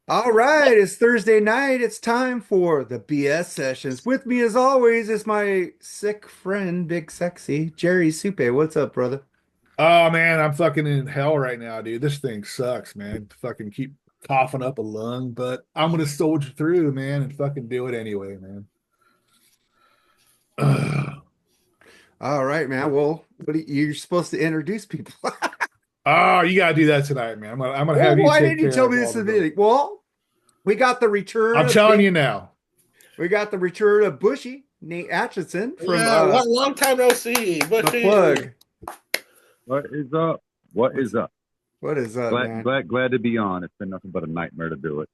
All right, it's Thursday night. It's time for the BS sessions. With me, as always, is my sick friend, Big Sexy, Jerry Supe. What's up, brother? Oh man, I'm fucking in hell right now, dude. This thing sucks, man. Fucking keep coughing up a lung, but I'm gonna soldier through, man, and fucking do it anyway, man. Ugh. All right, man. Well, you're supposed to introduce people. Oh, you gotta do that tonight, man. I'm gonna Well, have you why take didn't you care tell of me all this the in the girls. beginning? Well, we got the return I'm of telling you now. we got the return of Bushy Nate Atchison from Yeah, long time no see. the Bushy. plug. What is up? What is What's up? what is up, Glad, man? glad, glad to be on. It's been nothing but a nightmare to do it.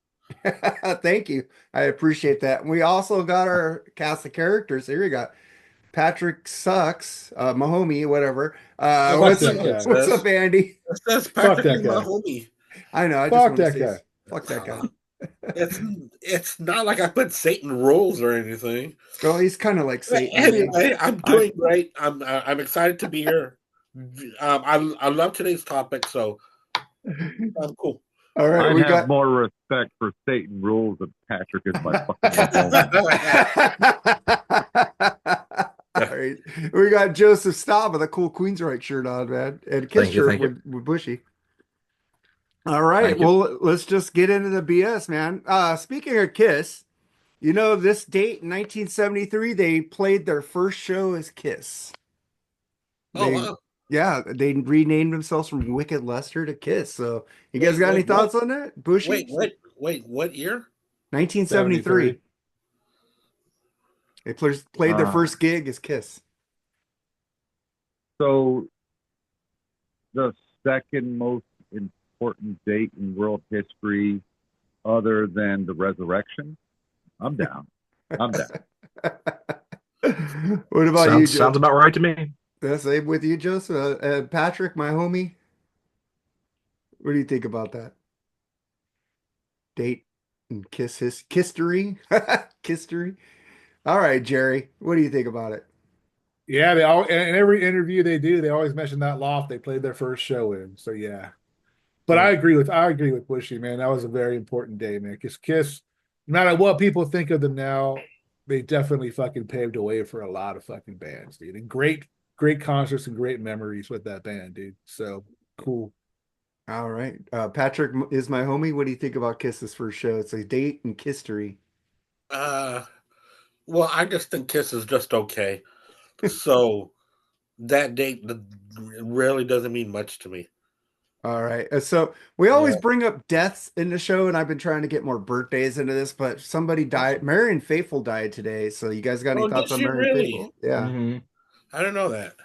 Thank you. I appreciate that. We also got our cast of characters here. We got Patrick Sucks, Mahomie, whatever. That's Fuck What's that what it guy. what's up, says. Andy? It says Fuck Patrick that is my guy. homie. I know. I just Fuck want to that say guy. fuck that guy. It's it's not like I put Satan rules or anything. Well, he's kind of like But Satan to me. anyway, I'm I doing great. I'm excited to be here. I love today's topic, so I'm cool. All right, I we have got. more respect for Satan rules than Patrick is my fucking homie. All right, we got Joseph Staub with a cool Queensryche shirt on, man, and Kiss Thank you, shirt thank you, with Bushy. All right, thank you. well, let's just get into the BS, man. Speaking of Kiss, this date in 1973, they played their first show as Kiss. Oh They, wow! yeah, they renamed themselves from Wicked Lester to Kiss. So, you guys Wait, got any wait, what? thoughts on that? Bushy? Wait, what year? 1973. 73. They played their Uh, first gig as Kiss. so the second most important date in world history, other than the resurrection, I'm down. I'm down. What about you, Sounds Joe? about right to me. Same with you, Joseph. Patrick, my homie. What do you think about that date and his history? History. All right, Jerry. What do you think about it? Yeah, they all in every interview they do, they always mention that loft they played their first show in. So yeah. But Yeah. I agree with Bushy, man. That was a very important day, man. Because Kiss, no matter what people think of them now, they definitely fucking paved the way for a lot of fucking bands, dude. And great concerts and great memories with that band, dude. So cool. All right. Patrick is my homie. What do you think about Kiss's first show? It's a date and history. Uh, well, I just think Kiss is just okay. So that date really doesn't mean much to me. All right. So we always Yeah. bring up deaths in the show, and I've been trying to get more birthdays into this, but somebody died. Marianne Faithfull died today. So you guys got any Oh, did thoughts on she Marianne really? Faithfull? Yeah. Hmm. I don't know that.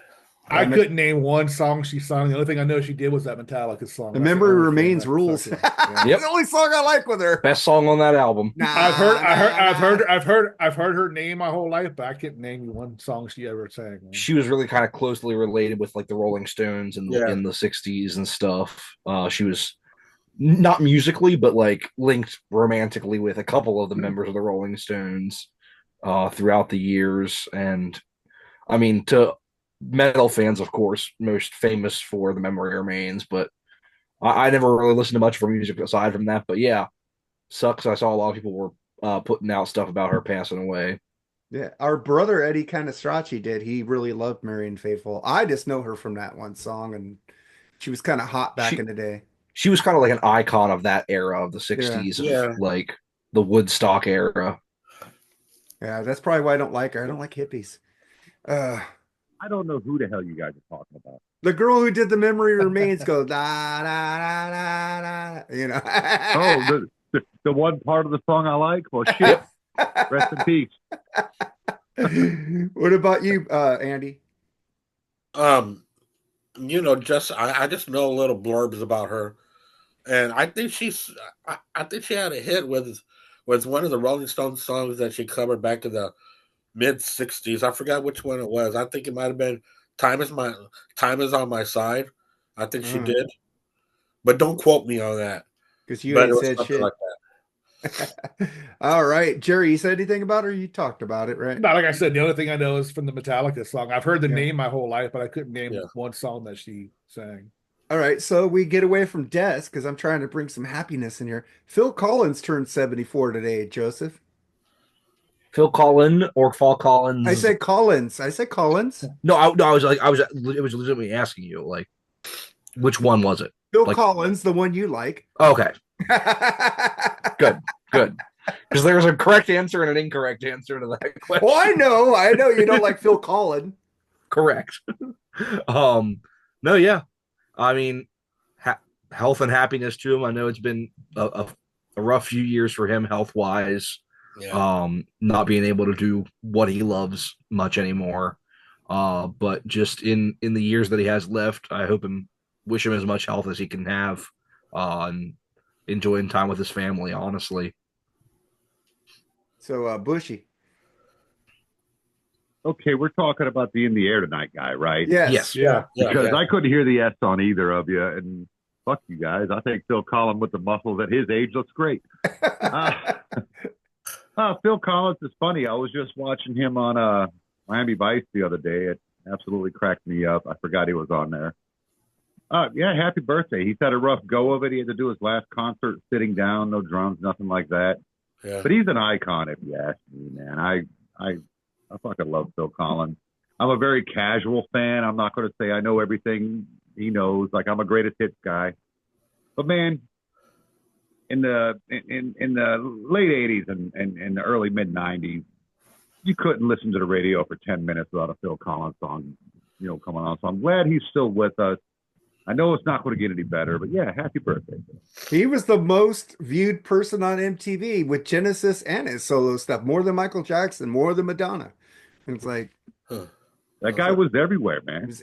I Yeah. couldn't name one song she sung. The only thing I know she did was that Metallica song. The That's the memory only thing remains I can rules. fucking yeah. The Yep, only song I like with her. best song on that album. Nah, nah, nah. I've heard her name my whole life, but I can't name you one song she ever sang, man. She was really kind of closely related with like the Rolling Stones Yeah. in the '60s and stuff. She was not musically, but like linked romantically with a couple of the members of the Rolling Stones throughout the years. And I mean, to metal fans, of course, most famous for The Memory Remains, but I never really listened to much of her music aside from that. But yeah, sucks. I saw a lot of people were putting out stuff about her passing away. Yeah, our brother Eddie kind of Strachey did. He really loved Marianne Faithfull. I just know her from that one song, and she was kind of hot back She in the day. she was kind of like an icon of that era of the Yeah, '60s of Yeah. like the Woodstock era. yeah, that's probably why I don't like her. I don't like hippies. Uh, I don't know who the hell you guys are talking about. the girl who did the memory remains goes da da da da da. You know. Oh, the one part of the song I like? Well, shit. Yep. Rest in peace. What about you, Andy? Um, just I just know little blurbs about her, and I think I think she had a hit with one of the Rolling Stones songs that she covered back in the mid '60s. I forgot which one it was. I think it might have been "Time Is My Time Is on My Side." I think she Because did, but don't quote me on that. you But ain't it was said something like shit. that. All right, Jerry, you said anything about her? You talked about it, right? Not like I said, the only thing I know is from the Metallica song. I've heard the Yeah. name my whole life, but I couldn't name Yeah. one song that she sang. All right, so we get away from deaths because I'm trying to bring some happiness in here. Phil Collins turned 74 today, Joseph. Phil Collins or Fall I Collins? said Collins. I said Collins. No, I was like, it was legitimately asking you, like, which one was it? Phil Like, Collins, the one you like. okay, good, good. Because there's a correct answer and an incorrect answer to that question. Well, I know you don't like Phil Collins. Correct. um, no, yeah. I mean, health and happiness to him. I know it's been a rough few years for him health wise. Yeah. Not being able to do what he loves much anymore. But just in the years that he has left, I hope and wish him as much health as he can have, and enjoying time with his family. Honestly, So, Bushy. Okay, we're talking about the In the Air Tonight guy, right? Yes. yes, Yeah. Because I couldn't hear the S on either of you, and fuck you guys. I think Phil Collins with the muscles at his age looks great. Phil Collins is funny. I was just watching him on Miami Vice the other day. It absolutely cracked me up. I forgot he was on there. Yeah, happy birthday. He's had a rough go of it. He had to do his last concert sitting down, no drums, nothing like that. Yeah. But he's an icon, if you ask me, man. I fucking love Phil Collins. I'm a very casual fan. I'm not going to say I know everything he knows. Like, I'm a greatest hits guy. But man, in the late '80s and the early mid '90s, you couldn't listen to the radio for 10 minutes without a Phil Collins song, coming on. So I'm glad he's still with us. I know it's not going to get any better, but yeah, happy birthday. He was the most viewed person on MTV with Genesis and his solo stuff, more than Michael Jackson, more than Madonna. And it's like, Huh. That guy was everywhere, it man. was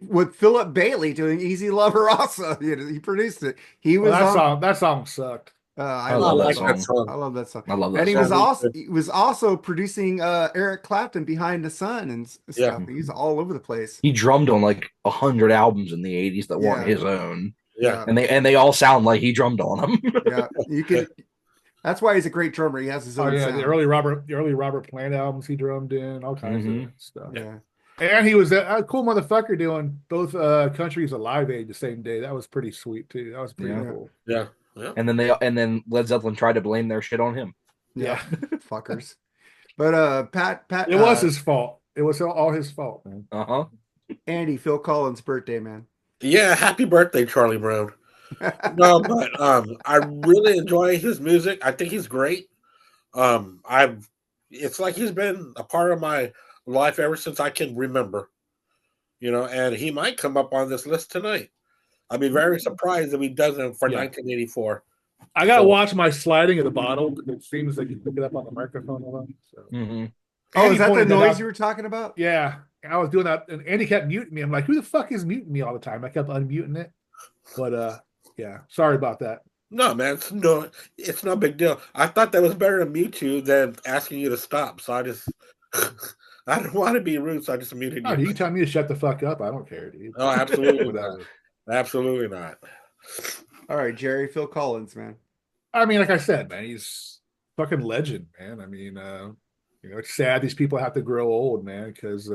with Philip Bailey doing Easy Lover also. He produced it. He was That song sucked. I love love that that song. song. I love that song. I love that And song. he was also producing Eric Clapton Behind the Sun and stuff. Yeah. He's all over the place. He drummed on like 100 albums in the '80s that weren't Yeah. his own, Yeah. and they all sound like he drummed on them. Yeah. You can. That's why he's a great drummer. He has his Oh own yeah, sound. the early Robert Plant albums he drummed in, all kinds Mhm. of stuff. Yeah. And he was a cool motherfucker doing both countries of Live Aid the same day. That was pretty sweet too. That was pretty Yeah. cool. Yeah. Yeah. And then Led Zeppelin tried to blame their shit on him. Yeah. Fuckers. But Pat, It was his fault. It was all his fault, man. Uh-huh. Andy, Phil Collins' birthday, man. Yeah. Happy birthday, Charlie Brown. No, but I really enjoy his music. I think he's great. I've It's like he's been a part of my life ever since I can remember. And he might come up on this list tonight. I'd be very surprised if he doesn't for Yeah. 1984. I gotta watch my sliding of the bottle. It seems like you pick it up on the microphone a lot. So. Mm-hmm. Oh, Andy is that the pointed noise out. you were talking about? Yeah, I was doing that, and Andy kept muting me. I'm like, who the fuck is muting me all the time? I kept unmuting it, but yeah, sorry about that. No, man, it's no big deal. I thought that was better to mute you than asking you to stop. So I just, I don't want to be rude, so I just muted Oh, you. you can tell me to shut the fuck up. I don't care, dude. Oh, absolutely Whatever. not. Absolutely not. All right, Jerry, Phil Collins, man. I mean, like I said, man, he's fucking legend, man. I mean, it's sad these people have to grow old, man, because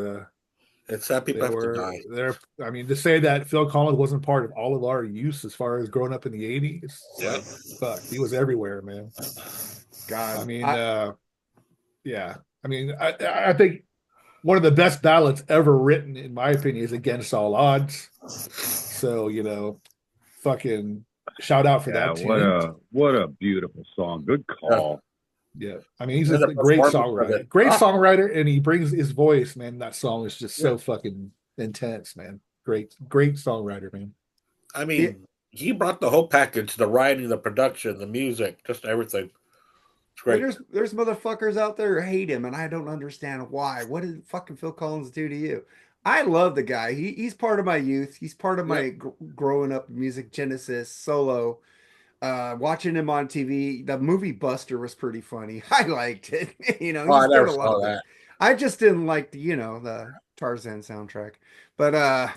It's sad people have to die. I mean, to say that Phil Collins wasn't part of all of our use as far as growing up in the '80s, Yeah. fuck, he was everywhere, man. God, I mean, yeah. I mean, I think one of the best ballads ever written, in my opinion, is "Against All Odds." So, fucking shout out for that tune. What a beautiful song. Good call. Yeah, I mean, he's And just the a great performance of songwriter. it. Great songwriter, and he brings his voice, man. That song is just so fucking intense, man. Great songwriter, man. I mean, he brought the whole package: the writing, the production, the music, just everything. It's great. there's motherfuckers out there who hate him, and I don't understand why. What did fucking Phil Collins do to you? I love the guy. He's part of my youth. He's part of my growing up music, Genesis, solo. Watching him on TV, the movie Buster was pretty funny. I liked it. I he's never done a lot saw of that. I just didn't like the Tarzan soundtrack. But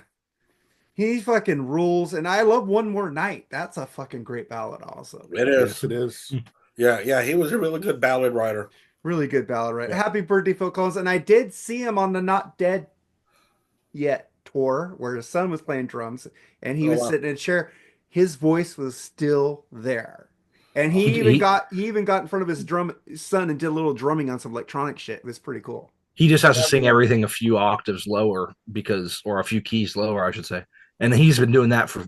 he fucking rules, and I love One More Night. That's a fucking great ballad also. It is. Yes, it is. Yeah, he was a really good ballad writer. Really good ballad, right? Yeah. Happy birthday, Phil Collins. And I did see him on the Not Dead Yet tour where his son was playing drums and he Oh, was wow. sitting in a chair. His voice was still there. And He, he even got in front of his son and did a little drumming on some electronic shit. It was pretty cool. he just has to sing everything a few octaves lower or a few keys lower, I should say. And he's been doing that for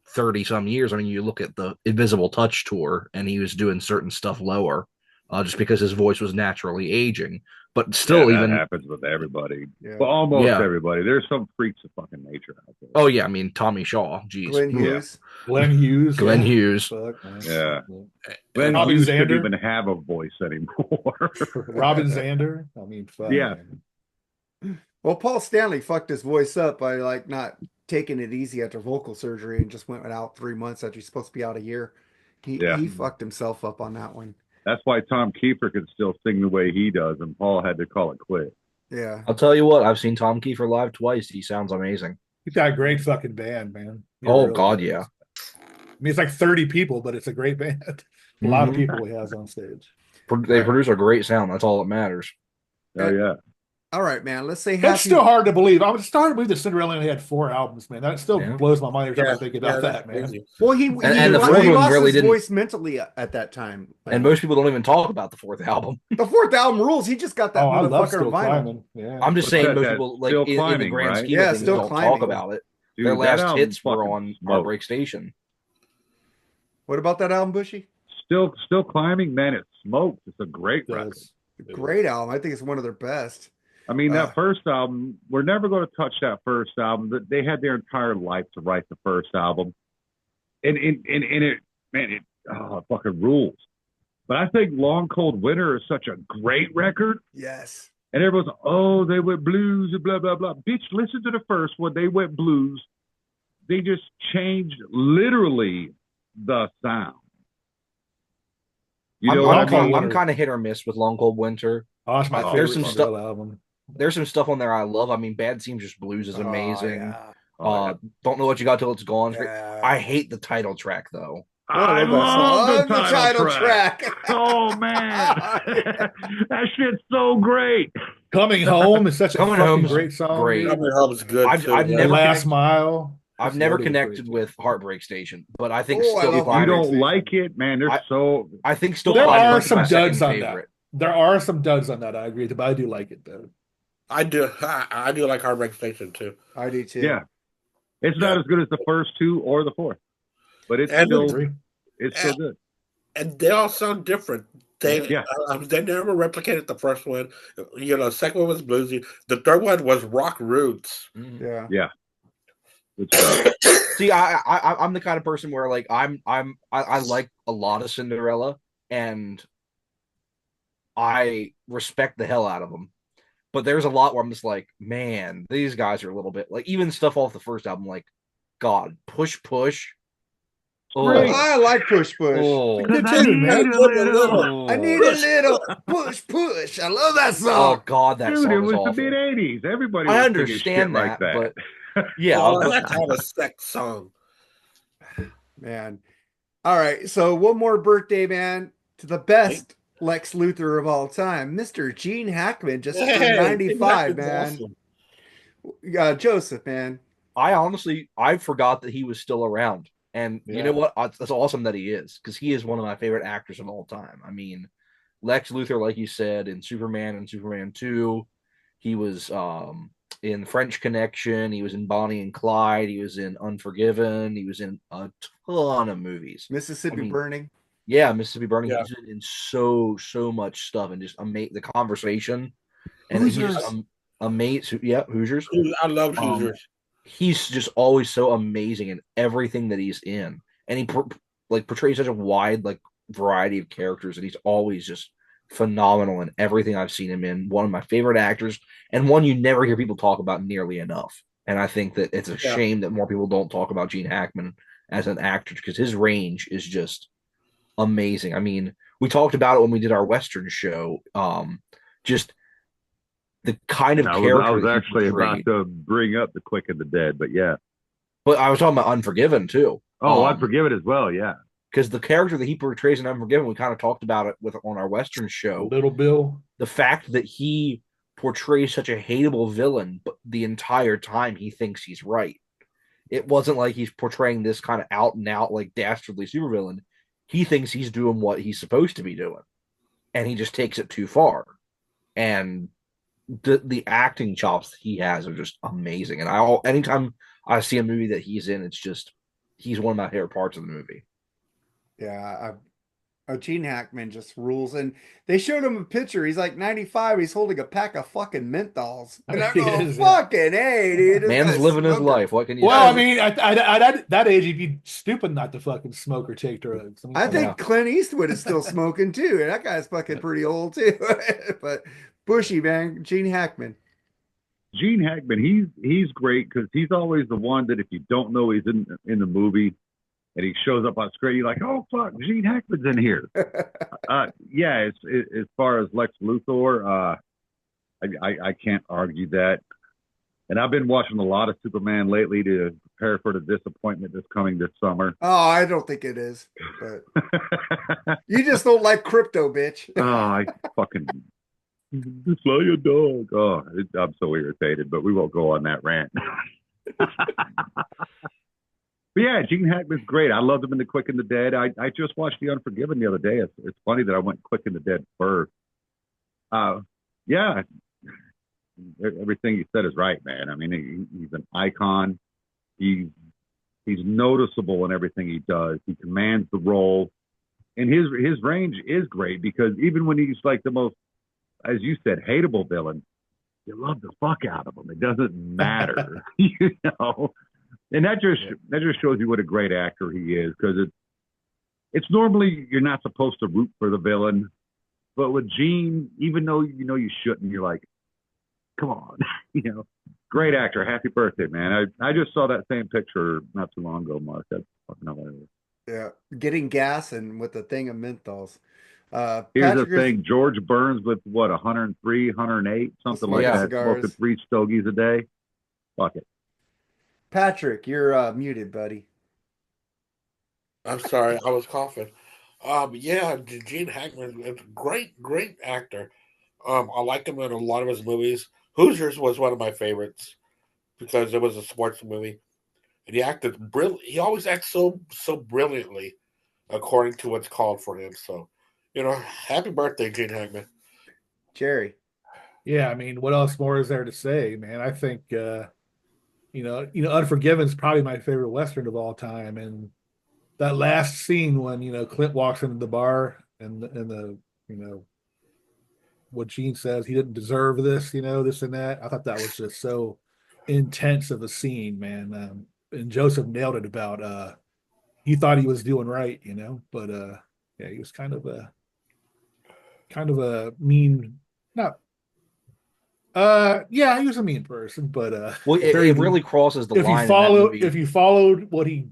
30 some years. I mean, you look at the Invisible Touch tour and he was doing certain stuff lower just because his voice was naturally aging. But still, that even happens with everybody. Yeah. Well, almost Yeah. everybody. There's some freaks of fucking nature out there. oh yeah, I mean Tommy Shaw, geez, Glenn Hughes. Glenn Hughes. Glenn yeah. Hughes. Fuck, man. Yeah. And Glenn Robin Hughes Zander. shouldn't even have a voice anymore. Robin Zander. I mean, fuck, Yeah. man. Well, Paul Stanley fucked his voice up by like not taking it easy after vocal surgery and just went out 3 months after he's supposed to be out a year. He fucked himself up on that one. That's why Tom Kiefer could still sing the way he does, and Paul had to call it quit. Yeah. I'll tell you what, I've seen Tom Kiefer live twice. He sounds amazing. He's got a great fucking band, man. He Oh, really God, does. yeah. I mean, it's like 30 people, but it's a great band. A lot of people he has on stage. They produce a great sound. That's all that matters. Oh yeah. All right, man. Let's say That's still hard to believe. I'm starting to believe that Cinderella only had 4 albums, man. That still Yeah. blows my mind every time I think about that's that, man. crazy. Well, he And the fourth he one lost really his didn't- voice mentally at that time. And most people don't even talk about the fourth album. The fourth album rules. He just got that Oh, I love motherfucker Still on vinyl. Climbing. Yeah. I'm just What's saying that, most that people, like Still in the Climbing, grand right? scheme Yeah, of things, Still don't Climbing. talk about it. Dude, Their that last album hits were fucking on smoked. Heartbreak Station. What about that album, Bushy? Still Climbing, man. It smokes. It's a great record. Does. Great album. I think it's one of their best. I mean, that first album, we're never going to touch that first album. They had their entire life to write the first album. And it, man, it fucking rules. But I think Long Cold Winter is such a great record. Yes. And everyone's like, oh, they went blues and blah, blah, blah. Bitch, listen to the first one. They went blues. They just changed literally the sound. You know what I mean? I'm kind of hit or miss with Long Cold Winter. Oh, that's my There's favorite some Cinderella album. There's some stuff on there I love. I mean, Bad Seamstress Blues is amazing. Oh, yeah. Don't Know What You Got Till It's Gone. Yeah. I hate the title track though. I that love song. the title track. track. Oh, man. That shit's so great. Coming Home is such a Coming fucking Home is great song. great. dude. Coming Home's good. I've too, never- yeah. And Last connected- Mile. I've That's never really connected great. with Heartbreak Station, but I think Oh, I Still love You Climbing. Heartbreak don't like it, man. They're so. I think Still There Climbing are is some my second duds on that. favorite. There are some duds on that, I agree, but I do like it though. I do. I do like Heartbreak Station too. I do too. Yeah. It's not as good as the first two or the fourth, but it's And still Agree. good. And they all sound different. They Yeah. they never replicated the first one. You know, the second one was bluesy. The third one was rock roots. Mhm. Yeah. Good stuff. See, I'm the kind of person where like I like a lot of Cinderella and I respect the hell out of them. But there's a lot where I'm just like, man, these guys are a little bit like even stuff off the first album, like God, push. Oh, Great. I like push. oh, Good too, man. I need a little push. I love that oh song. God, that Dude, song it is was awful. the mid '80s. Everybody. I was singing shit understand like that, but yeah, I like to have a sex song. Man. All right. So one more birthday, man, to the best Lex Luthor of all time, Mr. Gene Hackman, just turned 95, man. Awesome. Joseph, man. I forgot that he was still around. And you know Yeah. what? That's awesome that he is, because he is one of my favorite actors of all time. I mean, Lex Luthor, like you said, in Superman and Superman 2, he was in French Connection, he was in Bonnie and Clyde, he was in Unforgiven, he was in a ton of movies. Mississippi Burning. Yeah, Mississippi Burning. Yeah. He's in so much stuff, and just the conversation. And Hoosiers. he's just amazing. Yeah, Hoosiers. I love Hoosiers. He's just always so amazing in everything that he's in, and he portrays such a wide variety of characters, and he's always just phenomenal in everything I've seen him in. One of my favorite actors, and one you never hear people talk about nearly enough. And I think that it's a shame that more people don't talk about Gene Hackman as an actor, because his range is just amazing. I mean, we talked about it when we did our Western show. Just the kind of character I was that he actually about portrayed. to bring up The Quick and the Dead, but yeah. But I was talking about Unforgiven too. Oh, Unforgiven as well, yeah. Because the character that he portrays in Unforgiven, we kind of talked about it on our Western show. Little Bill. The fact that he portrays such a hateable villain, but the entire time he thinks he's right. It wasn't like he's portraying this kind of out and out, like dastardly supervillain. He thinks he's doing what he's supposed to be doing, and he just takes it too far. And the acting chops he has are just amazing. And anytime I see a movie that he's in, it's just he's one of my favorite parts of the movie. Yeah, Gene Hackman just rules. And they showed him a picture. He's like 95. He's holding a pack of fucking menthols. And I He go, is, yeah. fucking hey, dude. this Man's guy's living his smoking. life. What can you Well, say? I mean, at that age, you'd be stupid not to fucking smoke or take drugs. I think Yeah. Clint Eastwood is still smoking too. And that guy's fucking pretty old too. But bushy, man. Gene Hackman. Gene Hackman, he's great because he's always the one that if you don't know he's in the movie and he shows up on screen, you're like, oh fuck, Gene Hackman's in here. Yeah, as far as Lex Luthor, I can't argue that. And I've been watching a lot of Superman lately to prepare for the disappointment that's coming this summer. Oh, I don't think it is. But you just don't like crypto, bitch. Oh, I fucking just like a dog. Oh, I'm so irritated, but we won't go on that rant. But yeah, Gene Hackman's great. I loved him in The Quick and the Dead. I just watched The Unforgiven the other day. It's funny that I went Quick and the Dead first. Yeah, everything you said is right, man. I mean, he's an icon. He's noticeable in everything he does. He commands the role, and his range is great because even when he's like the most, as you said, hateable villain, you love the fuck out of him. It doesn't matter, you know. And that just shows you what a great actor he is because it's normally you're not supposed to root for the villain, but with Gene, even though you know you shouldn't, you're like, come on, you know, great actor. Happy birthday, man. I just saw that same picture not too long ago, Mark. That's fucking hilarious. Yeah, getting gas and with a thing of menthols. Here's Patrick the thing: George Burns with what 103, 108, something like Yeah. that, cigars. smoking 3 stogies a day. Fuck it. Patrick, you're muted, buddy. I'm sorry, I was coughing. Yeah, Gene Hackman, is a great actor. I like him in a lot of his movies. Hoosiers was one of my favorites because it was a sports movie, and he acted brilliant. He always acts so brilliantly, according to what's called for him. So, happy birthday, Gene Hackman. Jerry. Yeah, I mean, what else more is there to say, man? I think Unforgiven is probably my favorite Western of all time. And that last scene when, Clint walks into the bar and what Gene says, he didn't deserve this, this and that. I thought that was just so intense of a scene, man. And Joseph nailed it about he thought he was doing right, but yeah, he was kind of a mean, not yeah, he was a mean person, but Well, it really crosses the line. If you followed what he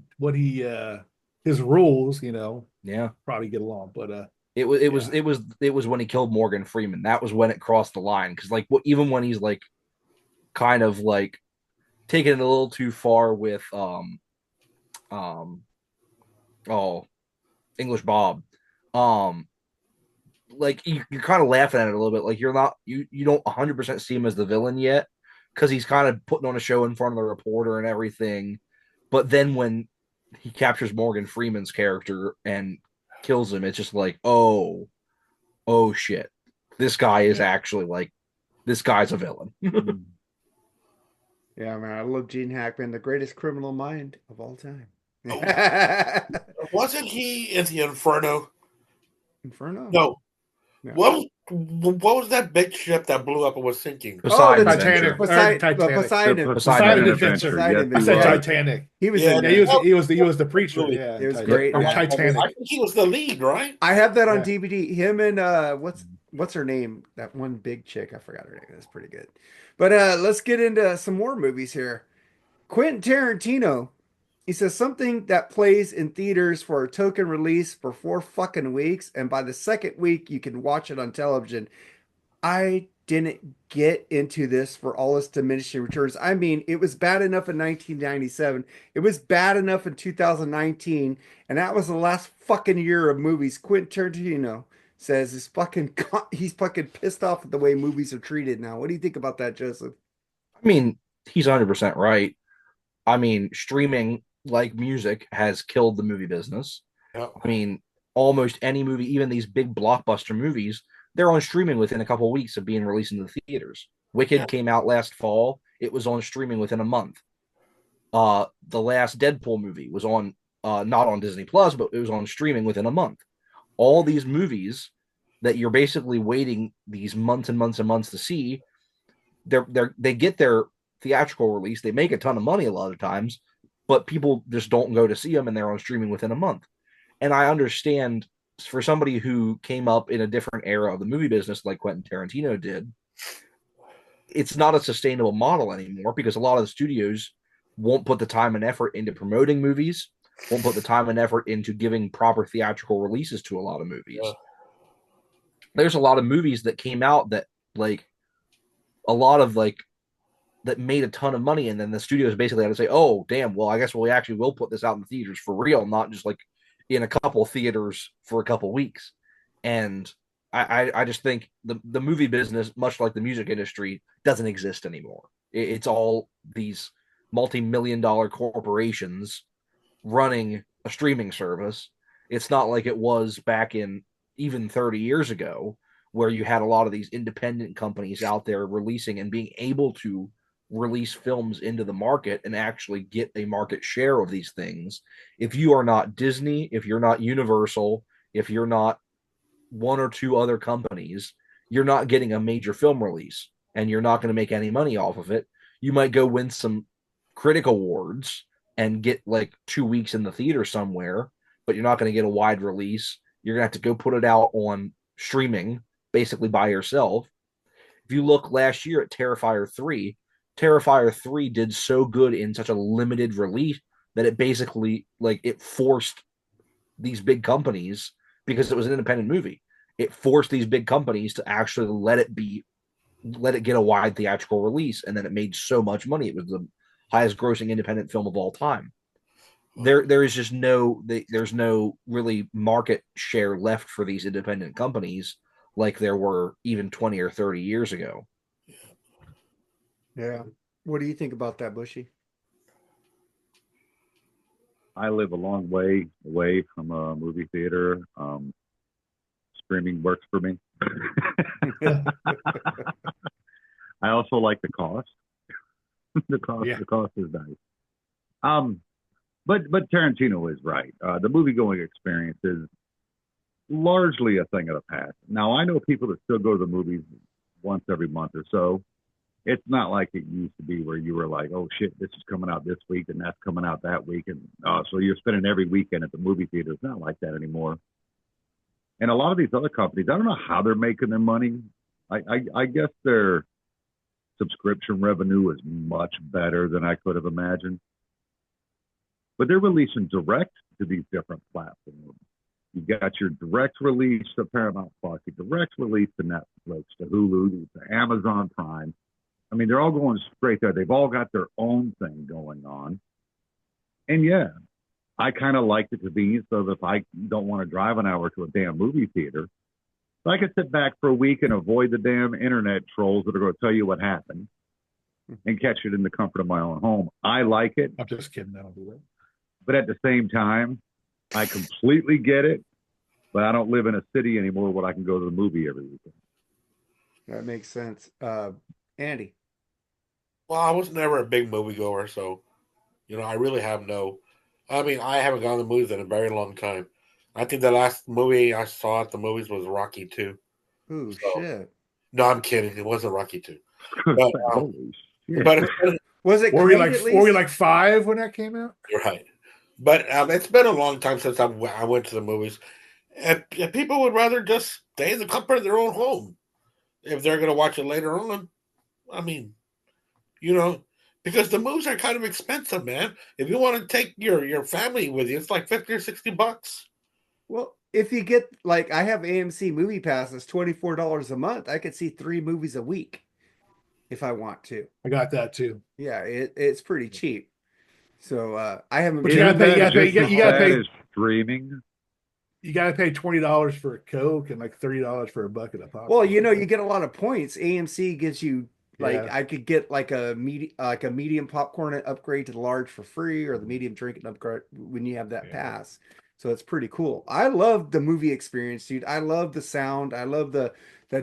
his rules, yeah, probably get along. But it was when he killed Morgan Freeman. That was when it crossed the line. Because even when he's like kind of like taking it a little too far with English Bob, like you're kind of laughing at it a little bit. Like you don't 100% see him as the villain yet because he's kind of putting on a show in front of the reporter and everything. But then when he captures Morgan Freeman's character and kills him, it's just like, oh shit, this guy is actually this guy's a villain. Yeah, man, I love Gene Hackman, the greatest criminal mind of all time. Wasn't he in the Inferno? Inferno? No. No. What was that big ship that blew up and was sinking? Poseidon the Adventure. Poseidon. Poseidon Adventure. Adventure. Yes, I he said was. Titanic. He was Yeah, in Yeah, there. he was the preacher. Yeah, It was great. Or Yeah. Titanic. I think he was the lead, right? I have that on Yeah. DVD. Him and what's her name? That one big chick. I forgot her name. That's pretty good. But let's get into some more movies here. Quentin Tarantino. He says something that plays in theaters for a token release for 4 fucking weeks, and by the second week you can watch it on television. I didn't get into this for all its diminishing returns. I mean, it was bad enough in 1997. It was bad enough in 2019, and that was the last fucking year of movies. Quentin Tarantino, says he's fucking pissed off at the way movies are treated now. What do you think about that, Joseph? I mean, he's 100% right. I mean, streaming like music has killed the movie business. Yeah. I mean, almost any movie, even these big blockbuster movies, they're on streaming within a couple of weeks of being released in the theaters. Wicked came out last fall. It was on streaming within a month. The last Deadpool movie was on not on Disney Plus, but it was on streaming within a month. All these movies that you're basically waiting these months and months and months to see, they get their theatrical release. They make a ton of money a lot of times, but people just don't go to see them, and they're on streaming within a month. And I understand for somebody who came up in a different era of the movie business, like Quentin Tarantino did, it's not a sustainable model anymore because a lot of the studios won't put the time and effort into promoting movies, won't put the time and effort into giving proper theatrical releases to a lot of movies. Yeah. There's a lot of movies that came out that like a lot of like that made a ton of money, and then the studios basically had to say, "Oh, damn! Well, I guess we actually will put this out in the theaters for real, not just like in a couple theaters for a couple weeks." And I just think the movie business, much like the music industry, doesn't exist anymore. It's all these multi-million-dollar corporations running a streaming service. It's not like it was back in even 30 years ago, where you had a lot of these independent companies out there releasing and being able to release films into the market and actually get a market share of these things. If you are not Disney, if you're not Universal, if you're not one or two other companies, you're not getting a major film release and you're not going to make any money off of it. You might go win some critic awards and get like 2 weeks in the theater somewhere, but you're not going to get a wide release. You're going to have to go put it out on streaming basically by yourself. If you look last year at Terrifier 3, Terrifier 3 did so good in such a limited release that it basically like it forced these big companies, because it was an independent movie, it forced these big companies to actually let it get a wide theatrical release, and then it made so much money. It was the highest grossing independent film of all time. There is just there's no really market share left for these independent companies like there were even 20 or 30 years ago. Yeah. What do you think about that, Bushy? I live a long way away from a movie theater. Streaming works for me. I also like the cost. The cost is nice. But Tarantino is right. The movie going experience is largely a thing of the past. Now I know people that still go to the movies once every month or so. It's not like it used to be where you were like, oh shit, this is coming out this week and that's coming out that week, and so you're spending every weekend at the movie theater. It's not like that anymore. And a lot of these other companies, I don't know how they're making their money. I guess their subscription revenue is much better than I could have imagined. But they're releasing direct to these different platforms. You got your direct release to Paramount Plus, your direct release to Netflix, to Hulu, to Amazon Prime. I mean, they're all going straight there. They've all got their own thing going on. And yeah, I kind of like the convenience of if I don't want to drive an hour to a damn movie theater, so I can sit back for a week and avoid the damn internet trolls that are going to tell you what happened and catch it in the comfort of my own home. I like it. I'm just kidding. I don't do that. But at the same time, I completely get it. But I don't live in a city anymore where I can go to the movie every weekend. That makes sense. Andy. Well, I was never a big moviegoer, so I really have no. I mean, I haven't gone to the movies in a very long time. I think the last movie I saw at the movies was Rocky 2. Ooh, So, shit. no, I'm kidding. It wasn't Rocky 2. But, Holy shit. but Was it Were great we like at were we least? like 5 when that came out? you're right. But it's been a long time since I went to the movies. And people would rather just stay in the comfort of their own home if they're going to watch it later on. I mean, because the movies are kind of expensive, man. If you want to take your family with you, it's like $50 or $60. Well, if you get like I have AMC movie passes, $24 a month. I could see 3 movies a week if I want to. I got that too. Yeah, it's pretty cheap. So I haven't But you been. gotta pay. You Isn't gotta that pay. just You gotta as bad pay. as streaming? you got to pay $20 for a Coke and like $30 for a bucket of popcorn. Well, you get a lot of points. AMC gives you like Yeah. I could get like a medium popcorn upgrade to the large for free, or the medium drink and upgrade when you have that Yeah. pass. So it's pretty cool. I love the movie experience, dude. I love the sound. I love the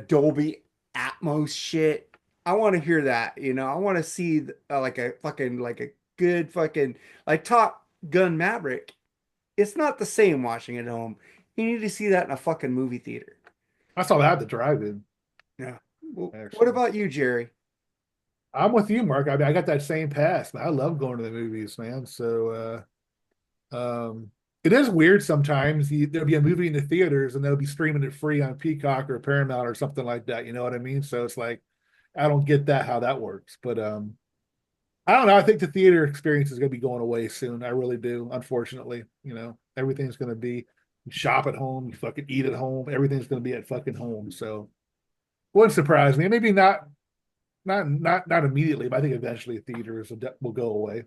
Dolby Atmos shit. I want to hear that, I want to see like a fucking like a good fucking like Top Gun Maverick. It's not the same watching it at home. You need to see that in a fucking movie theater. I saw that at the drive-in. Yeah. Well, what Actually, about you, Jerry? I'm with you, Mark. I mean, I got that same pass, man. I love going to the movies, man. So, it is weird sometimes. There'll be a movie in the theaters and they'll be streaming it free on Peacock or Paramount or something like that. You know what I mean? So it's like, I don't get that how that works. But I don't know. I think the theater experience is going to be going away soon. I really do. Unfortunately, everything's going to be you shop at home, you fucking eat at home. Everything's going to be at fucking home. So wouldn't surprise me. Maybe not immediately, but I think eventually theaters will go away.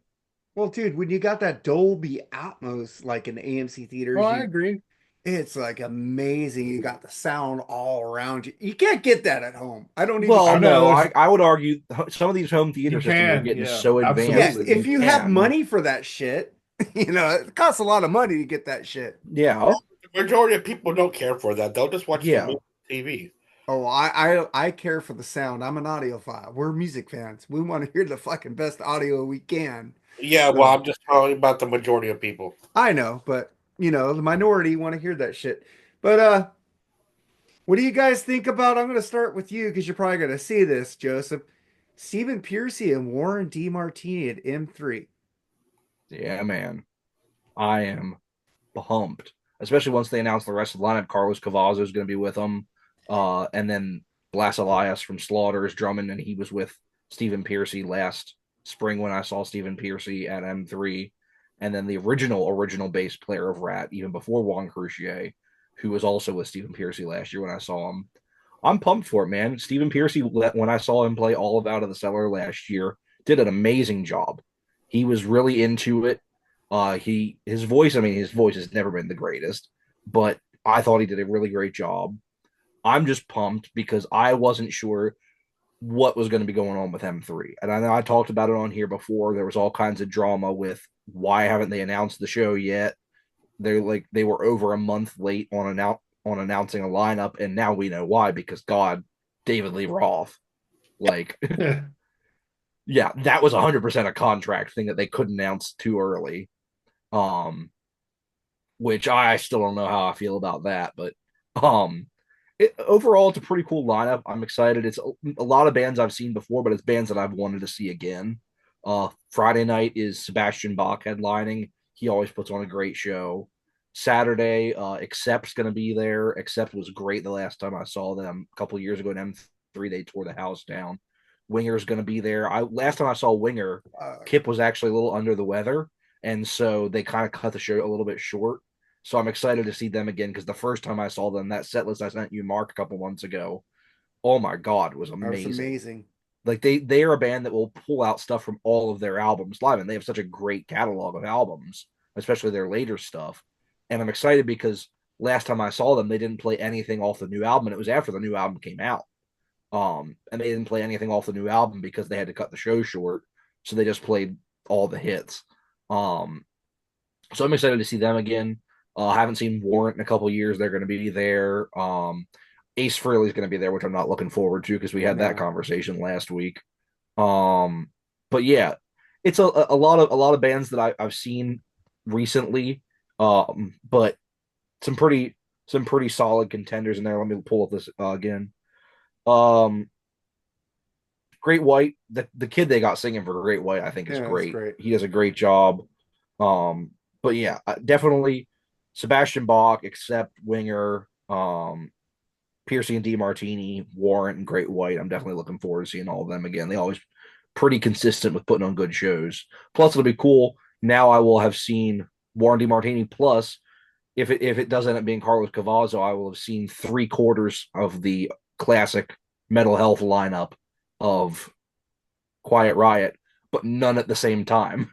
Well, dude, when you got that Dolby Atmos like in AMC Oh, theaters, I agree. it's like amazing. You got the sound all around you. You can't get that at home. I don't even. I Well, know no, there's I would argue some of these home you theater systems are can, getting yeah, so advanced Yes, absolutely. that if you have can. money for that shit, it costs a lot of money to get that shit. Yeah, The majority of people don't care for that. They'll just watch the yeah. movie on TV. Oh, I care for the sound. I'm an audiophile. We're music fans. We want to hear the fucking best audio we can. Yeah, well, So I'm just talking about the majority of people. I know, but the minority want to hear that shit. But what do you guys think about? I'm going to start with you because you're probably going to see this, Joseph. Stephen Pearcy and Warren DeMartini at M3. Yeah, man. I am pumped, especially once they announce the rest of the lineup. Carlos Cavazzo is going to be with them, and then Blas Elias from Slaughter is drumming, and he was with Stephen Pearcy last spring when I saw Stephen Pearcy at M3, and then the original bass player of Ratt, even before Juan Crucier, who was also with Stephen Pearcy last year when I saw him. I'm pumped for it, man. Stephen Pearcy, when I saw him play all of Out of the Cellar last year, did an amazing job. He was really into it. His voice, I mean, his voice has never been the greatest, but I thought he did a really great job. I'm just pumped because I wasn't sure what was going to be going on with M3. And I know I talked about it on here before. There was all kinds of drama with why haven't they announced the show yet? They were over a month late on announcing a lineup, and now we know why, because God, David Lee Roth. Like yeah, that was 100% a contract thing that they couldn't announce too early. Which I still don't know how I feel about that, but um, overall it's a pretty cool lineup. I'm excited. It's a lot of bands I've seen before, but it's bands that I've wanted to see again. Friday night is Sebastian Bach headlining. He always puts on a great show. Saturday, Accept's going to be there. Accept was great the last time I saw them a couple years ago in M3. They tore the house down. Winger's going to be there. Last time I saw Winger, Kip was actually a little under the weather, and so they kind of cut the show a little bit short. So I'm excited to see them again because the first time I saw them, that set list I sent you, Mark, a couple months ago, oh my God, was That was amazing. amazing. Like they are a band that will pull out stuff from all of their albums live, and they have such a great catalog of albums, especially their later stuff. And I'm excited because last time I saw them, they didn't play anything off the new album, and it was after the new album came out. And they didn't play anything off the new album because they had to cut the show short, so they just played all the hits. So I'm excited to see them again. I haven't seen Warrant in a couple years. They're going to be there. Ace Frehley's going to be there, which I'm not looking forward to because we had that conversation last week. But yeah, it's a lot of bands that I've seen recently. But some pretty solid contenders in there. Let me pull up this again. Great White, the kid they got singing for Great White, I think is great. He does a great job. But yeah, definitely Sebastian Bach, Accept, Winger, Pearcy and DeMartini, Warrant, and Great White. I'm definitely looking forward to seeing all of them again. They always pretty consistent with putting on good shows. Plus, it'll be cool. Now I will have seen Warren DeMartini. Plus, if it does end up being Carlos Cavazzo, I will have seen 3/4 of the classic Metal Health lineup of Quiet Riot, but none at the same time.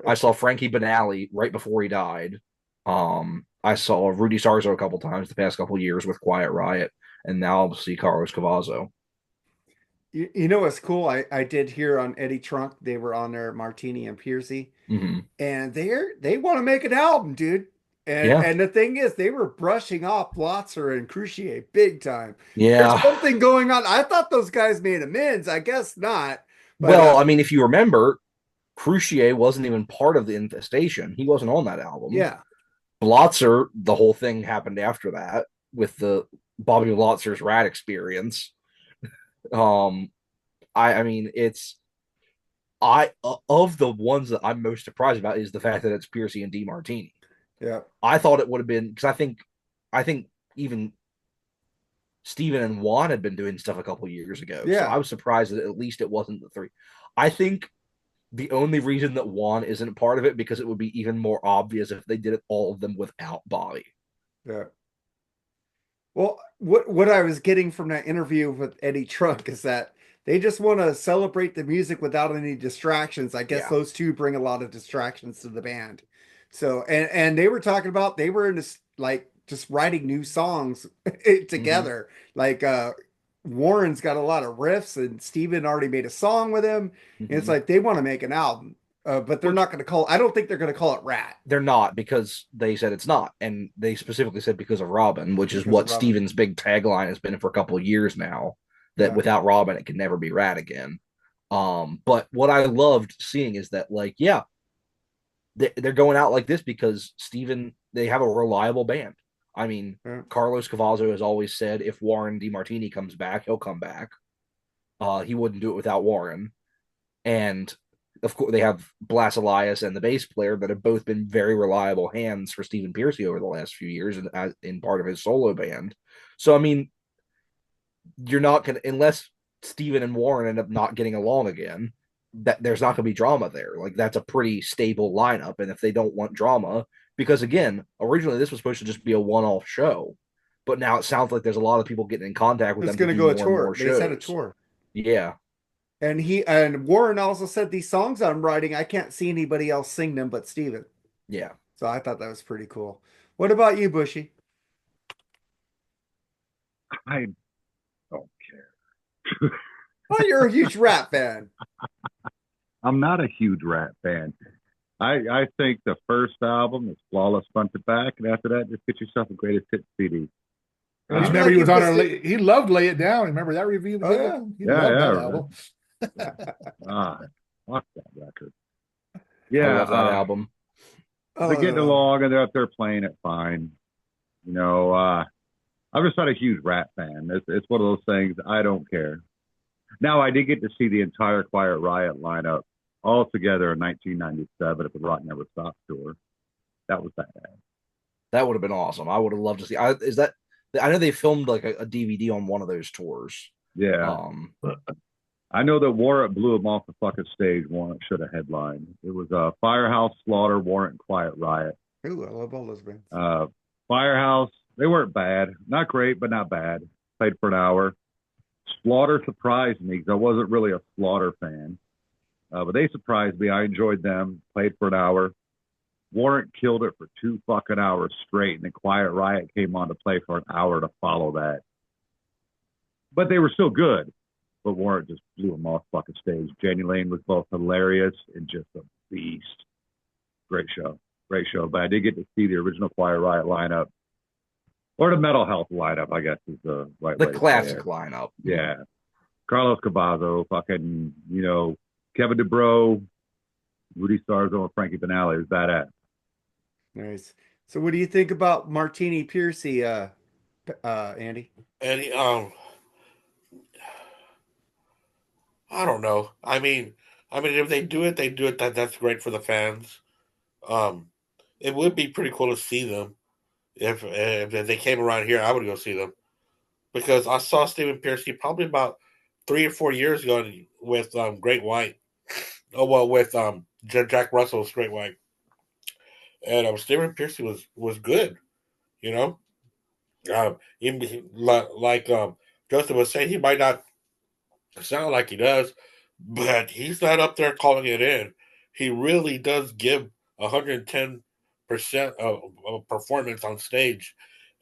I saw Frankie Banali right before he died. I saw Rudy Sarzo a couple times the past couple years with Quiet Riot, and now I'll see Carlos Cavazo. You know what's cool? I did hear on Eddie Trunk, they were on there, Martini and Pearcy, Hmm. and they want to make an album, dude. Yeah, And the thing is, they were brushing off Blotzer and Crucier big time. There's yeah. something going on. I thought those guys made amends. I guess not. But Well, I mean, if you remember, Crucier wasn't even part of the Infestation. He wasn't on that album. yeah, Blotzer, the whole thing happened after that with the Bobby Blotzer's Rat experience. Um, I mean, it's I of the ones that I'm most surprised about is the fact that it's Pearcy and DeMartini. yeah, I thought it would have been because I think even Steven and Juan had been doing stuff a couple years ago, so I yeah. was surprised that at least it wasn't the three. I think the only reason that Juan isn't part of it because it would be even more obvious if they did it all of them without Bobby. Yeah. Well, what I was getting from that interview with Eddie Trunk is that they just want to celebrate the music without any distractions. I guess Yeah. those two bring a lot of distractions to the band. So, and they were talking about they were in this like just writing new songs Mm-hmm. together. Like Warren's got a lot of riffs, and Steven already made a song with him. And it's Mm-hmm. like they want to make an album, but they're Which not going to call. I don't think they're going to call it Rat they're not because they said it's not, and they specifically said because of Robin, which is because of what Robin. Steven's big tagline has been for a couple of years now. That Yeah, without Robin, it can never be Rat again. But what I loved seeing is that, like, yeah, they're going out like this because Steven, they have a reliable band. I mean, yeah. Carlos Cavazo has always said if Warren DeMartini comes back, he'll come back. He wouldn't do it without Warren. And of course, they have Blas Elias and the bass player that have both been very reliable hands for Stephen Pearcy over the last few years in part of his solo band. So, I mean, you're not going to, unless Stephen and Warren end up not getting along again, that there's not going to be drama there. Like, that's a pretty stable lineup. And if they don't want drama, because again, originally this was supposed to just be a one off show, but now it sounds like there's a lot of people getting in contact with It's them to going to do go a more and tour. more They said a shows. tour. Yeah. And Warren also said these songs I'm writing, I can't see anybody else sing them but Steven. Yeah. So I thought that was pretty cool. What about you, Bushy? I don't care. Oh, you're a huge rap fan. I'm not a huge Rat fan. I think the first album is flawless front to back, and after that, just get yourself a greatest hits CD. I just Did you remember like he was on our. Infestation? He loved Lay It Down. Remember that review we Oh did? yeah. He Yeah, loved yeah, that right. album. Ah, fuck that record. I Yeah, love that album. they're getting Oh, along and they're up there playing it fine. You know, I'm just not a huge Rat fan. It's one of those things. I don't care. Now, I did get to see the entire Quiet Riot lineup all together in 1997 at the Rock Never Stop tour. That was badass. That would have been awesome. I would have loved to see. Is that? I know they filmed like a DVD on one of those tours. Yeah. Um, I know that Warrant blew him off the fucking stage. Warrant should have headlined. It was Firehouse, Slaughter, Warrant, Quiet Riot. ooh, I love all those bands. Firehouse, they weren't bad. Not great, but not bad. Played for an hour. Slaughter surprised me because I wasn't really a Slaughter fan. But they surprised me. I enjoyed them. Played for an hour. Warrant killed it for 2 fucking hours straight, and then Quiet Riot came on to play for an hour to follow that. But they were still good. But Warrant just blew them off fucking stage. Jenny Lane was both hilarious and just a beast. Great show. Great show. But I did get to see the original Quiet Riot lineup. Or the Mental Health lineup, I guess is the right the way to say classic it. lineup. Yeah. Carlos Cavazo, fucking, Kevin DeBro, Rudy Sarzo, and Frankie Banali. It was badass. Nice. So what do you think about Martini Pearcy, Andy? And I don't know. I mean, if they do it, they do it. That's great for the fans. Um, it would be pretty cool to see them if they came around here. I would go see them because I saw Stephen Pearcy probably about 3 or 4 years ago with Great White. Oh well, with Jack Russell's Great White, and Stephen Pearcy was good. You know, like Joseph was saying, he might not sound like he does, but he's not up there calling it in. He really does give 110% percent of performance on stage,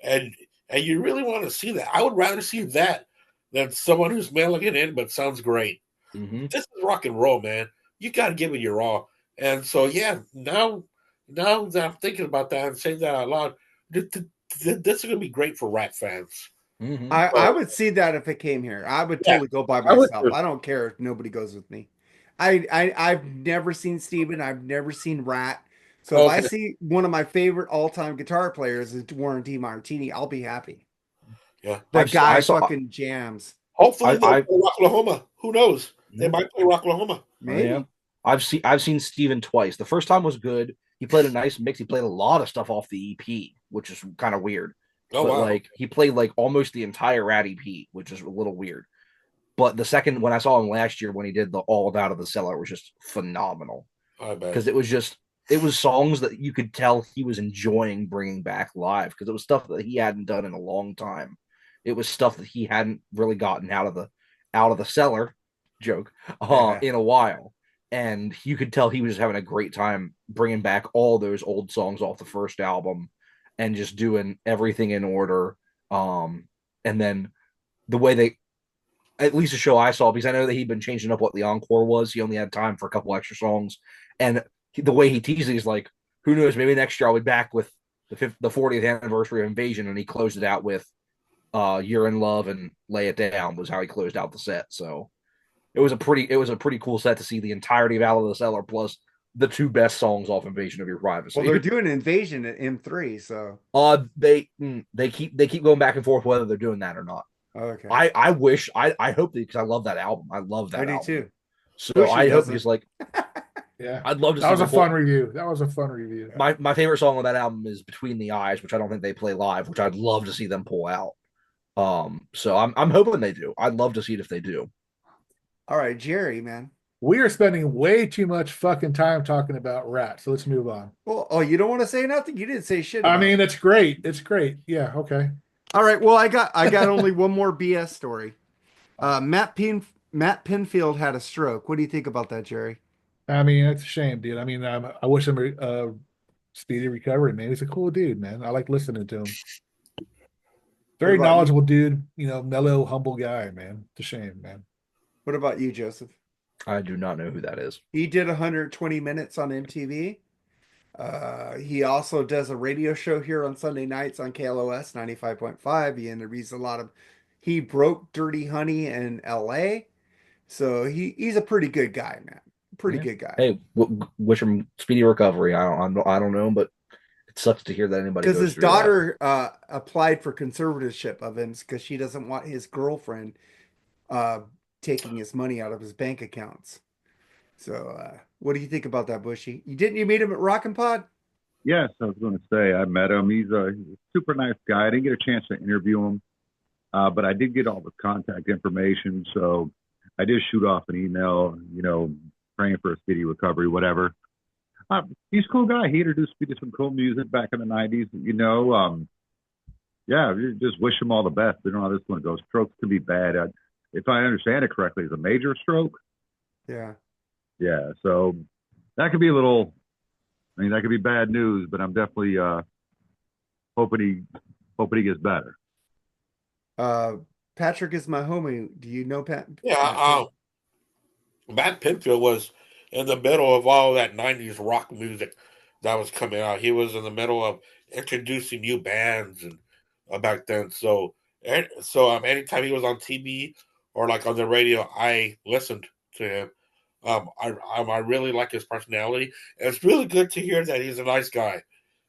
and you really want to see that. I would rather see that than someone who's mailing it in but sounds great. Mm-hmm. This is rock and roll, man. You got to give it your all. And so, yeah, now that I'm thinking about that and saying that out loud, this is going to be great for Ratt fans. Mm-hmm. I would see that if it came here. I would Yeah, totally go by I would myself. too. I don't care if nobody goes with me. I've never seen Steven. I've never seen Rat. So if I Okay. see one of my favorite all-time guitar players is Warren DeMartini, I'll be happy. Yeah. That I guy saw. fucking jams. Hopefully they'll I play Rocklahoma. Who knows? They yeah. might play Rocklahoma. Yeah. Maybe. I've seen Steven twice. The first time was good. He played a nice mix. He played a lot of stuff off the EP, which is kind of weird. Oh, But wow. like he played like almost the entire Rat EP, which is a little weird. But the second when I saw him last year when he did the All Out of the Cellar was just phenomenal I bet. because it was songs that you could tell he was enjoying bringing back live because it was stuff that he hadn't done in a long time. It was stuff that he hadn't really gotten out of the cellar joke Yeah. in a while, and you could tell he was having a great time bringing back all those old songs off the first album and just doing everything in order. And then the way they, at least the show I saw, because I know that he'd been changing up what the encore was. He only had time for a couple extra songs, and the way he teased it, he's like, "Who knows? Maybe next year I'll be back with the 40th anniversary of Invasion," and he closed it out with "You're in Love" and "Lay It Down" was how he closed out the set. So it was a pretty cool set to see the entirety of Out of the Cellar plus the two best songs off Invasion of Your Privacy. Well, they're doing Invasion at M3, so They keep going back and forth whether they're doing that or not. okay. I hope because I love that album. I love that I do album. too. So Bushy I hope doesn't. because like Yeah, I'd love to that see was a them pull- fun review. That was a fun review. my favorite song on that album is Between the Eyes, which I don't think they play live, which I'd love to see them pull out. So I'm hoping they do. I'd love to see it if they do. All right, Jerry, man. We are spending way too much fucking time talking about Rat, so let's move on. Well, oh, you don't want to say nothing? You didn't say shit I about mean, it. it's great. It's great. Yeah, okay. All right, well, I got only one more BS story. Matt Pinfield had a stroke. What do you think about that, Jerry? I mean, it's a shame, dude. I mean, I wish him a speedy recovery, man. He's a cool dude, man. I like listening to him. Very about you? knowledgeable dude, mellow, humble guy, man. It's a shame, man. What about you, Joseph? I do not know who that is. He did 120 minutes on MTV. He also does a radio show here on Sunday nights on KLOS 95.5. He interviews he broke Dirty Honey in LA. So he's a pretty good guy, man. Pretty Yeah. good guy. Hey, wish him speedy recovery. I don't know, but it sucks to hear that anybody Because goes his through that. daughter applied for conservatorship of him because she doesn't want his girlfriend taking his money out of his bank accounts. So what do you think about that, Bushy? You meet him at Rockin' Pod? Yes, I was going to say I met him. He's a super nice guy. I didn't get a chance to interview him, but I did get all the contact information. So I did shoot off an email, praying for a speedy recovery, whatever. He's a cool guy. He introduced me to some cool music back in the 90s, Yeah, just wish him all the best. We don't know how this one goes. Strokes can be bad. If I understand it correctly, it's a major stroke. Yeah. Yeah, so that could be that could be bad news, but I'm definitely hoping he gets better. Patrick is my homie. Do you know Pat? Yeah, Matt Pinfield was in the middle of all that 90s rock music that was coming out. He was in the middle of introducing new bands and back then. So anytime he was on TV or like on the radio, I listened to him. I really like his personality. And it's really good to hear that he's a nice guy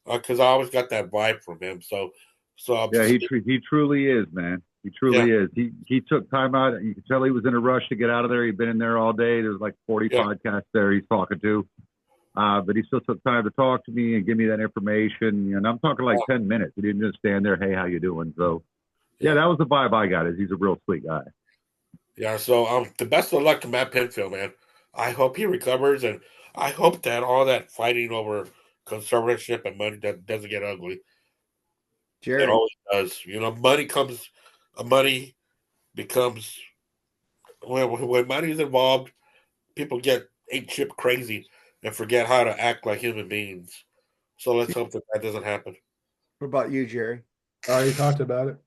because I always got that vibe from him. So Yeah, he truly is, man. He truly is. He took time out. You could tell he was in a rush to get out of there. He'd been in there all day. There's like 40 podcasts there he's talking to. But he still took time to talk to me and give me that information. And I'm talking like 10 minutes. He didn't just stand there, hey, how you doing? So, that was the vibe I got. He's a real sweet guy. Yeah, so the best of luck to Matt Pinfield, man. I hope he recovers, and I hope that all that fighting over conservatorship and money doesn't get ugly. Jerry. It always does. Money becomes when money is involved, people get ape shit crazy and forget how to act like human beings. So let's hope that doesn't happen. What about you, Jerry? I already talked about it.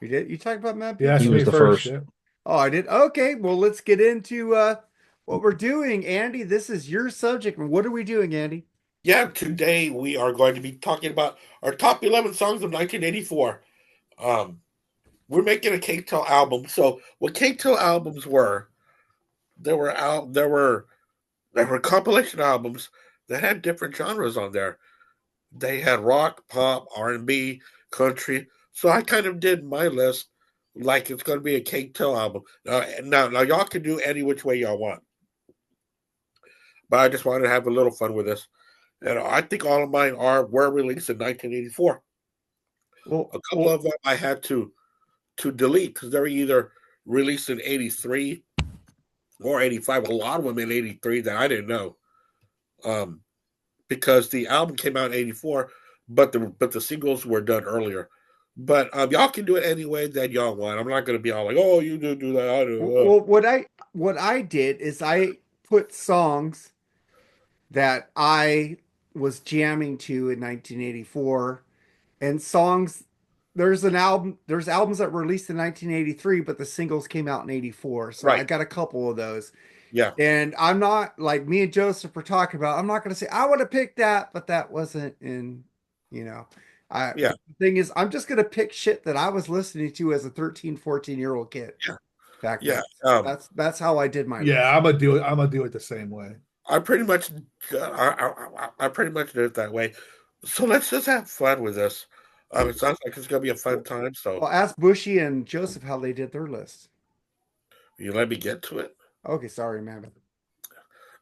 You did? You talked about Matt You Pizza? asked He me was the first. first. Yeah. Oh, I did. Okay, well, let's get into what we're doing, Andy. This is your subject. What are we doing, Andy? Yeah, today we are going to be talking about our top 11 songs of 1984. Um, we're making a K-Tel album. So what K-Tel albums were, there were compilation albums that had different genres on there. They had rock, pop, R&B, country. So I kind of did my list like it's going to be a K-Tel album. Now, y'all can do any which way y'all want. But I just wanted to have a little fun with this. And I think all of mine were released in 1984. A couple of them I had to delete because they were either released in 83 or 85. A lot of them in 83 that I didn't know. Because the album came out in 84, but the singles were done earlier. But y'all can do it any way that y'all want. I'm not going to be all like, oh, you do that. I do. Well, what I did is I put songs that I was jamming to in 1984 and songs there's albums that were released in 1983 but the singles came out in 84. So I Right. got a couple of those. Yeah. And I'm not like me and Joseph were talking about, I'm not going to say I would have picked that, but that wasn't in, you know. Yeah. The thing is I'm just going to pick shit that I was listening to as a 13, 14-year-old kid Yeah. back Yeah. then. That's how I did my list. Yeah, I'm gonna do it. I'm gonna do it the same way. I pretty much I pretty much did it that way. So let's just have fun with this. It sounds like it's gonna be a fun time. So Well, ask Bushy and Joseph how they did their list. you let me get to it. Okay, sorry, man.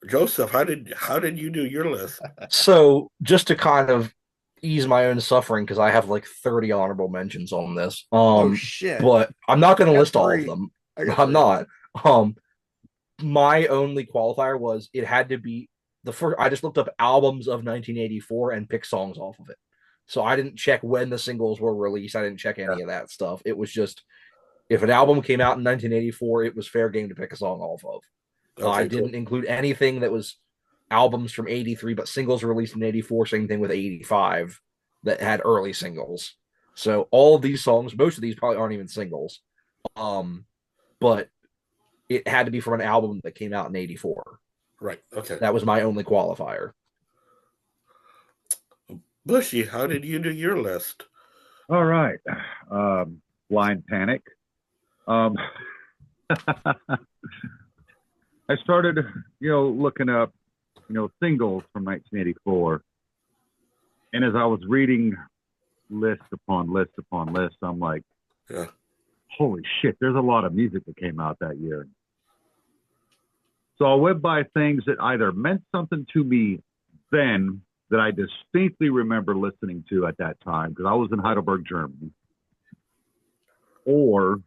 Joseph, how did you do your list? So just to kind of ease my own suffering, because I have like 30 honorable mentions on this. Oh shit! But I'm not going I to got list all of three. them. I got I'm three. not. My only qualifier was it had to be the first. I just looked up albums of 1984 and picked songs off of it. So I didn't check when the singles were released. I didn't check any of that stuff. It was just if an album came out in 1984, it was fair game to pick a song off of. I Okay, didn't cool. include anything that was albums from 83, but singles released in 84, same thing with 85 that had early singles. So all of these songs, most of these probably aren't even singles. But it had to be from an album that came out in 84. Right. Okay. That was my only qualifier. Bushy, how did you do your list? All right. Blind Panic. I started, looking up, singles from 1984. And as I was reading list upon list upon list, I'm like, Yeah. holy shit, there's a lot of music that came out that year. So I went by things that either meant something to me then that I distinctly remember listening to at that time, because I was in Heidelberg, Germany, or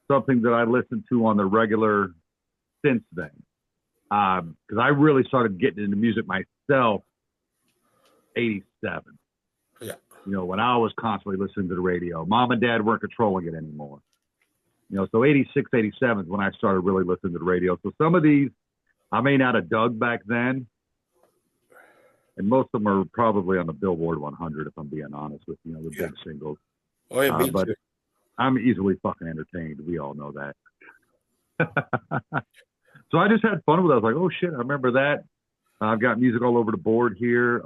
something that I listened to on the regular since then. Because I really started getting into music myself 87. Yeah. When I was constantly listening to the radio. Mom and Dad weren't controlling it anymore. So 86, 87 is when I started really listening to the radio. So some of these I may not have dug back then. And most of them are probably on the Billboard 100, if I'm being honest with you, the big singles. Oh, yeah, me but too. I'm easily fucking entertained. We all know that. So I just had fun with it. I was like, oh shit, I remember that. I've got music all over the board here.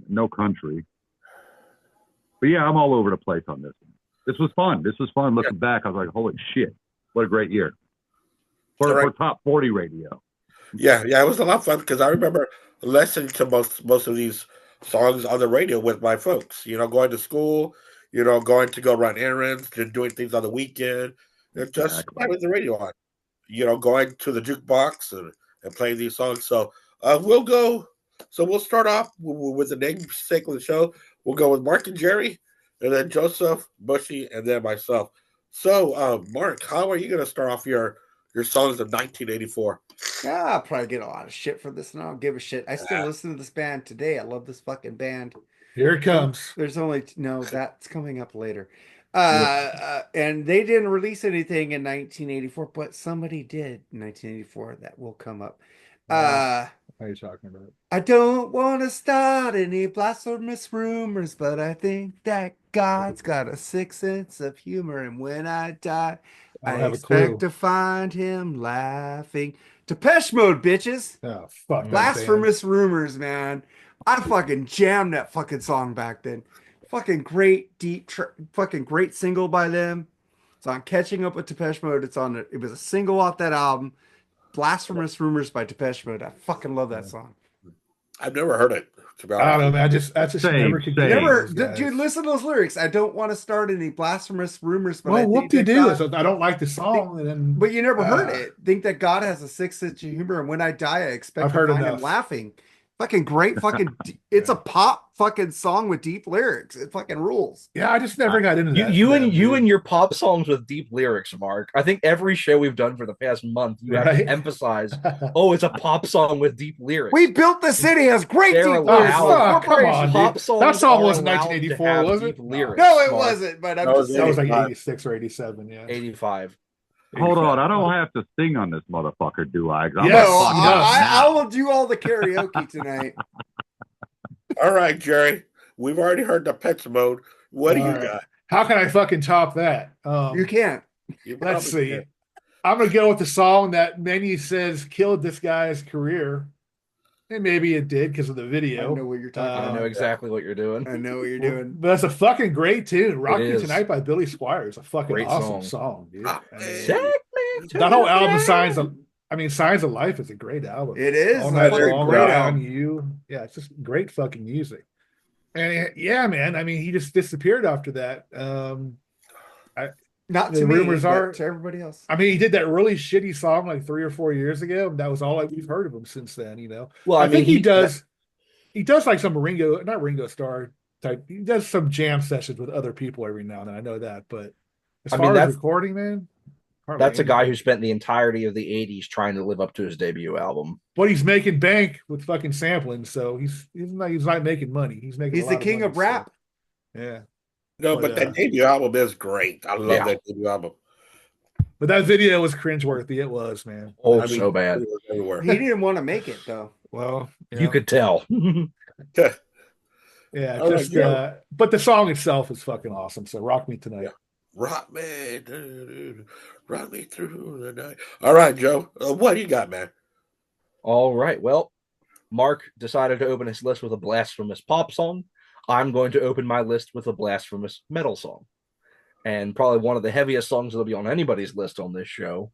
No country. But yeah, I'm all over the place on this one. This was fun. Looking back, I was like, holy shit, what a great year. For top 40 radio. Yeah, it was a lot of fun because I remember listening to most of these songs on the radio with my folks. Going to school, going to go run errands, just doing things on the weekend, and just having the radio on. Going to the jukebox and playing these songs. So we'll go. So we'll start off with the namesake of the show. We'll go with Mark and Jerry, and then Joseph, Bushy, and then myself. So Mark, how are you going to start off your songs of 1984? Yeah, I'll probably get a lot of shit for this, and I don't give a shit. I still listen to this band today. I love this fucking band. Here it comes. There's only no, that's coming up later. And they didn't release anything in 1984, but somebody did in 1984 that will come up. How are you talking about? I don't want to start any blasphemous rumors, but I think that God's got a sixth sense of humor, and when I die, I don't I have a expect clue. to find him laughing. Depeche Mode, bitches. Oh, fuck that band. Blasphemous rumors, man. I fucking jammed that fucking song back then. Fucking great, fucking great single by them. It's on Catching Up with Depeche Mode. It was a single off that album. Blasphemous Rumors by Depeche Mode. I fucking love that song. I've never heard it. To be I don't know, honest. man. I just Same, never could get same. into Never, those guys. dude, listen to those lyrics. I don't want to start any blasphemous rumors, but Well, I whoop think de that do. God, I don't like the song, and then. but you never heard it. Think that God has a sixth sense of humor, and when I die, I expect I've to heard find him enough. laughing. Fucking great, it's a pop fucking song with deep lyrics. It fucking rules. Yeah, I just never got into that. You them, and dude. your pop songs with deep lyrics, Mark. I think every show we've done for the past month, you have Right? to emphasize, oh, it's a pop song with deep lyrics. We Built the City has great They're deep allowed- lyrics. Oh, Full fuck, come on, corporation. dude. Pop songs That song are wasn't allowed to 1984, have was deep it? lyrics. No, it Mark. wasn't. But I'm That was just That was saying. like 85. 86 or 87, yeah. 85. Hold on, I don't have to sing on this motherfucker, do I? 'Cause I'm Yes, No, gonna fuck you up must. I now. will do all the karaoke tonight. All right, Jerry. We've already heard the Pets Mode. What do All you right. got? How can I fucking top that? You can't. You Let's probably see. can. I'm gonna go with the song that many says killed this guy's career, and maybe it did because of the video. I know what you're talking I know about. exactly what you're doing. I know what you're doing. But that's a fucking great tune. Rock Me is. Tonight by Billy Squires. A fucking Great awesome song. song, dude. Ah, I mean, man. Take me to that whole the album, grave. Signs of Life is a great album. It is All a Night fucking Long, great Rely album. on You. Yeah, it's just great fucking music. And yeah, man. I mean, he just disappeared after that. Not The to me, rumors but are- to everybody else. I mean, he did that really shitty song like 3 or 4 years ago, and that was all we've heard of him since then. You know, Well, I think he does like some not Ringo Starr type. He does some jam sessions with other people every now and then. I know that, but as I mean, far as that's- recording, man, hardly That's a guy anything. who spent the entirety of the 80s trying to live up to his debut album. But he's making bank with fucking sampling, so he's not making money. He's making. He's a the lot king of of money, rap. So, yeah, No, But, but that debut album is great. I love Yeah. that debut album. but that video was cringeworthy. It was, man. Oh, I mean, so bad. it was everywhere. He didn't want to make it though. Well, You could tell. yeah, All right, just yeah. but the song itself is fucking awesome. So Rock Me Tonight. Yeah. Rock me, rock me through the night. All right, Joe. What do you got, man? All right. Well, Mark decided to open his list with a blasphemous pop song. I'm going to open my list with a blasphemous metal song. And probably one of the heaviest songs that'll be on anybody's list on this show.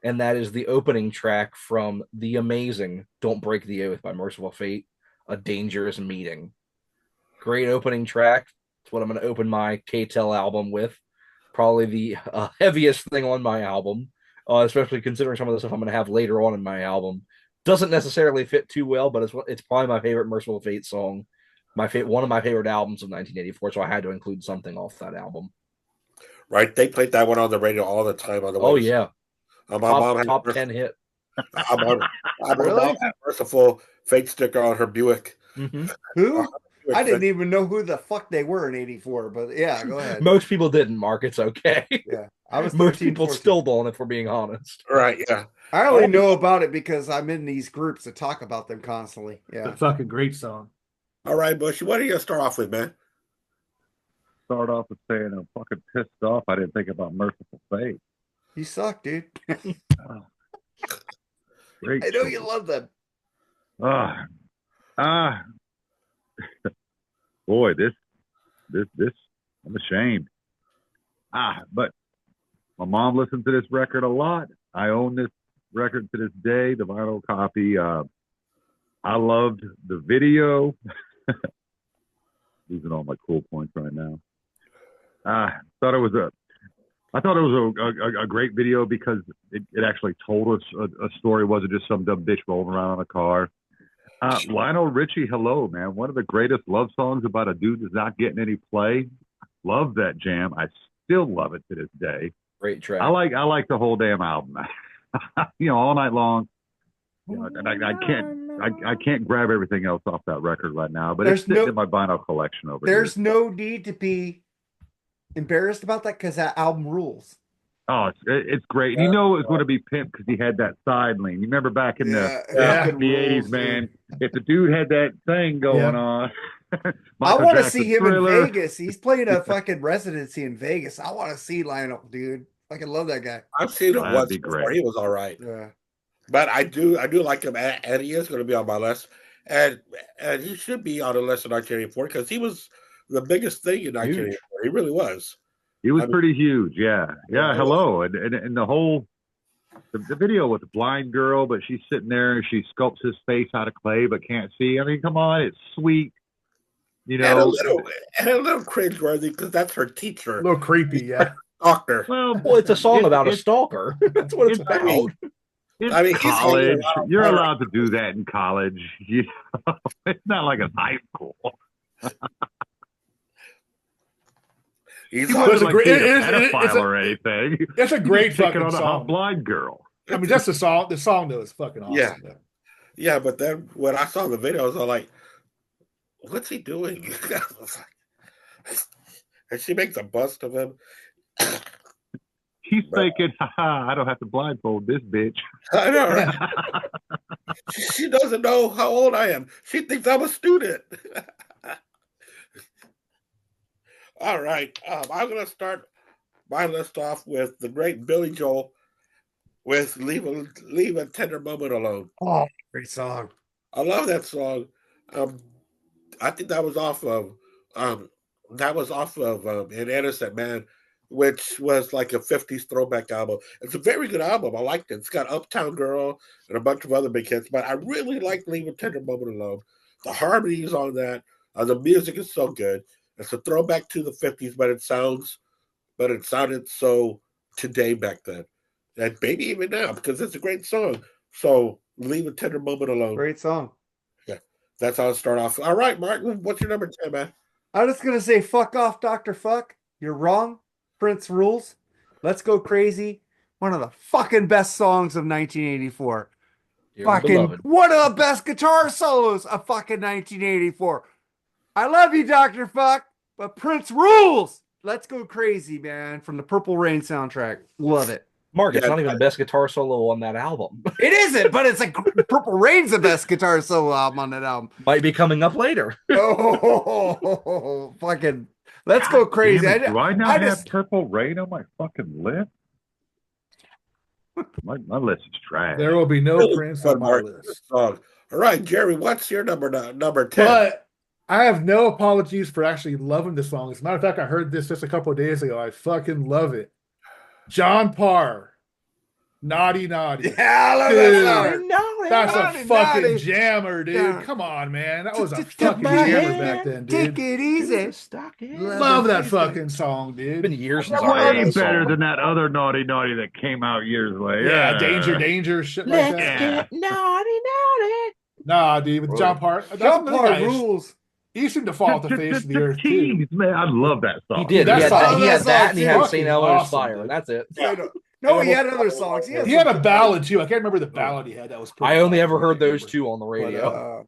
And that is the opening track from the amazing Don't Break the Oath by Merciful Fate, A Dangerous Meeting. Great opening track. It's what I'm going to open my K-Tel album with. Probably the heaviest thing on my album, especially considering some of the stuff I'm going to have later on in my album. Doesn't necessarily fit too well, but it's probably my favorite Merciful Fate song. One of my favorite albums of 1984, so I had to include something off that album. Right, they played that one on the radio all the time. On the Oh way. yeah, My mom had top 10 hit. my Really? mom had Merciful Fate sticker on her Buick. Mm-hmm. Who? Buick I didn't even know who the fuck they were in '84. But yeah, go ahead. Most people didn't, Mark. It's okay. Yeah, I was Most 13, people 14. still don't, if we're being honest. Right, yeah. I only know about it because I'm in these groups that talk about them constantly. It's Yeah. a fucking great song. All right, Bush. What are you gonna start off with, man? Start off with saying I'm fucking pissed off. I didn't think about Merciful Fate. You suck, dude. Great. I know you love them. Boy, this, I'm ashamed. But my mom listened to this record a lot. I own this record to this day, the vinyl copy. I loved the video. Losing all my cool points right now. I thought it was a great video because it actually told us a story. It wasn't just some dumb bitch rolling around in a car. Lionel Richie, Hello, man. One of the greatest love songs about a dude that's not getting any play. Love that jam. I still love it to this day. Great track. I like the whole damn album. All night long. And I can't grab everything else off that record right now, but it's sitting in my vinyl collection over here. There's no need to be embarrassed about that because that album rules. Oh, it's great. And you know it was going to be pimped because he had that side lean. You remember back in Yeah, the fucking 80s, rules, man, dude. if the dude had that thing going Yeah. on, I Michael want to Jackson see him Thriller. in Vegas. He's playing a fucking residency in Vegas. I want to see Lionel, dude. Fucking love that guy. I've seen him That'd once be before. great. He was all right. Yeah. But I do like him, and he is going to be on my list, and he should be on the list in 1984 because he was the biggest thing in 1984. He really was. He was I mean, pretty huge. Yeah. Yeah. Hello. And the whole the video with the blind girl, but she's sitting there and she sculpts his face out of clay but can't see. I mean, come on, it's sweet. You and a know, little cringeworthy because that's her teacher, A little creepy, yeah. doctor. Well, it's a song about a stalker. That's what it's about. It's I mean, he's college. hanging out. You're allowed to do that in college. You know, it's not like a high school. He's He on wasn't a like great- being a it- it's pedophile a- or anything. It's a He great was picking fucking on a hot song. blind girl. I mean, just the song. The song though is fucking awesome. Yeah. though. Yeah, but then when I saw the video, I was all like, "What's he doing?" And she makes a bust of him. He's thinking, haha, I don't have to blindfold this bitch. I know, right? She doesn't know how old I am. She thinks I'm a student. All right. I'm going to start my list off with the great Billy Joel with Leave a Tender Moment Alone. Oh, great song. I love that song. I think that was off of An Innocent Man, which was like a 50s throwback album. It's a very good album. I liked it. It's got Uptown Girl and a bunch of other big hits, but I really like Leave a Tender Moment Alone. The harmonies on that, the music is so good. It's a throwback to the 50s, but it sounded so today back then. And maybe even now, because it's a great song. So Leave a Tender Moment Alone. Great song. Yeah. That's how I start off. All right, Martin, what's your number 10, man? I'm just gonna say, fuck off, Dr. Fuck. You're wrong. Prince rules. Let's go crazy. One of the fucking best songs of 1984. Fucking beloved. one of the best guitar solos of fucking 1984. I love you, Dr. Fuck, but Prince rules. Let's go crazy, man. From the Purple Rain soundtrack. Love it. Mark, it's Yeah, not even the best guitar solo on that album. It isn't, but it's like Purple Rain's the best guitar solo album on that album. Might be coming up later. Oh, fucking. Let's go crazy. Damn it, do I not I have just- Purple Rain on my fucking list? My list is trash. There will be no Prince on my Martin, list. good song. All right, Jerry, what's your number 10? But I have no apologies for actually loving the song. As a matter of fact, I heard this just a couple of days ago. I fucking love it. John Parr, Naughty Naughty. Yeah, I love Dude, that song. That's Naughty, a fucking naughty. jammer, dude. Yeah. Come on, man. That was a Just fucking took my jammer hand, back then, Take dude. it easy. Love that fucking song, It's dude. been years since I Way heard Way that better song. than that other Naughty Naughty that came out years later. Yeah, danger, shit like that. get naughty, naughty. Nah, dude, with John Parr. that's John another Parr guy. rules. He seemed to fall off the face of the earth, too. Jeez, man, I love that song. He did. That He had song- that, he had that that and he had song's St. fucking Elmo's awesome, Fire. dude. That's it. No, he had other songs. He had a ballad, too. I can't remember the ballad he had. That was pretty I only awesome. ever heard those two on the But, radio.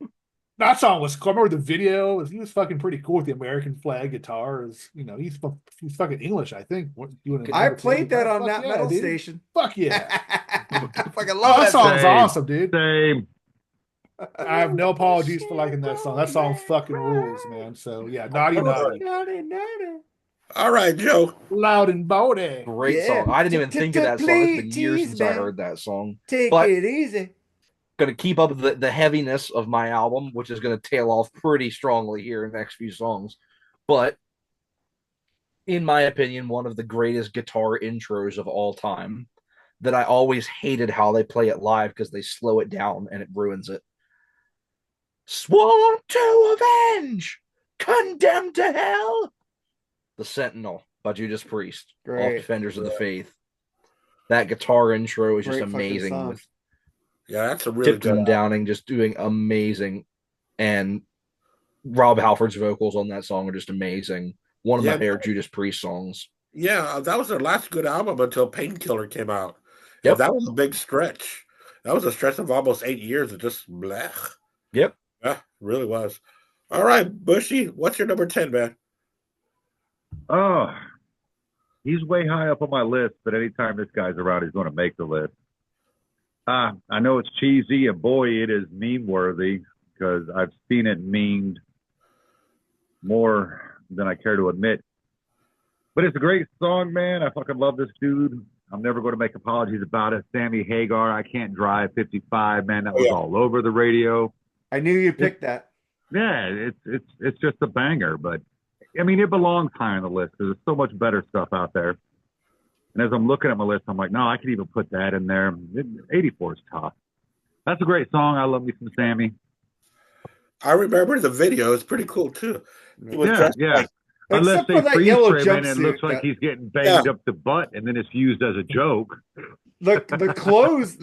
That song was cool. I remember the video. He was fucking pretty cool with the American flag guitar. He's fucking English, I think. I played that on Fuck that yeah, metal dude. station. Fuck yeah. I fucking Oh, love that that song's Same. awesome, dude. Same. I have no apologies for liking that song. That song fucking rules, man. So yeah, naughty. All right, Joe. Loud and bawdy. Great Yeah. song. I didn't even think of that song. It's been years Please, since I man. heard that song. Take But- it easy. Going to keep up the heaviness of my album, which is going to tail off pretty strongly here in the next few songs. But in my opinion, one of the greatest guitar intros of all time that I always hated how they play it live because they slow it down and it ruins it. Sworn to avenge, condemned to hell. The Sentinel by Judas Priest, off Great. Defenders of the Faith. That guitar intro is just Great fucking amazing song. with Yeah, that's a really Tipton good. Downing just doing amazing, and Rob Halford's vocals on that song are just amazing. One of my Yeah. favorite Judas Priest songs. Yeah, that was their last good album until Painkiller came out. Yep. That was a big stretch. That was a stretch of almost 8 years of just blech. Yep. Yeah, it really was. All right, Bushy, what's your number 10, man? Oh, He's way high up on my list, but anytime this guy's around, he's going to make the list. I know it's cheesy, and boy, it is meme worthy because I've seen it memed more than I care to admit. But it's a great song, man. I fucking love this dude. I'm never going to make apologies about it. Sammy Hagar, I Can't Drive 55, man. That was all over the radio. I knew you'd pick that. Yeah, it's just a banger. But I mean, it belongs high on the list because there's so much better stuff out there. And as I'm looking at my list, I'm like, no, I could even put that in there. 84 is tough. That's a great song. I love me some Sammy. I remember the video. It's pretty cool too. He was dressed like, unless Except they for that freeze yellow frame it and it jumpsuit, looks like he's getting banged up the butt, and then it's used as a joke. the clothes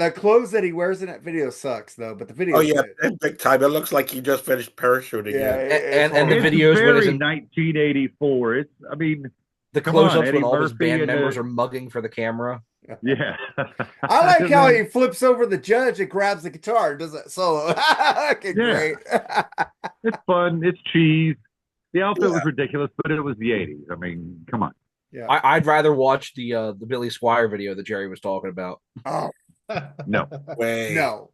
that he wears in that video sucks though. But the video, and big time. It looks like he just finished parachuting. Yeah, and the videos very when 1984. I mean, the close-ups Eddie when all his Murphy band members are mugging for the camera. Yeah, I like how he flips over the judge and grabs the guitar and does that solo. Okay, great. It's fun. It's cheese. The outfit was ridiculous, but it was the 80s. I mean, come on. Yeah, I'd rather watch the Billy Squier video that Jerry was talking about. Oh No, no.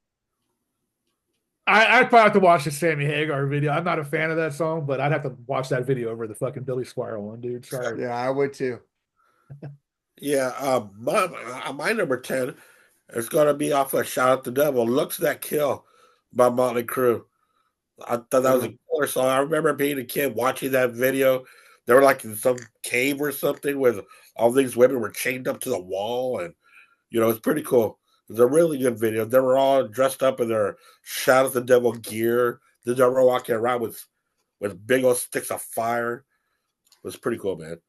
I'd probably have to watch the Sammy Hagar video. I'm not a fan of that song, but I'd have to watch that video over the fucking Billy Squier one, dude. Sorry. Yeah, I would too. Yeah, my number 10 is going to be off of Shout Out the Devil, Looks That Kill by Motley Crue. I thought that was a killer song. I remember being a kid watching that video. They were like in some cave or something where all these women were chained up to the wall, and it's pretty cool. It was a really good video. They were all dressed up in their Shout Out the Devil gear. They were walking around with big old sticks of fire. It was pretty cool, man.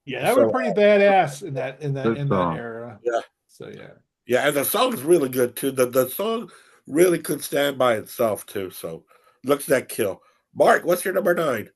Yeah, that was pretty badass in that song. era. Yeah. So yeah. Yeah, and the song is really good too. The song really could stand by itself too. So Looks That Kill. Mark, what's your number 9?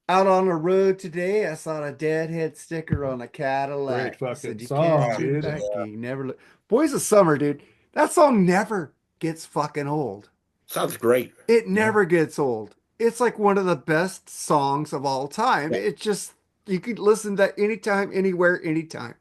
Out on the road today, I saw a Deadhead sticker on a Cadillac. Great fucking You song, can't dude. do that, you never look. Boys of Summer, dude. That song never gets fucking old. Sounds great. It never gets old. It's like one of the best songs of all time. Yeah. It just, you could listen to that anytime, anywhere, anytime.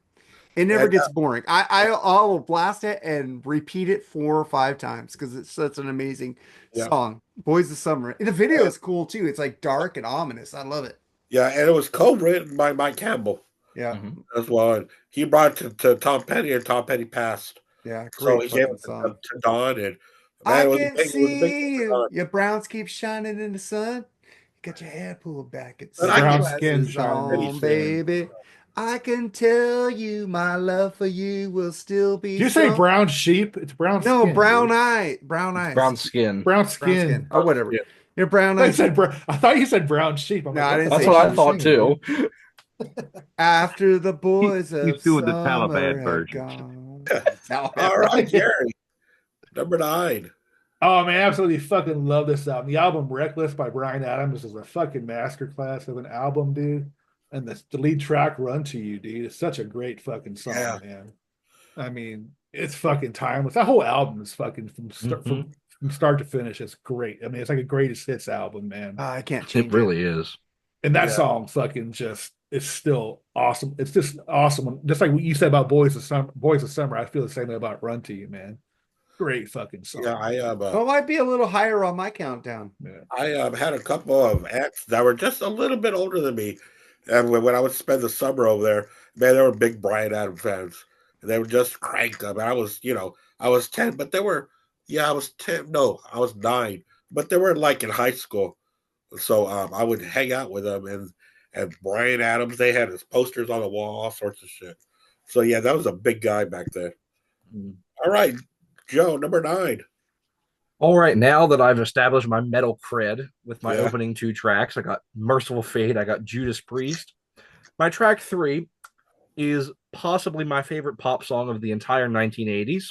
It never gets boring. I will blast it and repeat it 4 or 5 times because it's such an amazing song. Boys of Summer. And the video is cool too. It's like dark and ominous. I love it. Yeah, and it was co-written by Mike Campbell. Yeah. As well. And he brought it to Tom Petty, and Tom Petty passed. Yeah. So he gave it to Don, and I can see you. Your browns keep shining in the sun. You got your hair pulled back. It's brown skin on, baby. I can tell you my love for you will still be. Did you say brown sheep? It's brown skin. No, brown eyes. Brown eyes. Brown skin. Brown skin. Oh, whatever. Yeah. Your brown eyes. I thought you said brown sheep. That's what I thought too. After the boys of he's doing the summer Taliban have version. gone. All right, Gary. Number 9. Oh man, I absolutely fucking love this album. The album Reckless by Bryan Adams is a fucking masterclass of an album, dude. And the lead track, Run to You, dude, is such a great fucking song, man. I mean, it's fucking timeless. That whole album is fucking from start to finish. It's great. I mean, it's like a greatest hits album, man. I can't change It really is. And that song fucking just is still awesome. It's just awesome. Just like what you said about Boys of Summer, I feel the same way about Run to You, man. Great fucking song. Yeah, I Well, it might be a little higher on my countdown. Yeah. I had a couple of acts that were just a little bit older than me. And when I would spend the summer over there, man, they were big Bryan Adams fans. And they were just cranked up. And I was 10, but they were, I was 10. No, I was 9. But they were like in high school. So I would hang out with them. And Bryan Adams, they had his posters on the wall, all sorts of shit. So, yeah, that was a big guy back then. All right, Joe, number 9. All right, now that I've established my metal cred with my opening 2 tracks, I got Merciful Fate, I got Judas Priest. My track 3 is possibly my favorite pop song of the entire 1980s,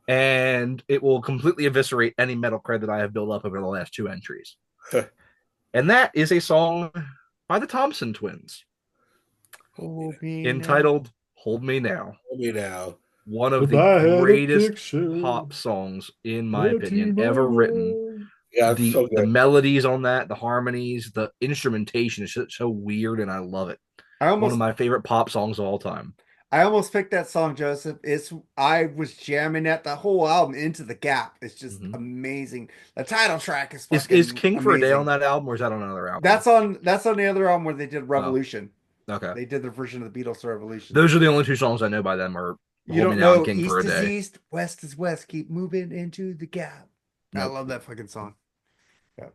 and it will completely eviscerate any metal cred that I have built up over the last 2 entries. And that is a song by the Thompson Twins, entitled Hold Me Now. Hold Me Now. One of the greatest pop songs, in my opinion, ever written. Yeah, the melodies on that, the harmonies, the instrumentation is so weird, and I love it. I One of almost my favorite pop songs of all time. I almost picked that song, Joseph. I was jamming at the whole album Into the Gap. It's just Mhm. amazing. The title track is Is fucking King for a Day on amazing. that album, or is that on another album? That's on the other album where they did Oh, Revolution. okay. They did their version of the Beatles Revolution. Those are the only two songs I know by them are You Hold Me don't Now and know King for a East is Day. East, West is West. Keep moving into the gap. I Nope. love that fucking song. Yeah.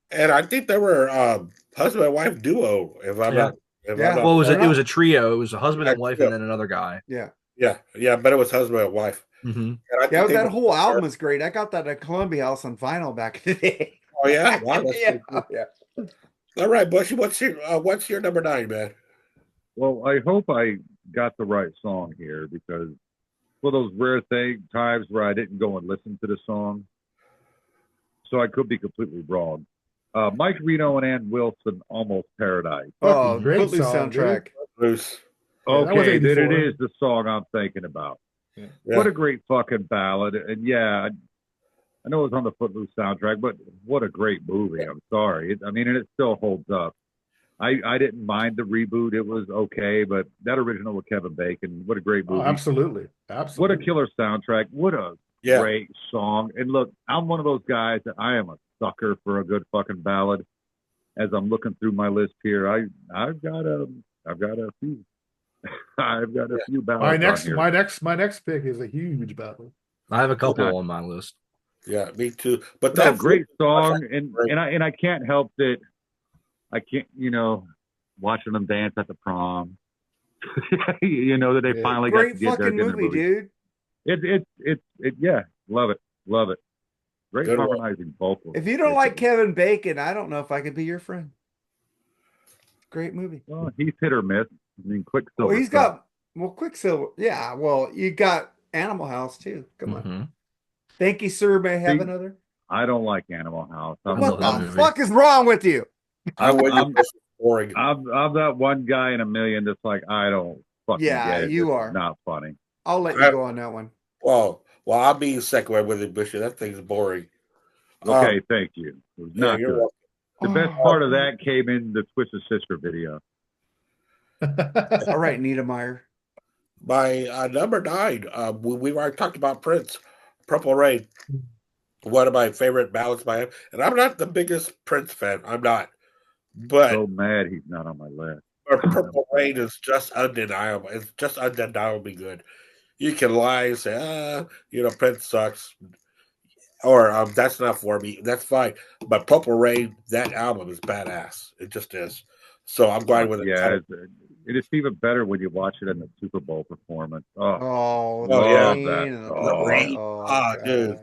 And I think they were husband and wife duo. If I'm Yeah. not, if Yeah. I'm not, Well, They're it was not- a trio. It was a husband and wife, trio. and then another guy. Yeah. yeah, but it was husband and wife. Mm-hmm. And I Yeah, think they that were, whole album is great. I got that at Columbia House on vinyl back in the day. Oh yeah, wow, that's yeah. pretty cool. Yeah. All right, Bushy, what's your number 9, man? Well, I hope I got the right song here because for those rare times where I didn't go and listen to the song, so I could be completely wrong. Mike Reno and Ann Wilson, Almost Paradise. Oh, Great Footloose song, soundtrack. Bruce. Yeah, that was Okay, then it 84. is the song I'm thinking about. Yeah. What a great fucking ballad. And yeah, I know it was on the Footloose soundtrack, but what a great movie. I'm sorry. I mean, and it still holds up. I didn't mind the reboot. It was okay, but that original with Kevin Bacon, what a great Oh, movie. absolutely. What Absolutely. a killer soundtrack. What a great song. And look, I'm one of those guys that I am a sucker for a good fucking ballad. As I'm looking through my list here, I've got a few. I've got a few ballads on here. My next pick is a huge battle. I have a couple on my list. Yeah, me too. But That's a that great song, and I can't help that. I can't, watching them dance at the prom. That they finally got to Great get their fucking dinner movie, dude. Yeah, love it. Great Good one. harmonizing vocals. If you don't like Kevin Bacon, I don't know if I could be your friend. Great movie. Well, he's hit or miss. I mean, Quicksilver. Well, he's got Quicksilver. Yeah, well, you got Animal House too. Come on. Mm-hmm. Thank you, sir. May I have another? I don't like Animal House. What the fuck is wrong with you? I'm boring. I'm that one guy in a million that's like, I don't fucking get it. You This are is not funny. I'll let you go on that one. Well, I'll be second with it, Bushy. That thing's boring. Okay, thank you. It was not good. Welcome. The best part of that came in the Twisted Sister video. All right, Nita Meyer. My number 9, we already talked about Prince, Purple Rain. One of my favorite ballads by him. And I'm not the biggest Prince fan. I'm not. But So mad he's not on my list. Purple Rain is just undeniable. It's just undeniably good. You can lie and say, Prince sucks. Or that's not for me. That's fine. But Purple Rain, that album is badass. It just is. So I'm going with it. Yeah, it's even better when you watch it in the Super Bowl performance. Oh, yeah. that. Rain. Dude.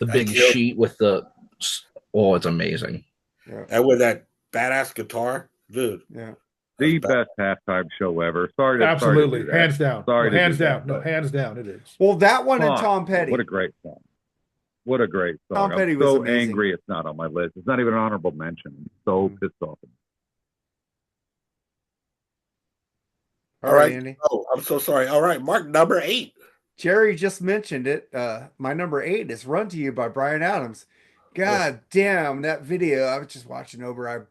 The big sheet with it's amazing. Yeah. And with that badass guitar, dude. Yeah. The best halftime show ever. Absolutely. Sorry Hands down. Sorry hands down. No, hands down. It is. Well, that one and Tom Petty. What a great song. What a great song. Tom Petty I'm was so amazing. angry it's not on my list. It's not even an honorable mention. I'm so pissed off. All right. Andy. Oh, I'm so sorry. All right, Mark, number 8. Jerry just mentioned it. My number 8 is Run to You by Bryan Adams. God damn, that video. I was just watching over. I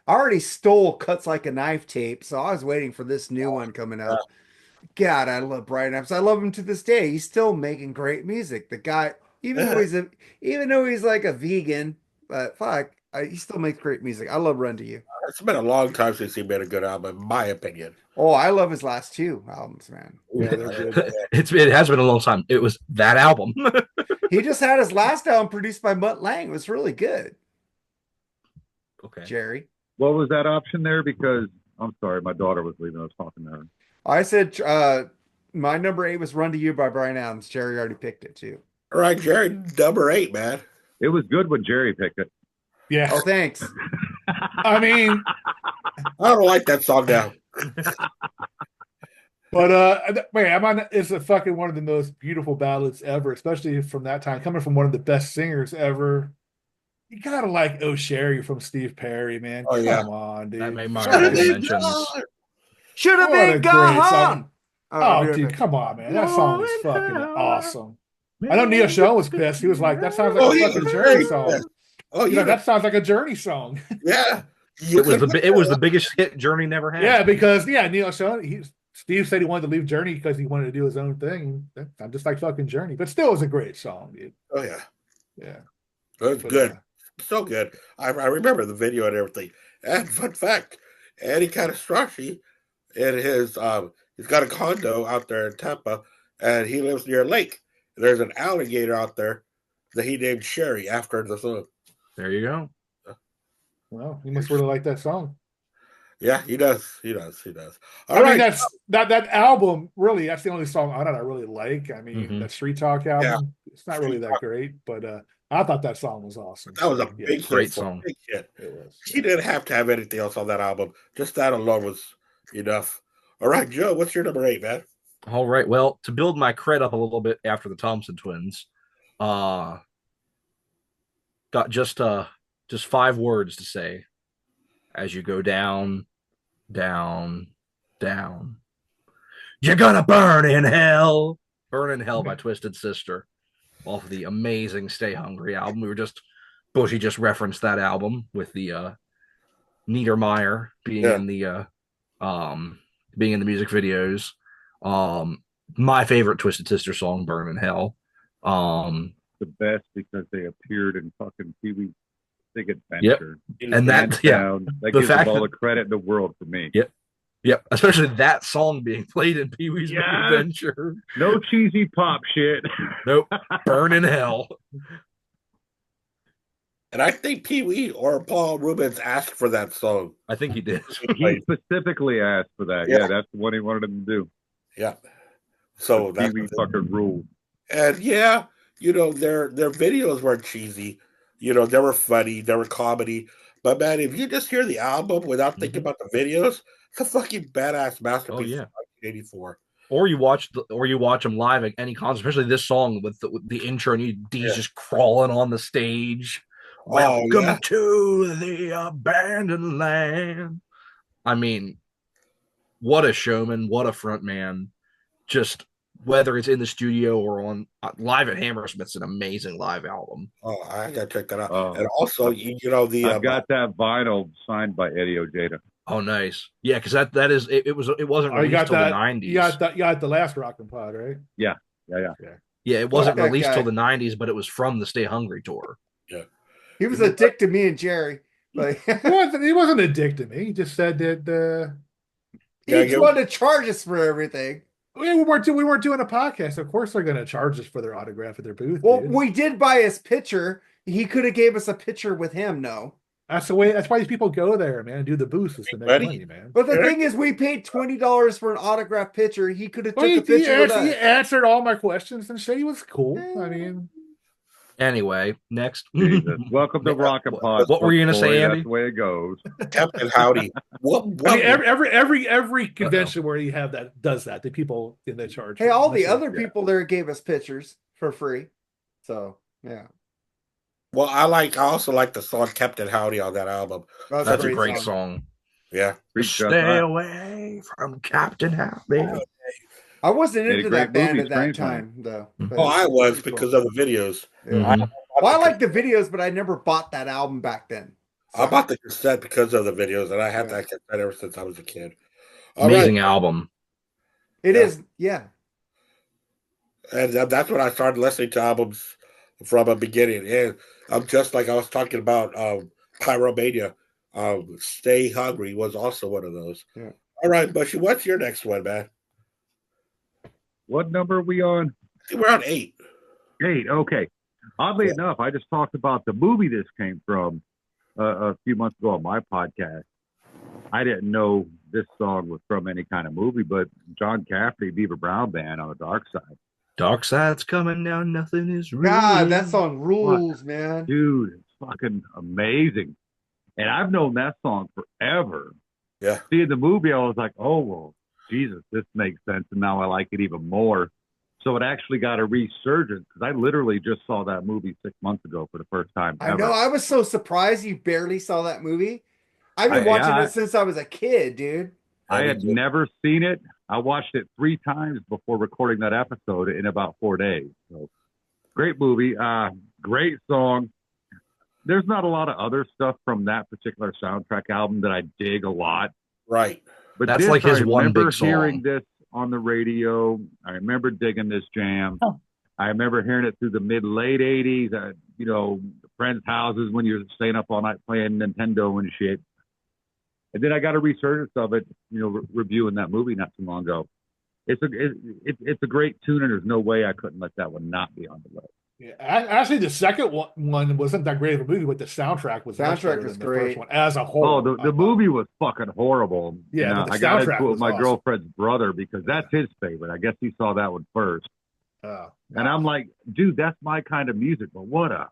already stole Cuts Like a Knife tape, so I was waiting for this new one coming out. God, I love Bryan Adams. I love him to this day. He's still making great music. The guy, even though he's like a vegan, but he still makes great music. I love Run to You. It's been a long time since he made a good album, in my opinion. Oh, I love his last 2 albums, man. Yeah, they're good. It has been a long time. It was that album. He just had his last album produced by Mutt Lange. It was really good. Okay. Jerry. What was that option there? Because I'm sorry, my daughter was leaving. I was talking to her. I said my number 8 was Run to You by Bryan Adams. Jerry already picked it too. All right, Jerry, number 8, man. It was good when Jerry picked it. Yeah. Oh, thanks. I mean, I don't like that song now. but it's a fucking one of the most beautiful ballads ever, especially from that time, coming from one of the best singers ever. You gotta like "Oh Sherry" from Steve Perry, man. Oh, yeah. Come on, dude. That made my honorable mentions. Should have What a been great gone. song. I'll Oh, be right dude, back. come on, man. That song is fucking awesome. I know Neil Schoen was pissed. He was like, that sounds like a fucking Journey song. Oh, You know, that sounds like a Journey song. Yeah. It was the biggest hit Journey never had. Yeah, because Neil Sean, Steve said he wanted to leave Journey because he wanted to do his own thing. I'm just like fucking Journey, but still, it was a great song, dude. Oh yeah, Yeah, it was good, so good. I remember the video and everything. And fun fact, Eddie Catastracci in his he's got a condo out there in Tampa, and he lives near a lake. There's an alligator out there that he named Sherry after the song. There you go. Well, you must really like that song. Yeah, he does. He does. I mean, that's that album. Really, that's the only song on it I really like. I mean, that Street Talk album. It's not really that great, but I thought that song was awesome. That was a great song. Big hit. It was. He didn't have to have anything else on that album. Just that alone was enough. All right, Joe, what's your number 8, man? All right. Well, to build my cred up a little bit after the Thompson twins, got just 5 words to say. As you go down, down, down, you're gonna burn in hell. Burn in Hell by Twisted Sister, off of the amazing Stay Hungry album. Bushy just referenced that album with the Niedermeyer being in the music videos. My favorite Twisted Sister song, Burn in Hell. The best because they appeared in fucking Pee-wee's Big Adventure. Yep. And that gives them all the credit in the world for me. Yep. Especially that song being played in Pee-wee's Big Adventure. No cheesy pop shit. Nope. Burn in Hell. And I think Pee-wee or Paul Rubens asked for that song. I think he did. He specifically asked for that. Yeah, that's the one he wanted him to do. Yeah. So that's Pee-wee fucking ruled. And their videos weren't cheesy. They were funny, they were comedy. But man, if you just hear the album without thinking about the videos, it's a fucking badass masterpiece. Oh, yeah. 1984. Or you watch them live at any concert, especially this song with the intro and Dee's just crawling on the stage. Welcome to the abandoned land. I mean, what a showman, what a front man. Just whether it's in the studio or on live at Hammersmith's an amazing live album. Oh, I gotta check that out. And also, I've got that vinyl signed by Eddie Ojeda. Oh, nice. Yeah, because it wasn't released till the 90s. You got the last Rockin' Pod, right? Yeah. Yeah, it wasn't released till the 90s, but it was from the Stay Hungry tour. Yeah. He was a dick to me and Jerry. Like he wasn't a dick to me. He just said that he wanted to charge us for everything. We weren't doing a podcast. Of course they're going to charge us for their autograph at their booth. Well, we did buy his picture. He could have gave us a picture with him. No, that's the way. That's why these people go there, man. Do the booth is to make money, man. But the thing is, we paid $20 for an autograph picture. He could have took a picture with us. He answered all my questions and said he was cool. I mean. Anyway, next. Welcome to Rockin' Pod. What were you going to say, Andy? That's the way it goes. Captain Howdy. Every convention where you have that does that. The people in the charge. Hey, all the other people there gave us pictures for free. So yeah. Well, I also like the song Captain Howdy on that album. That's a great song. Yeah. Stay away from Captain Howdy. I wasn't into that band at that time, though. Oh, I was because of the videos. Yeah. I like the videos, but I never bought that album back then. So. I bought the cassette because of the videos, and I had that cassette ever since I was a kid. Amazing album. It is, yeah. And that's when I started listening to albums from a beginning. And I'm just like I was talking about Pyromania. Stay Hungry was also one of those. Yeah. All right, Bushy, what's your next one, man? What number are we on? We're on 8. 8, okay. Oddly enough, I just talked about the movie this came from a few months ago on my podcast. I didn't know this song was from any kind of movie, but John Cafferty, Beaver Brown Band on the Dark Side. Dark Side's coming down, nothing is real. God, that song rules, man. Dude, it's fucking amazing. And I've known that song forever. Yeah. Seeing the movie, I was like, oh, well, Jesus, this makes sense. And now I like it even more. So it actually got a resurgence because I literally just saw that movie 6 months ago for the first time ever. I know. I was so surprised you barely saw that movie. I've been watching it since I was a kid, dude. I had never seen it. I watched it 3 times before recording that episode in about 4 days. So great movie. Great song. there's not a lot of other stuff from that particular soundtrack album that I dig a lot. Right. But That's this, like his I one remember big song. hearing this on the radio. I remember digging this jam. Oh. I remember hearing it through the late 80s, friends' houses when you're staying up all night playing Nintendo and shit. And then I got a resurgence of it, reviewing that movie not too long ago. It's a great tune, and there's no way I couldn't let that one not be on the list. Yeah, actually, the second one wasn't that great of a movie, but the soundtrack was much better than the first one as a whole. Oh, the movie was fucking horrible. Yeah, but the I got soundtrack to was my awesome. girlfriend's brother because that's his favorite. I guess he saw that one first. And I'm like, dude, that's my kind of music, but what a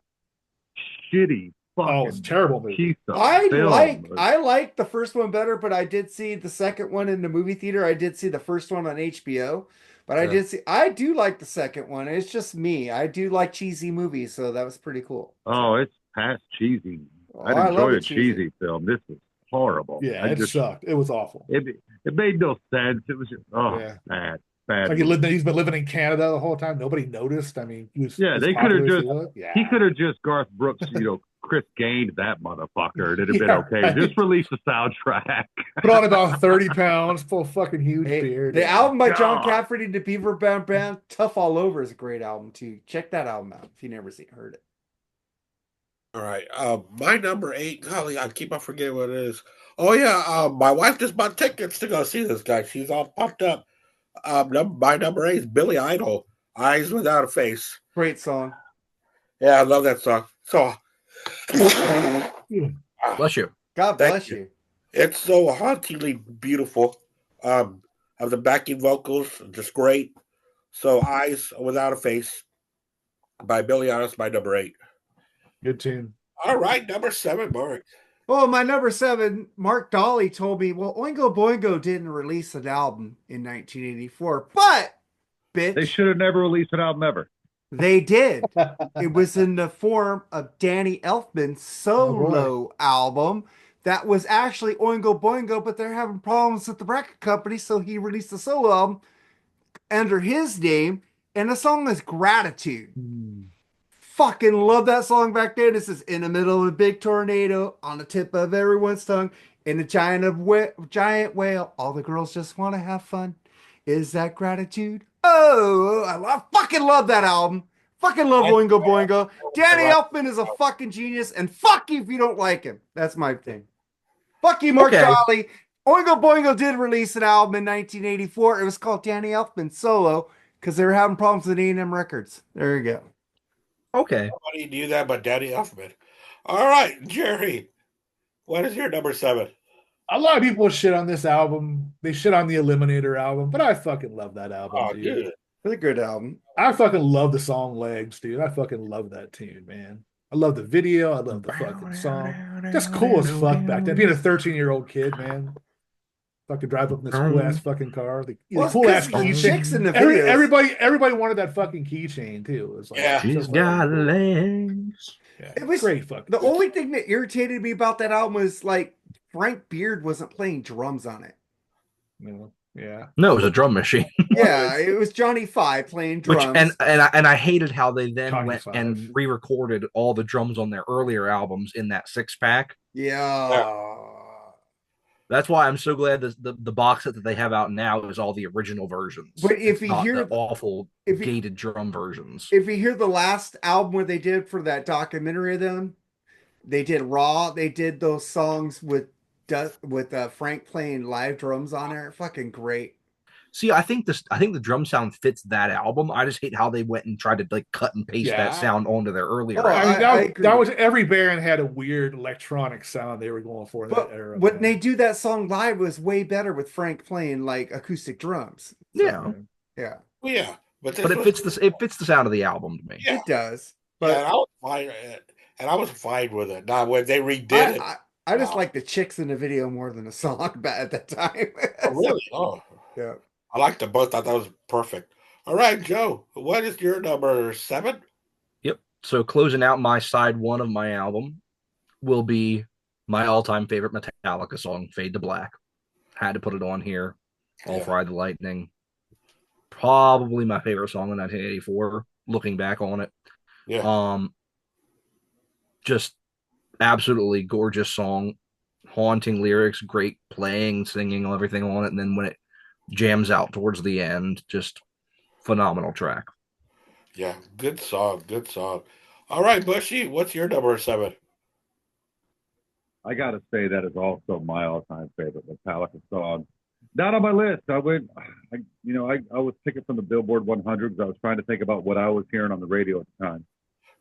shitty fucking it's a terrible movie. piece of I film. like the first one better, but I did see the second one in the movie theater. I did see the first one on HBO, but I do like the second one. It's just me. I do like cheesy movies, so that was pretty cool. Oh, it's past cheesy. Oh, I love enjoyed a a cheesy film. This was horrible. Yeah, it sucked. It was awful. It made no sense. It was just bad. Like he's been living in Canada the whole time. Nobody noticed. I mean, they could have just he could have just Garth Brooks, Chris Gained that motherfucker. It'd have been okay. Right. Just release the soundtrack. Put on about 30 pounds, full fucking huge beard. The album by John Cafferty and the Beaver Band, Tough All Over, is a great album too. Check that album out if you never heard it. All right. My number 8, golly, I keep on forgetting what it is. Oh yeah, my wife just bought tickets to go see this guy. She's all pumped up. My number 8 is Billy Idol, Eyes Without a Face. Great song. Yeah, I love that song. So Bless you. God bless you. It's so hauntingly beautiful. Of the backing vocals, just great. So Eyes Without a Face by Billy Idol is my number 8. Good tune. All right, number 7, Mark. Well, my number 7, Mark Dolly told me, well, Oingo Boingo didn't release an album in 1984, but, bitch. They should have never released an album ever. They did. It was in the form of Danny Elfman's solo album that was actually Oingo Boingo, but they're having problems with the record company, so he released a solo album under his name, and the song is Gratitude. Fucking love that song back then. This is in the middle of a big tornado, on the tip of everyone's tongue, in a giant whale. All the girls just want to have fun. Is that gratitude? Oh, I fucking love that album. Fucking love Oingo Boingo. Danny Elfman is a fucking genius, and fuck you if you don't like him. That's my thing. Fuck you, Mark Dolly. Oingo Boingo did release an album in 1984. It was called Danny Elfman Solo because they were having problems with A&M Records. There you go. Okay. Nobody knew that but Danny Elfman. All right, Jerry. What is your number 7? A lot of people shit on this album. They shit on the Eliminator album, but I fucking love that album, dude. It's a good album. I fucking love the song Legs, dude. I fucking love that tune, man. I love the video. I love the fucking song. Just cool as fuck back then. Being a 13-year-old kid, man. Fucking drive up in this cool ass fucking car. The cool ass keychain. Everybody wanted that fucking keychain too. It was like, she's got legs. Yeah, it was great fucking. The only thing that irritated me about that album was like Frank Beard wasn't playing drums on it. Yeah. No, it was a drum machine. Yeah, it was Johnny Five playing drums. And I hated how they then Johnny went 5. And re-recorded all the drums on their earlier albums in that 6-pack. Yeah. That's why I'm so glad the box set that they have out now is all the original versions. But if you hear the awful gated drum versions, if you hear the last album where they did for that documentary of them, they did Raw. They did those songs with Frank playing live drums on there. Fucking great. See, I think the drum sound fits that album. I just hate how they went and tried to like cut and paste that sound onto their earlier. That was every band had a weird electronic sound they were going for in that era. When they do that song live, it was way better with Frank playing like acoustic drums. So, yeah, but it fits the sound of the album to me. Yeah. It does. But I was fine, and I was fine with it. Now when they redid it, I just like the chicks in the video more than the song at that time. Oh, really? Oh, yeah. I liked them both. I thought that was perfect. All right, Joe, what is your number 7? Yep. So closing out my side 1 of my album will be my all-time favorite Metallica song, Fade to Black. Had to put it on here. All Ride the Lightning. Probably my favorite song in 1984, looking back on it. Yeah. Just Absolutely gorgeous song, haunting lyrics, great playing, singing, everything on it. And then when it jams out towards the end, just phenomenal track. Yeah, good song, good song. All right, Bushy, what's your number 7? I got to say that is also my all-time favorite Metallica song. Not on my list. I was picking from the Billboard 100 because I was trying to think about what I was hearing on the radio at the time.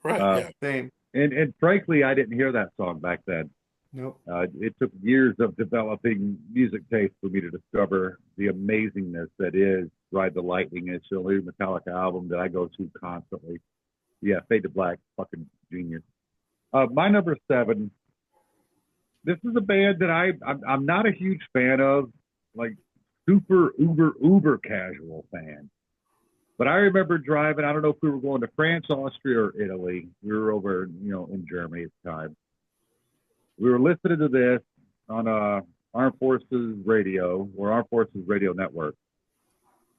Right, Uh, yeah. Same. and frankly, I didn't hear that song back then. Nope. It took years of developing music taste for me to discover the amazingness that is Ride the Lightning. It's the only Metallica album that I go to constantly. Yeah, Fade to Black, fucking genius. My number 7. This is a band that I'm not a huge fan of, like super uber casual fan. But I remember driving. I don't know if we were going to France, Austria, or Italy. We were over, in Germany at the time. We were listening to this on Armed Forces Radio or Armed Forces Radio Network,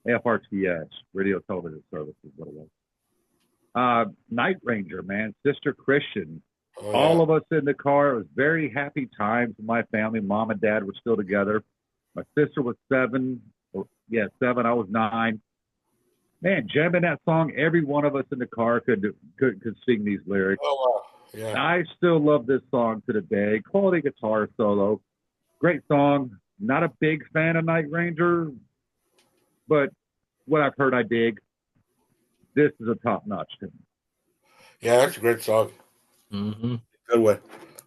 AFRTS, Radio Television Service is what it was. Night Ranger, man, Sister Christian. Oh, All yeah. of us in the car. It was very happy times with my family. Mom and dad were still together. My sister was 7. 7. I was 9. Man, jamming that song. Every one of us in the car could sing these lyrics. Oh, wow. Yeah. I still love this song to the day. Quality guitar solo. Great song. Not a big fan of Night Ranger, but what I've heard I dig. This is a top-notch tune. Yeah, that's a great song. Mm-hmm. Good one.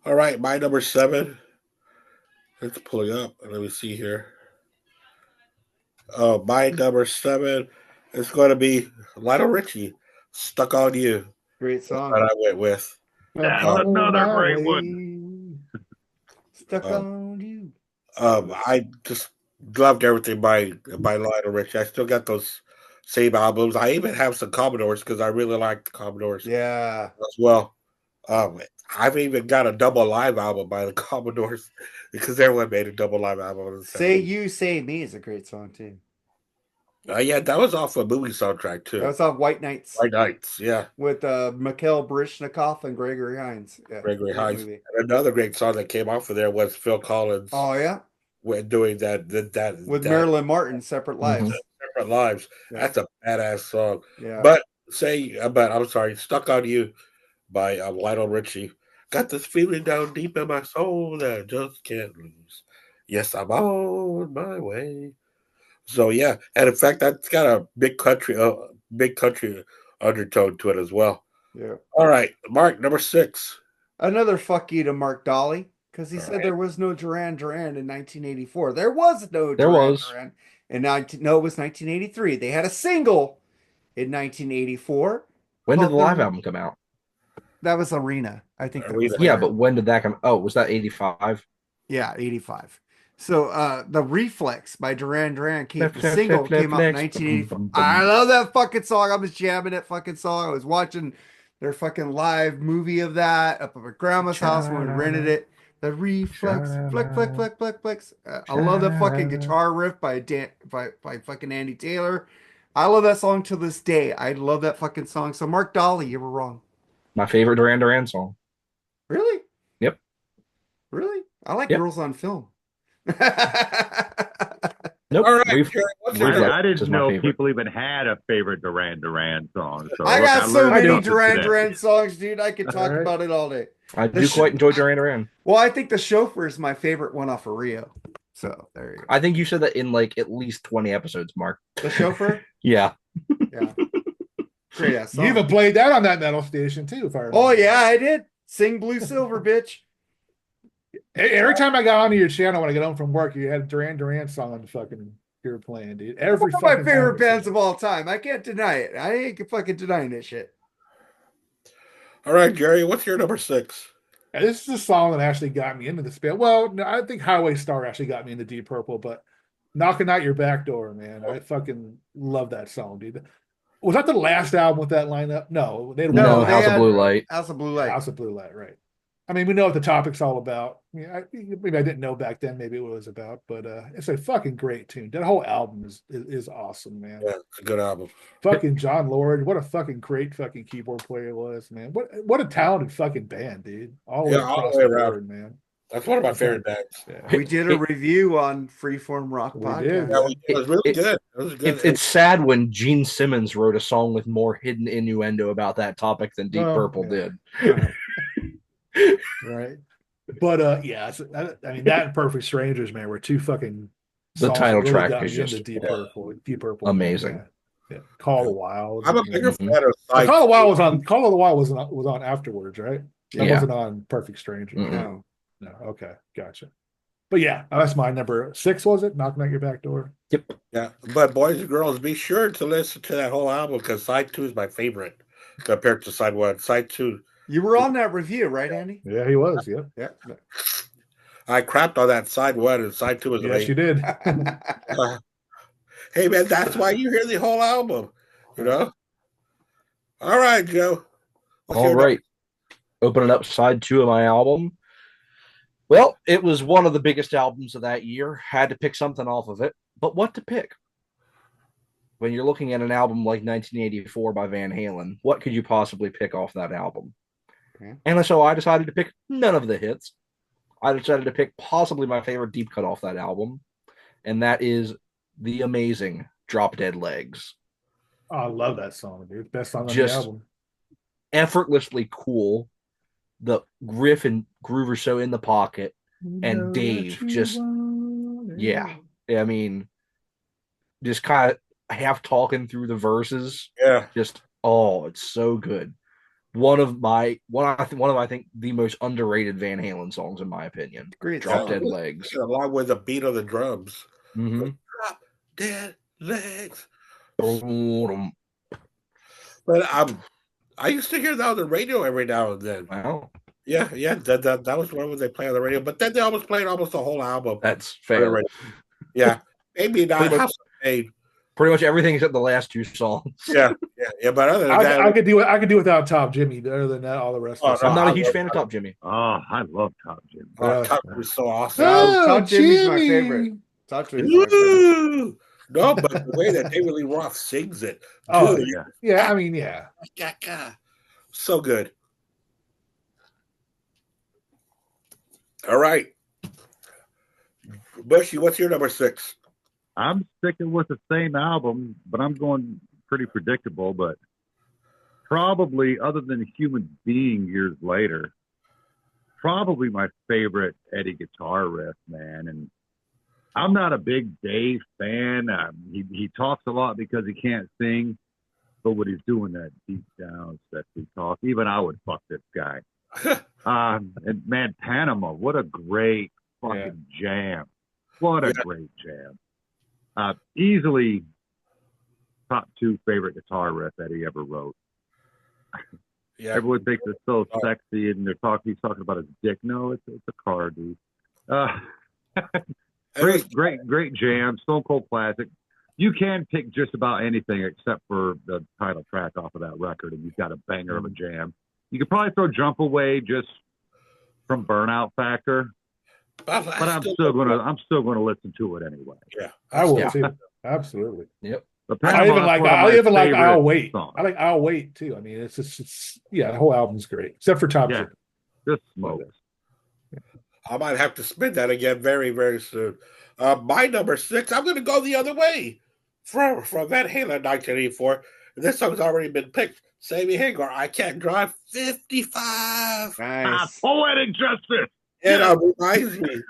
All right, my number 7. Let's pull it up. Let me see here. My number 7 is going to be Lionel Richie, Stuck on You. Great That song. I went with. That's On another my great way, one. Stuck Um, on you. I just loved everything by Lionel Richie. I still got those same albums. I even have some Commodores because I really like the Commodores Yeah. as well. Um, I've even got a double live album by the Commodores because everyone made a double live album in the Say 70s. You, Say Me is a great song too. Yeah, that was off a movie soundtrack That too. was on White Nights White Nights, yeah. with Mikhail Baryshnikov and Gregory Hines. Yeah, Gregory great Hines. movie. And another great song that came off of there was Phil Collins Oh yeah, when doing that with that Marilyn Martin, Separate Mm-hmm. Lives. Separate Lives. Yeah, That's a badass song. yeah. But I'm sorry, Stuck on You by Lionel Richie. Got this feeling down deep in my soul that I just can't lose. Yes, I'm on my way. So yeah, and in fact, that's got a big country undertone to it as well. Yeah. All right, Mark, number 6. Another fuck you to Mark Dolly because he All said right. there was no Duran Duran in 1984. There was no There Duran was. Duran in 19. No, it was 1983. They had a single in 1984 When did the called live album come out? That was Arena. I think that was Arena. Yeah, later. but when did that come? Oh, was that 85? Yeah, 85. So the Reflex by Duran Duran Flip, the flip, single flip, came out in flex. 1984. Bum, bum, I bum. love that fucking song. I was jamming that fucking song. I was watching their fucking live movie of that up at my grandma's house when we rented it. The Reflex, flick, flick, flick, flick, flicks. I love that fucking guitar riff by fucking Andy Taylor. I love that song to this day. I love that fucking song. So Mark Dolly, you were wrong. My favorite Duran Duran song. Really? Yep. Really? I like Yep. Girls on Film. Nope. All right, Jerry, what's your Reflex number? I is didn't my know favorite. people even had a favorite Duran Duran song. So I look, got so learned many something Duran today. Duran songs, dude. I could talk All right. about it all day. I The do sh- quite enjoy Duran Duran. Well, I think the chauffeur is my favorite one off of Rio. So there you go. I think you said that in like at least 20 episodes, Mark. The chauffeur? Yeah. Yeah. Great ass You even song. played that on that metal station too, if I remember. Oh yeah, I did. Sing Blue Silver, bitch. Every time I got onto your channel when I get home from work, you had a Duran Duran song on the fucking you were playing, dude. Every One of my fucking favorite time. bands of all time. I can't deny it. I ain't fucking denying this shit. All right, Jerry, what's your number 6? And this is a song that actually got me into this band. Well, no, I think Highway Star actually got me into Deep Purple, but Knocking Out Your Back Door, man. I fucking love that song, dude. Was that the last album with that lineup? No, they had No, No, they House of had- Blue Light. House of Blue Light. House of Blue Light, right? I mean, we know what the topic's all about. I mean, maybe I didn't know back then. Maybe it was about, but it's a fucking great tune. That whole album is awesome, man. Yeah, it's a good album. Fucking John Lord, what a fucking great fucking keyboard player he was, man. What a talented fucking band, dude. All the way all across the way the around. board, man. That's one of my Okay. favorite bands. Yeah. We did a review on Freeform Rock We Podcast. did. Yeah, it was really good. It was good. It's sad when Gene Simmons wrote a song with more hidden innuendo about that topic than Deep Oh, Purple yeah. did. Right. But yeah, I mean that and Perfect Strangers, man, were two fucking The songs title that really track got is me into just Deep Purple. Deep Purple, amazing. Man, yeah. Call the Wild. I'm a bigger Mhm. fan of Side Call the 2. Wild was on. Call of the Wild was on afterwards, right? That Yeah. wasn't on Perfect Strangers. Mm-mm. No. No. Okay, gotcha. But yeah, that's my number 6. Was it Knocking at Your Back Door? Yeah, but boys and girls, be sure to listen to that whole album because Side 2 is my favorite compared to Side 1. Side 2, You were on that review, right, Andy? Yeah, he was. Yep. Yeah. I crapped on that Side 1 and Side 2 was Yes, you amazing. did. Hey, man, that's why you hear the whole album, you know? All right, Joe. What's All your right. Opening up side 2 of my album. Well, it was one of the biggest albums of that year. Had to pick something off of it. But what to pick? When you're looking at an album like 1984 by Van Halen, what could you possibly pick off that album? Okay. And so I decided to pick none of the hits. I decided to pick possibly my favorite deep cut off that album, and that is the amazing Drop Dead Legs. Oh, I love that song, dude. Best song on Just- the album. Effortlessly cool. The riff and groove are so in the pocket. And Dave just- yeah. I mean, just kind of half talking through the verses. Yeah. Just it's so good. One of I think the most underrated Van Halen songs in my opinion. Great Drop song. Dead Legs. Along with the beat of the drums. Mm-hmm. Drop Dead Legs. Wow. But I used to hear that on the radio every now and then. Yeah, that was one they play on the radio. But then they almost played almost the whole album. That's on the fair. radio. Yeah, maybe not Pretty much- House of Pain. Pretty much everything except the last 2 songs. Yeah. But other than that, I could do without Top Jimmy. Other than that, all the rest. Oh, of the no, I'm songs. not a I huge love fan of Top Jimmy. Oh, I love Top Jim. Top was so awesome. Top Jimmy's my favorite. Top Jimmy's my favorite. Ooh. No, but the way that David Lee Roth sings it, Oh, dude, Yeah, I mean, yeah. so good. All right, Bushy, what's your number 6? I'm sticking with the same album, but I'm going pretty predictable. But probably, other than Human Being years later, probably my favorite Eddie guitar riff, man. And I'm not a big Dave fan. He talks a lot because he can't sing, but when he's doing that deep down, sexy talk, even I would fuck this guy. And man, Panama, what a great fucking jam! What a great jam! Easily top 2 favorite guitar riff that he ever wrote. Yeah, Everyone thinks it's so sexy, and he's talking about his dick. No, it's a car, dude. Great jam, Stone Cold classic. You can pick just about anything except for the title track off of that record, and you've got a banger of a jam. You could probably throw Jump Away just from Burnout Factor, but I'm still gonna listen to it anyway. Yeah, I will Yeah. too. Absolutely. But I Panama even is like one of my favorite I'll Wait. songs. I like I'll Wait too. I mean, it's the whole album's great except for Top Yeah. Jimmy. Just smoke. I might have to spin that again very, very soon. My number 6, I'm going to go the other way from Van Halen 1984. This song's already been picked. Sammy Hagar, I Can't Drive 55. Nice. Poetic justice. It reminds me.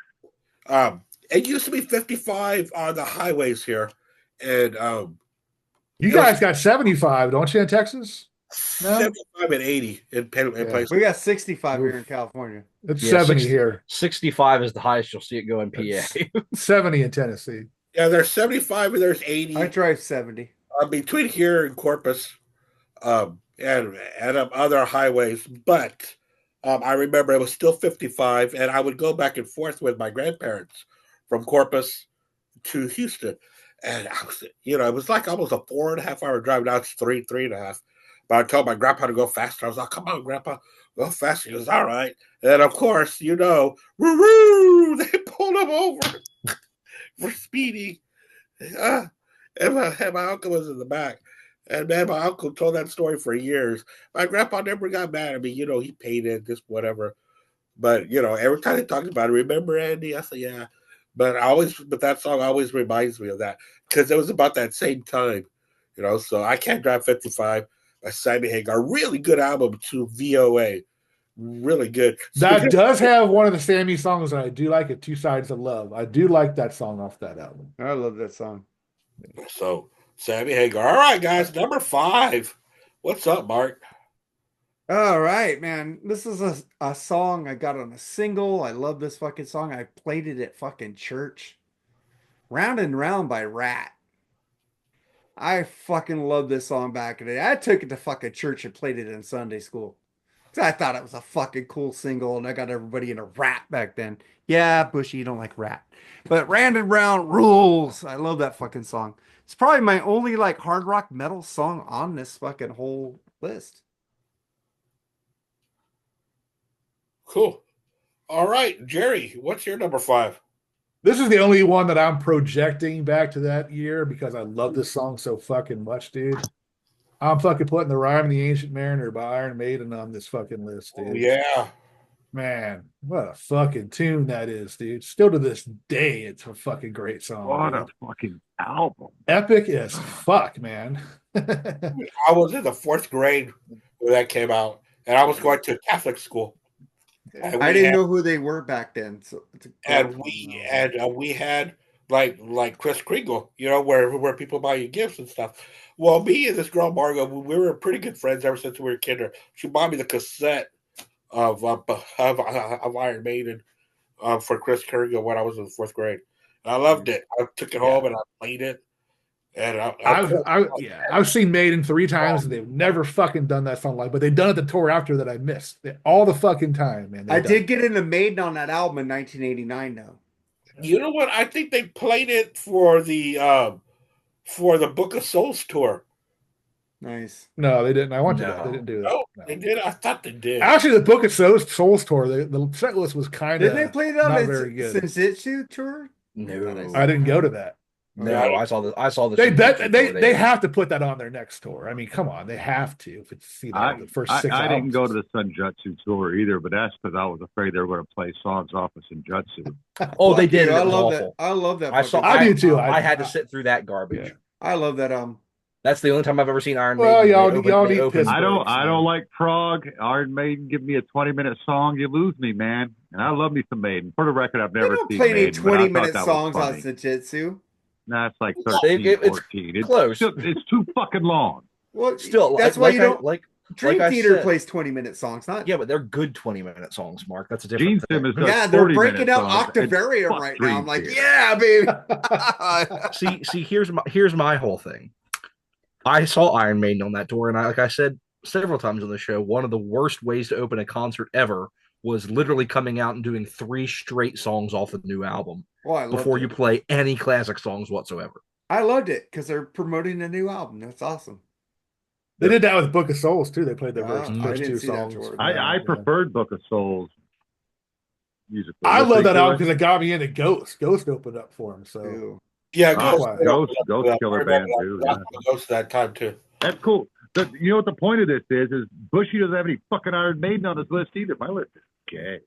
It used to be 55 on the highways here, and You guys got 75, don't you, in Texas? No? 75 and 80 in places. We got 65 here in California. It's Yeah, 70 60 here. 65 is the highest you'll see it go in PA. 70 in Tennessee. Yeah, there's 75 and there's 80 I drive 70. between here and Corpus, and other highways. But I remember it was still 55, and I would go back and forth with my grandparents from Corpus to Houston. And I was, it was like almost a 4.5 hour drive. Now it's three and a half. But I told my grandpa to go faster. I was like, come on, grandpa, go faster. He goes, all right. And of course, woo-woo, they pulled him over for speeding. And my uncle was in the back. And man, my uncle told that story for years. My grandpa never got mad at me. He paid it, just whatever. But every time they talk about it, remember Andy? I say, yeah. But that song always reminds me of that because it was about that same time. So I Can't Drive 55 by Sammy Hagar. Really good album to VOA. Really good. That does have one of the Sammy songs that I do like, it, Two Sides of Love. I do like that song off that album. I love that song. So Sammy Hagar. All right, guys, number 5. What's up, Mark? All right, man. This is a song I got on a single. I love this fucking song. I played it at fucking church. Round and Round by Ratt. I fucking love this song back in the day. I took it to fucking church and played it in Sunday school. I thought it was a fucking cool single, and I got everybody in a Ratt back then. Yeah, Bushy, you don't like Ratt. But Round and Round rules. I love that fucking song. It's probably my only like hard rock metal song on this fucking whole list. Cool. All right, Jerry, what's your number 5? This is the only one that I'm projecting back to that year because I love this song so fucking much, dude. I'm fucking putting the Rhyme of the Ancient Mariner by Iron Maiden on this fucking list, dude. Oh, yeah. Man, what a fucking tune that is, dude. Still to this day, it's a fucking great song. What dude. a fucking album. Epic as fuck, man. I was in the 4th grade when that came out, and I was going to Catholic school. I didn't know who they were back then. So we had like Chris Kringle, where people buy you gifts and stuff. Well, me and this girl Margot, we were pretty good friends ever since we were kinder. She bought me the cassette of Iron Maiden for Chris Kringle when I was in the 4th grade. And I loved it. I took it home and I played it. And I've seen Maiden 3 times and they've never fucking done that song live, but they've done it the tour after that I missed all the fucking time, man. I did get into Maiden on that album in 1989, though. You know what? I think they played it for the Book of Souls tour. Nice. No, they didn't. They didn't do that. No, they did. I thought they did. Actually, the Book of Souls tour, the set list was kind of didn't they play that not on very good. Senjutsu tour? No, I didn't go to that. No, I saw the. They have to put that on their next tour. I mean, come on, they have to. If it's the first 6 I didn't albums. go to the Senjutsu tour either, but that's because I was afraid they were going to play songs off of Senjutsu. Oh, they did. I It was love awful. that. I love that. I do too. I had to sit through that garbage. Yeah. I love that. That's the only time I've ever seen Iron Well, Maiden. y'all need piss. I don't like prog. Iron Maiden, give me a 20-minute song, you lose me, man. And I love me some Maiden. For the record, I've They never don't seen play any Maiden, but I thought 20-minute that was songs on funny. Senjutsu. Nah, it's like 13, It's 14. close. It's too fucking long. Well, Still, that's why you don't. like Dream I Theater said- plays 20-minute songs, not. Yeah, but they're good 20-minute songs, Mark. That's a Gene different thing. Simmons does Yeah, they're 40-minute breaking out songs. Octavaria Fuck right Dream now. I'm like, Theater. yeah, baby. See, here's my whole thing. I saw Iron Maiden on that tour, and like I said several times on the show, one of the worst ways to open a concert ever was literally coming out and doing 3 straight songs off the new album before you play any classic songs whatsoever. I loved it because they're promoting a new album. That's awesome. They did that with Book of Souls too. They played their I first didn't 2 see that songs. tour. I preferred Book of Souls musically. I love that Listening to album it, because it got me into Ghost. Ghost opened up for him. So Ew. Yeah, Ghost killer band too. Yeah. Ghost that time too. That's cool. You know what the point of this is Bushy doesn't have any fucking Iron Maiden on his list either. My list is gay.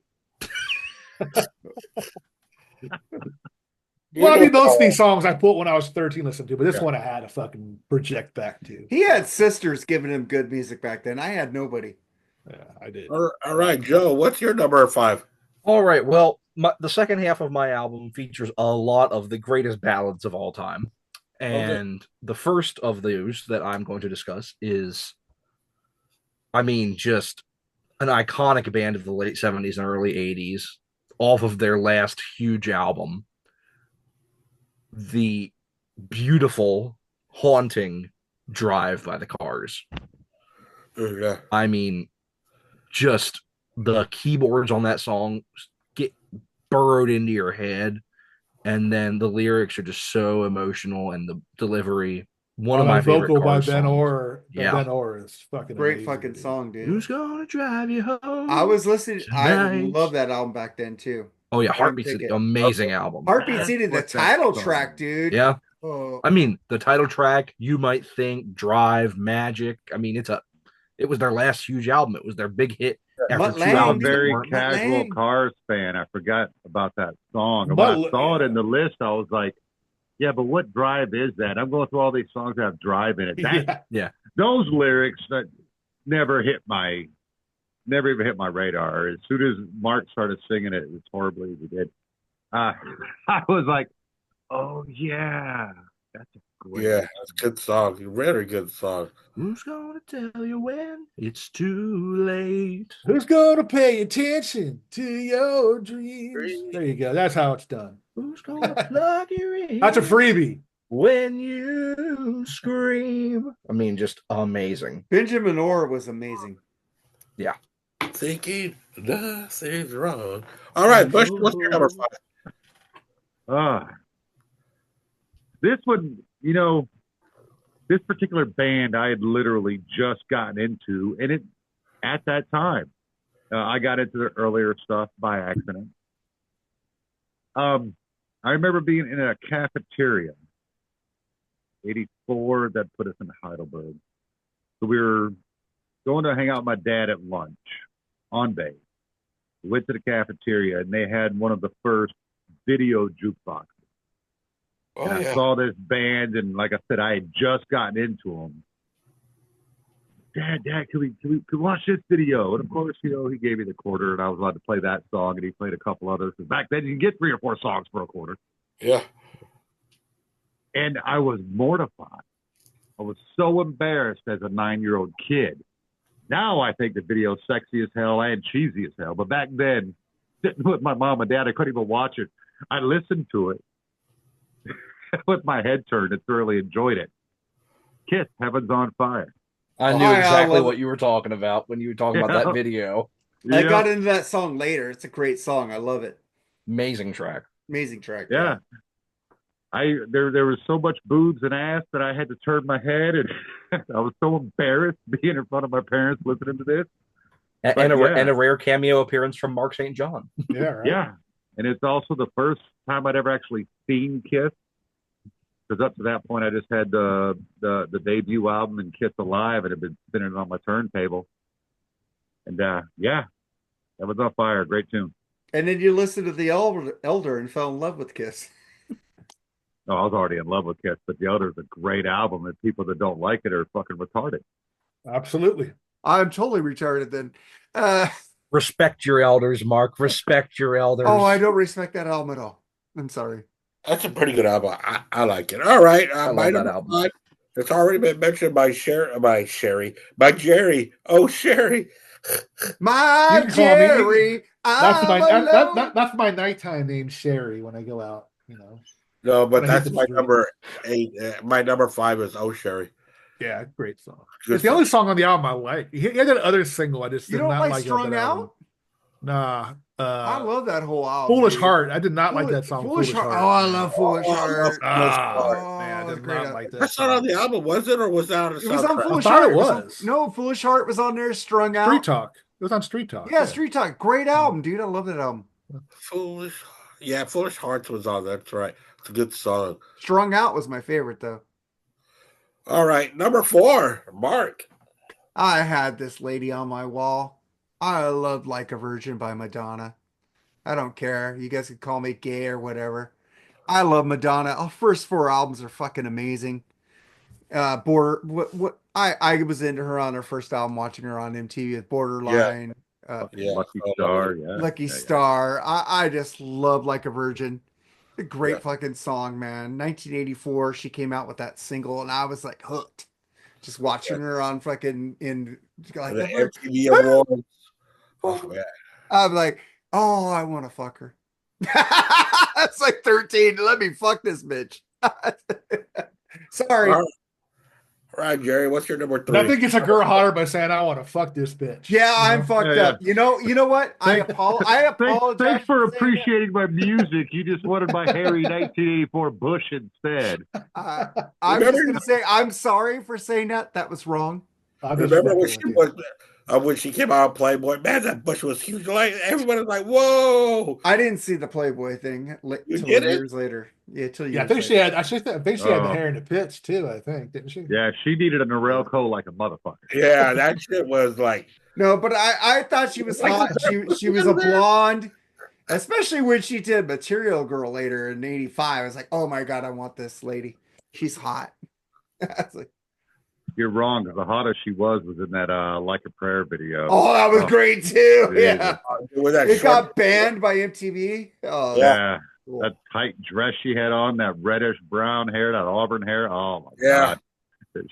well, I mean, most of these songs I put when I was 13 listened to, but this one I had to fucking project back to. He had sisters giving him good music back then. I had nobody. Yeah, I did. All right, Joe, what's your number 5? All right, well, the second half of my album features a lot of the greatest ballads of all time. And the first of those that I'm going to discuss is, just an iconic band of the late 70s and early 80s off of their last huge album. The beautiful, haunting Drive by the Cars. Yeah. Just the keyboards on that song get burrowed into your head, and then the lyrics are just so emotional, and the delivery One of my favorite vocal by Cars Ben songs. Orr. Yeah. Ben Orr is fucking Great amazing, fucking dude. song, dude. Who's gonna drive you home? I was listening. I tonight? love that album back then too. Oh yeah, Plane Heartbeat Ticket. City, amazing album. Heartbeat City, the What's that title song? track, dude. Yeah, Oh, I mean the title track. You might think Drive, Magic. I mean it was their last huge album. It was their big hit after Mutt two Lange, I'm a albums that very weren't. casual Lang. Cars fan. I forgot about that song. And But- when I saw it in the list, I was like, yeah, but what drive is that? I'm going through all these songs that have drive in it. That, Yeah. Those lyrics that never even hit my radar. As soon as Mark started singing it as horribly as he did, I was like, oh yeah, that's a great Yeah, that's a good song. Very good song. Who's gonna tell you when it's too late? Who's gonna pay attention to your dreams? There you go. That's how it's done. Who's gonna plug you in? That's a freebie. When you scream. I mean, just amazing. Benjamin Orr was amazing. Thinking nothing's wrong. All right, Bush, what's your number 5? This one, this particular band I had literally just gotten into, and it at that time, I got into the earlier stuff by accident. I remember being in a cafeteria, 84, that put us in Heidelberg. So we were going to hang out with my dad at lunch on base. We went to the cafeteria, and they had one of the first video jukeboxes. And I saw this band, and like I said, I had just gotten into them. Dad, can we watch this video? And of course, he gave me the quarter, and I was allowed to play that song, and he played a couple others. Because back then, you could get 3 or 4 songs for a quarter. Yeah. And I was mortified. I was so embarrassed as a 9-year-old kid. Now I think the video's sexy as hell and cheesy as hell. But back then, sitting with my mom and dad, I couldn't even watch it. I listened to it with my head turned and thoroughly enjoyed it. Kiss, Heaven's on Fire. I knew I exactly love what you were talking about when you were talking about that video. I Yeah. got into that song later. It's a great song. I love it. Amazing track. Amazing track. Yeah. There was so much boobs and ass that I had to turn my head, and I was so embarrassed being in front of my parents listening to this. And yeah. a rare cameo appearance from Mark St. John. Yeah, right. Yeah. And it's also the first time I'd ever actually seen Kiss. Because up to that point, I just had the debut album and Kiss Alive, and had been spinning it on my turntable. And yeah, that was on fire. Great tune. And then you listened to the Elder and fell in love with Kiss. No, I was already in love with Kiss, but The Elder's a great album, and people that don't like it are fucking retarded. Absolutely. I'm totally retarded then. Respect your elders, Mark. Respect your elders. Oh, I don't respect that album at all. I'm sorry. That's a pretty good album. I like it. All right. I My love that number album. 5. It's already been mentioned by Jerry. Oh, Sherry. My You can call me- Jerry. That's my nighttime name, Sherry, when I go out, No, but I hate that's the my street. number 8. My number 5 is Oh, Sherry. Yeah, great song. Good It's the song. only song on the album I like. He had that other single I just You did don't not like like. Strung that Out? album. Nah. I love that whole album. Foolish dude. Heart. I did not like that song. Foolish Heart. Oh, I love Foolish Heart. Man, I Oh, did great not album. like that. That's not on the album, was it? Or was that on the It was on soundtrack? Foolish I thought Heart. it was. No, Foolish Heart was on there. Strung Out. Street Talk. It was on Street Talk. Yeah, Street Talk. Great album, dude. I love that album. Foolish. Yeah, Foolish Hearts was on. That's right. It's a good song. Strung Out was my favorite, though. All right. Number 4, Mark. I had this lady on my wall. I loved Like a Virgin by Madonna. I don't care. You guys could call me gay or whatever. I love Madonna. Her first 4 albums are fucking amazing. Border. I was into her on her first album, watching her on MTV with Borderline. Yeah. Lucky Star. Yeah. Lucky Yeah, yeah. Star. I just love Like a Virgin. A great Yeah. fucking song, man. 1984, she came out with that single, and I was like hooked. Just watching her on fucking like The MTV Awards. Oh, man. I'm like, oh, I want to fuck her. It's like 13. Let me fuck this bitch. Sorry. All right, Jerry, what's your number three? Nothing gets a girl hotter by saying I want to fuck this bitch. Yeah, I'm fucked Yeah, up. You know what? I apologize. Thanks for saying that. appreciating my music. You just wanted my hairy 1984 Bush instead. I'm just gonna say I'm sorry for saying that. That was wrong. Remember when she came out of Playboy? Man, that bush was huge. Like everybody was like, "Whoa!" I didn't see the Playboy thing till years later. Yeah, till years. Yeah, I think she later. had. I think she had the hair in the pits too. I think, didn't she? Yeah, she needed a Norelco like a motherfucker. Yeah, that shit was like. No, but I thought she was hot. She was a blonde, especially when she did Material Girl later in '85. I was like, oh my god, I want this lady. She's hot. I was like, You're wrong, because the hottest she was in that Like a Prayer video. oh, that was great too. Jesus. Yeah, It got banned by MTV. Oh, Yeah. cool. That tight dress she had on, that reddish brown hair, that auburn hair. Oh my Yeah. god.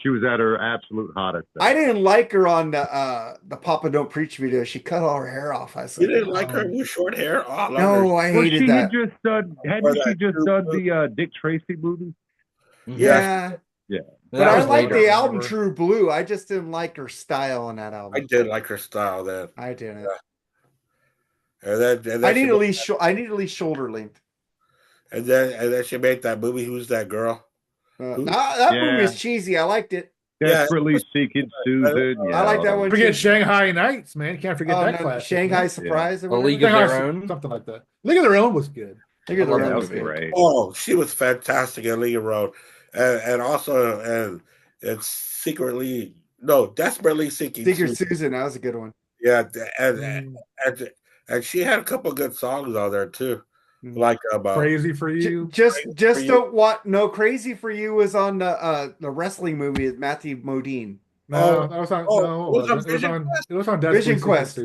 She was at her absolute hottest. I didn't like her on the Papa Don't Preach video. She cut all her hair off. I was You like, didn't like her with short hair? Oh, I love no, her. I Well, hated she that. had just done. Hadn't she just done the Dick Tracy movie? Yeah. Yeah. But I like later, the album remember? True Blue. I just didn't like her style on that I album. did like her style then. I didn't. And then I need at least shoulder length. And then she made that movie. Who's that girl? That movie was cheesy. I liked it. Desperately Seeking Susan. Yeah, I like that one. Forget too. Shanghai Nights, man. You can't forget that classic. Shanghai man. Surprise. A Or League whatever. of Their Own. Something like that. League of Their Own was good. League of I love Their Own that was movie. great. Oh, she was fantastic in League of Road, and also Desperately Seeking Secret Susan. That was a good one. Yeah, and she had a couple of good songs on there too, like about Crazy for You. Just don't want no Crazy for You was on the wrestling movie with Matthew Modine. No, that was on. It was on Vision Quest. It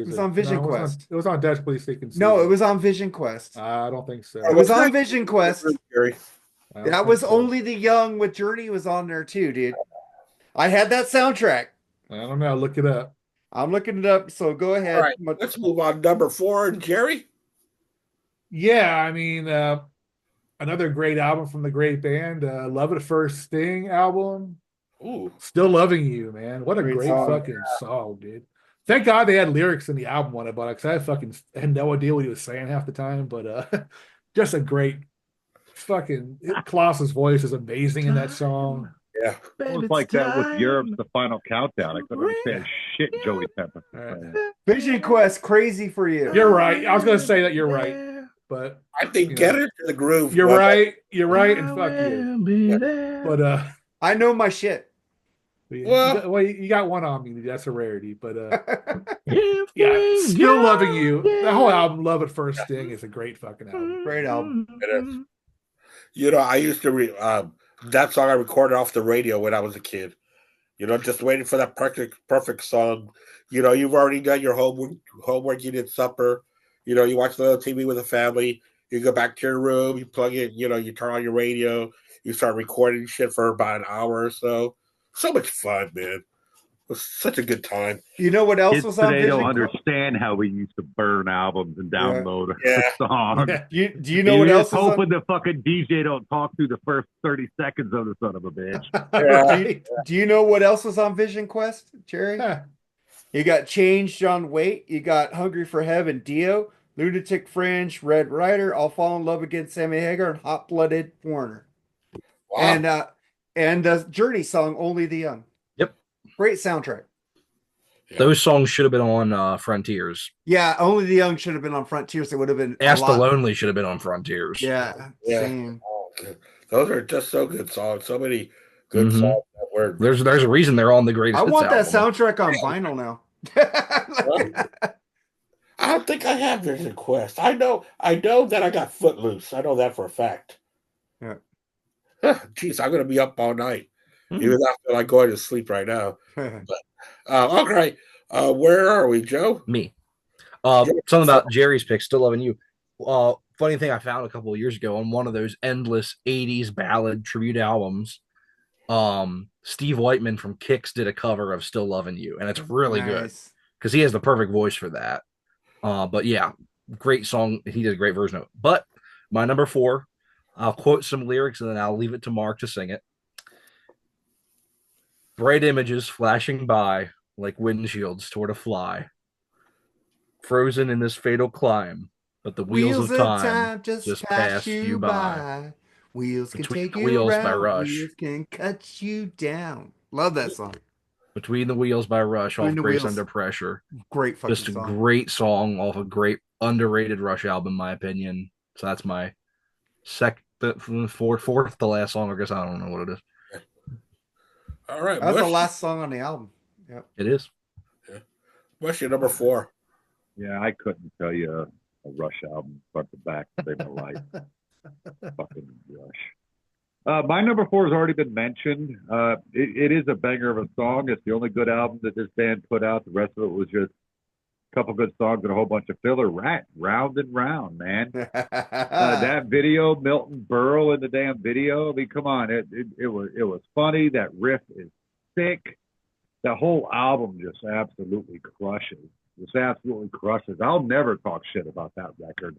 was on Vision Quest. It was on Desperately Seeking Susan. No, it was on Vision Quest. I don't think so. It was on Vision Quest. Gary. That was Only the Young with Journey was on there too, dude. I had that soundtrack. I don't know. Look it up. I'm looking it up, so go ahead. All right, let's move on. Number 4, Jerry. Yeah, I mean, another great album from the great band. Love at First Sting album. Ooh. Still Loving You, man. What a great song. fucking song, dude. Thank God they had lyrics in the album when I bought it, because I had no idea what he was saying half the time, but just a great fucking Klaus's voice is amazing in that song. Yeah. It was like that with Europe's The Final Countdown. I couldn't understand shit Joey Pepper. Vision Quest, Crazy for You. You're right. I was gonna say that you're right, but I think Get Into the Groove. You're right. You're right, and fuck you. But I know my shit. well, you got one on me. That's a rarity. But yeah, Still Loving You. The whole album, Love at First Sting, is a great fucking album. Great album. It is. You know, I used to that song I recorded off the radio when I was a kid. You know, just waiting for that perfect song. You know, you've already done your homework. You did supper. You know, you watch a little TV with the family. You go back to your room. You plug in. You know, you turn on your radio. You start recording shit for about an hour or so. So much fun, man. It was such a good time. You know what else Kids was on today Vision don't Quest? understand how we used to burn albums and download songs. Do you know what else just was on? hoping the fucking DJ don't talk through the first 30 seconds of the son of a bitch. Right. Do you know what else was on Vision Quest, Jerry? Yeah. You got Change, John Waite. You got Hungry for Heaven, Dio, Lunatic Fringe, Red Rider, I'll Fall in Love Again, Sammy Hagar, and Hot Blooded Foreigner. Wow. And the Journey song, Only the Young. Yep. Great soundtrack. Yeah. Those songs should have been on Frontiers. Yeah, Only the Young should have been on Frontiers. It would have been Ask the Lonely should have been on Frontiers. Yeah, Yeah. same. Oh, good. Those are just so good songs. So many good songs that were. There's a reason they're on the greatest. I Hits want that album. soundtrack on vinyl now. I don't think I have Vision Quest. I know that I got Footloose. I know that for a fact. Yeah. Jeez, I'm gonna be up all night. Even though I feel like going to sleep right now. Okay. Where are we, Joe? Me. Something about Jerry's pick, Still Loving You. Funny thing I found a couple of years ago on one of those endless 80s ballad tribute albums. Steve Whiteman from Kix did a cover of Still Loving You, and it's really good because he has the perfect voice for that. But yeah, great song. He did a great version of it. But my number 4, I'll quote some lyrics and then I'll leave it to Mark to sing it. Bright images flashing by like windshields toward a fly, frozen in this fatal climb, but the wheels Wheels of of time time just just pass pass you you by. by. Wheels can Between take the you wheels by around. Rush. Wheels can cut you down. Love that song. Between the Wheels by Rush Between off the Grace Wheels. Under Pressure. Great fucking Just a song. great song off a great underrated Rush album, in my opinion. So that's my fourth to last song. I guess I don't know what it is. All right, That's the Bush. last song on the album. Yep. It is. Bush, your number 4. Yeah, I couldn't tell you a Rush album front to back to save my life. Fucking Rush. My number 4 has already been mentioned. It is a banger of a song. It's the only good album that this band put out. The rest of it was just a couple good songs and a whole bunch of filler. Ratt, Round and Round, man. That video, Milton Berle in the damn video. I mean, come on, it was funny. That riff is thick. The whole album just absolutely crushes. Just absolutely crushes. I'll never talk shit about that record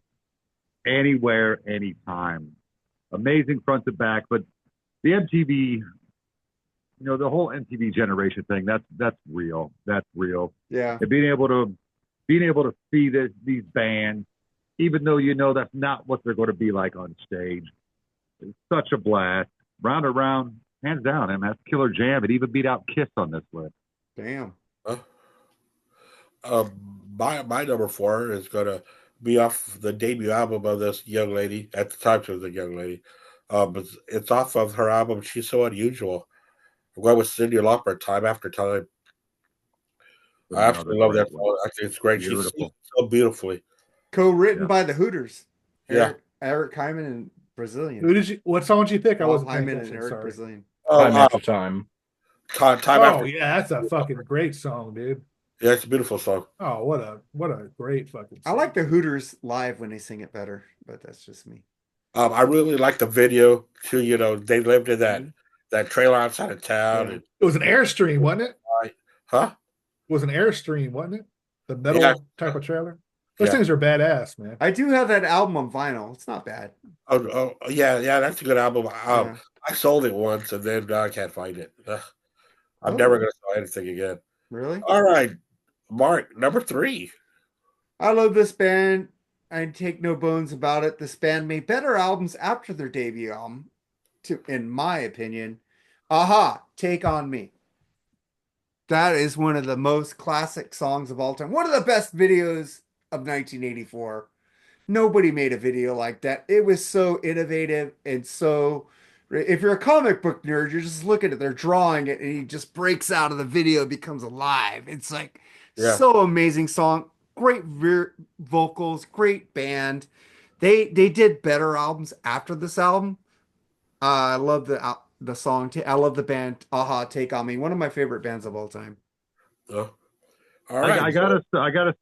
anywhere, anytime. Amazing front to back, but the MTV, the whole MTV generation thing, that's real. That's real. Yeah. And being able to see these bands, even though that's not what they're going to be like on stage, it's such a blast. Round around, hands down, and that's killer jam. It even beat out Kiss on this list. Damn. My number 4 is going to be off the debut album of this young lady. At the time, she was a young lady. But it's off of her album, She's So Unusual. I'm going with Cyndi Lauper, Time After Time. I absolutely love that song. I think it's great. Beautiful. She sings so beautifully. Co-written by the Hooters. Yeah. Eric Hyman and Brazilian. What song did you pick? I wasn't paying Hyman and attention. Eric Sorry. Brazilian. Time After Time. Time Oh After. yeah, that's a fucking great song, dude. Yeah, it's a beautiful song. Oh, what a great fucking song. I like the Hooters live when they sing it better, but that's just me. I really like the video too. They lived in that trailer outside of town. Yeah. And, It was an Airstream, wasn't it? huh? It was an Airstream, wasn't it? The metal type of trailer. Those things are badass, man. I do have that album on vinyl. It's not bad. Oh yeah, that's a good album. I sold it once and then I can't find it. I'm never going to sell anything again. Really? All right, Mark, number 3. I love this band. I take no bones about it. This band made better albums after their debut album, in my opinion. Aha, Take On Me. That is one of the most classic songs of all time. One of the best videos of 1984. Nobody made a video like that. It was so innovative and so. If you're a comic book nerd, you're just looking at they're drawing it and he just breaks out of the video, becomes alive. It's like so amazing song. Great vocals, great band. They did better albums after this album. I love the song. I love the band. Aha, Take On Me. One of my favorite bands of all time. All right, I gotta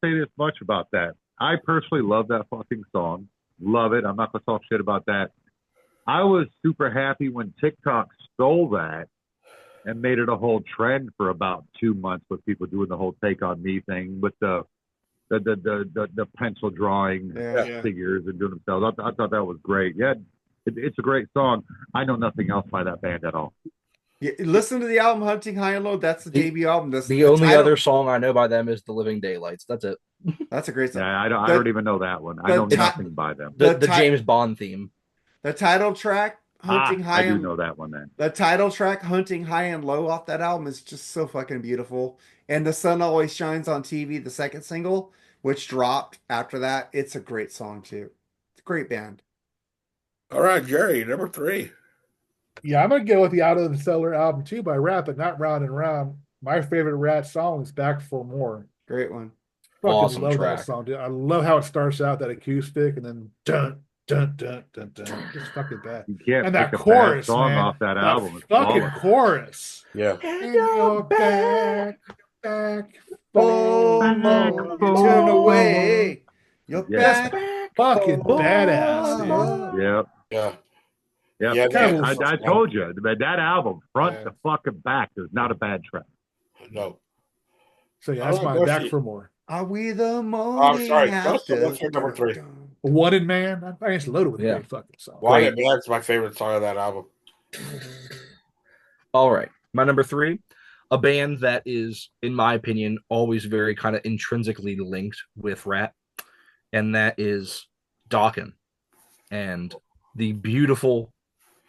say this much about that. I personally love that fucking song. Love it. I'm not gonna talk shit about that. I was super happy when TikTok stole that and made it a whole trend for about 2 months with people doing the whole Take On Me thing with the pencil drawing figures and doing themselves. I thought that was great. Yeah, it's a great song. I know nothing else by that band at all. Yeah, listen to the album Hunting High and Low. That's the debut album. The only other song I know by them is The Living Daylights. That's it. That's a great song. Yeah, I don't even know that one. I know nothing by them. The James Bond theme. The title track, Hunting High. I do know that one then. The title track, Hunting High and Low, off that album is just so fucking beautiful. And The Sun Always Shines on TV, the second single, which dropped after that. It's a great song too. It's a great band. All right, Jerry, number 3. Yeah, I'm gonna go with the Out of the Cellar album too by Ratt, but not Round and Round. My favorite Ratt song is Back for More. Great one. Fucking Awesome love track. that song, dude. I love how it starts out, that acoustic, and then dun dun dun dun dun. Just fucking bad. You can't And that pick a chorus, bad song man. off that album. It's Fucking flawless. chorus. Yeah. And you're back Oh, for you turn away. You're Yeah. back. fucking badass, dude. Yep. Yeah. Yep. Yeah, I told you that album, front to fucking back, there's not a bad track. No. So yeah, that's Oh, my Mercy. Back for More. Are we the morning I'm sorry. after? What's your number 3? Wanted Man. I it's loaded with Yeah. great fucking songs. Wanted Man's my favorite song of that album. All right. My number 3, a band that is, in my opinion, always very kind of intrinsically linked with Ratt, and that is Dawkins and the beautiful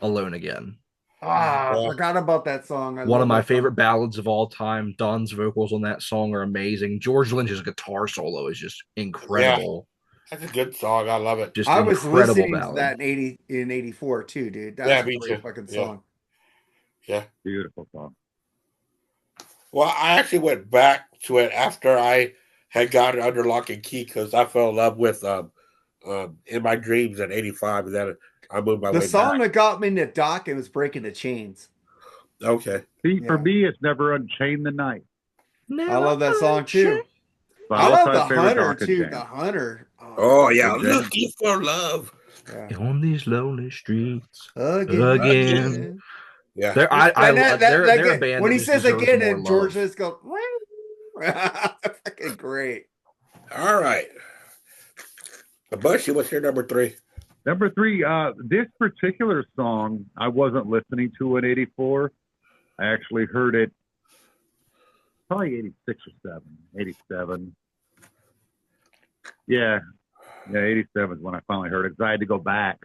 Alone Again. Ah, I Yeah. forgot about that song. I One of love my that song. favorite ballads of all time. Don's vocals on that song are amazing. George Lynch's guitar solo is just incredible. That's a good song. I love it. Just I an was incredible listening to ballad. that in '84 too, dude. Yeah, That's a me great too. fucking Yeah. song. Yeah. Beautiful song. Well, I actually went back to it after I had got it under lock and key because I fell in love with In My Dreams in '85, and then I moved my The way song back. that got me into Doc and was Breaking the Chains. Okay. See, for Yeah. me, it's Never Unchain the Night. I love that song too. My I love all-time the favorite Hunter Dawkins too. jam. The Hunter. Oh, yeah. Big Jam. Looking for love. Yeah. On these lonely streets Again. Yeah. They're And they're a again, band when that he just says deserves again, more and George love. just goes, fucking great. All right. Bushy, what's your number 3? Number 3, this particular song I wasn't listening to in '84. I actually heard it probably '86 or '87. Yeah, 87 is when I finally heard it. 'Cause I had to go back,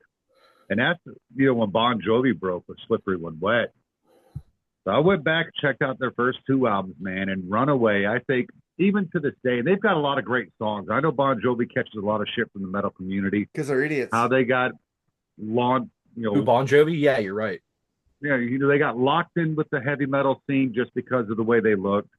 and that's when Bon Jovi broke with "Slippery When Wet." So I went back, checked out their first 2 albums, man, and "Runaway." I think even to this day, and they've got a lot of great songs. I know Bon Jovi catches a lot of shit from the metal community. Because they're idiots. How they got long, Who, Bon Jovi? Yeah, you're right. yeah, they got locked in with the heavy metal scene just because of the way they looked.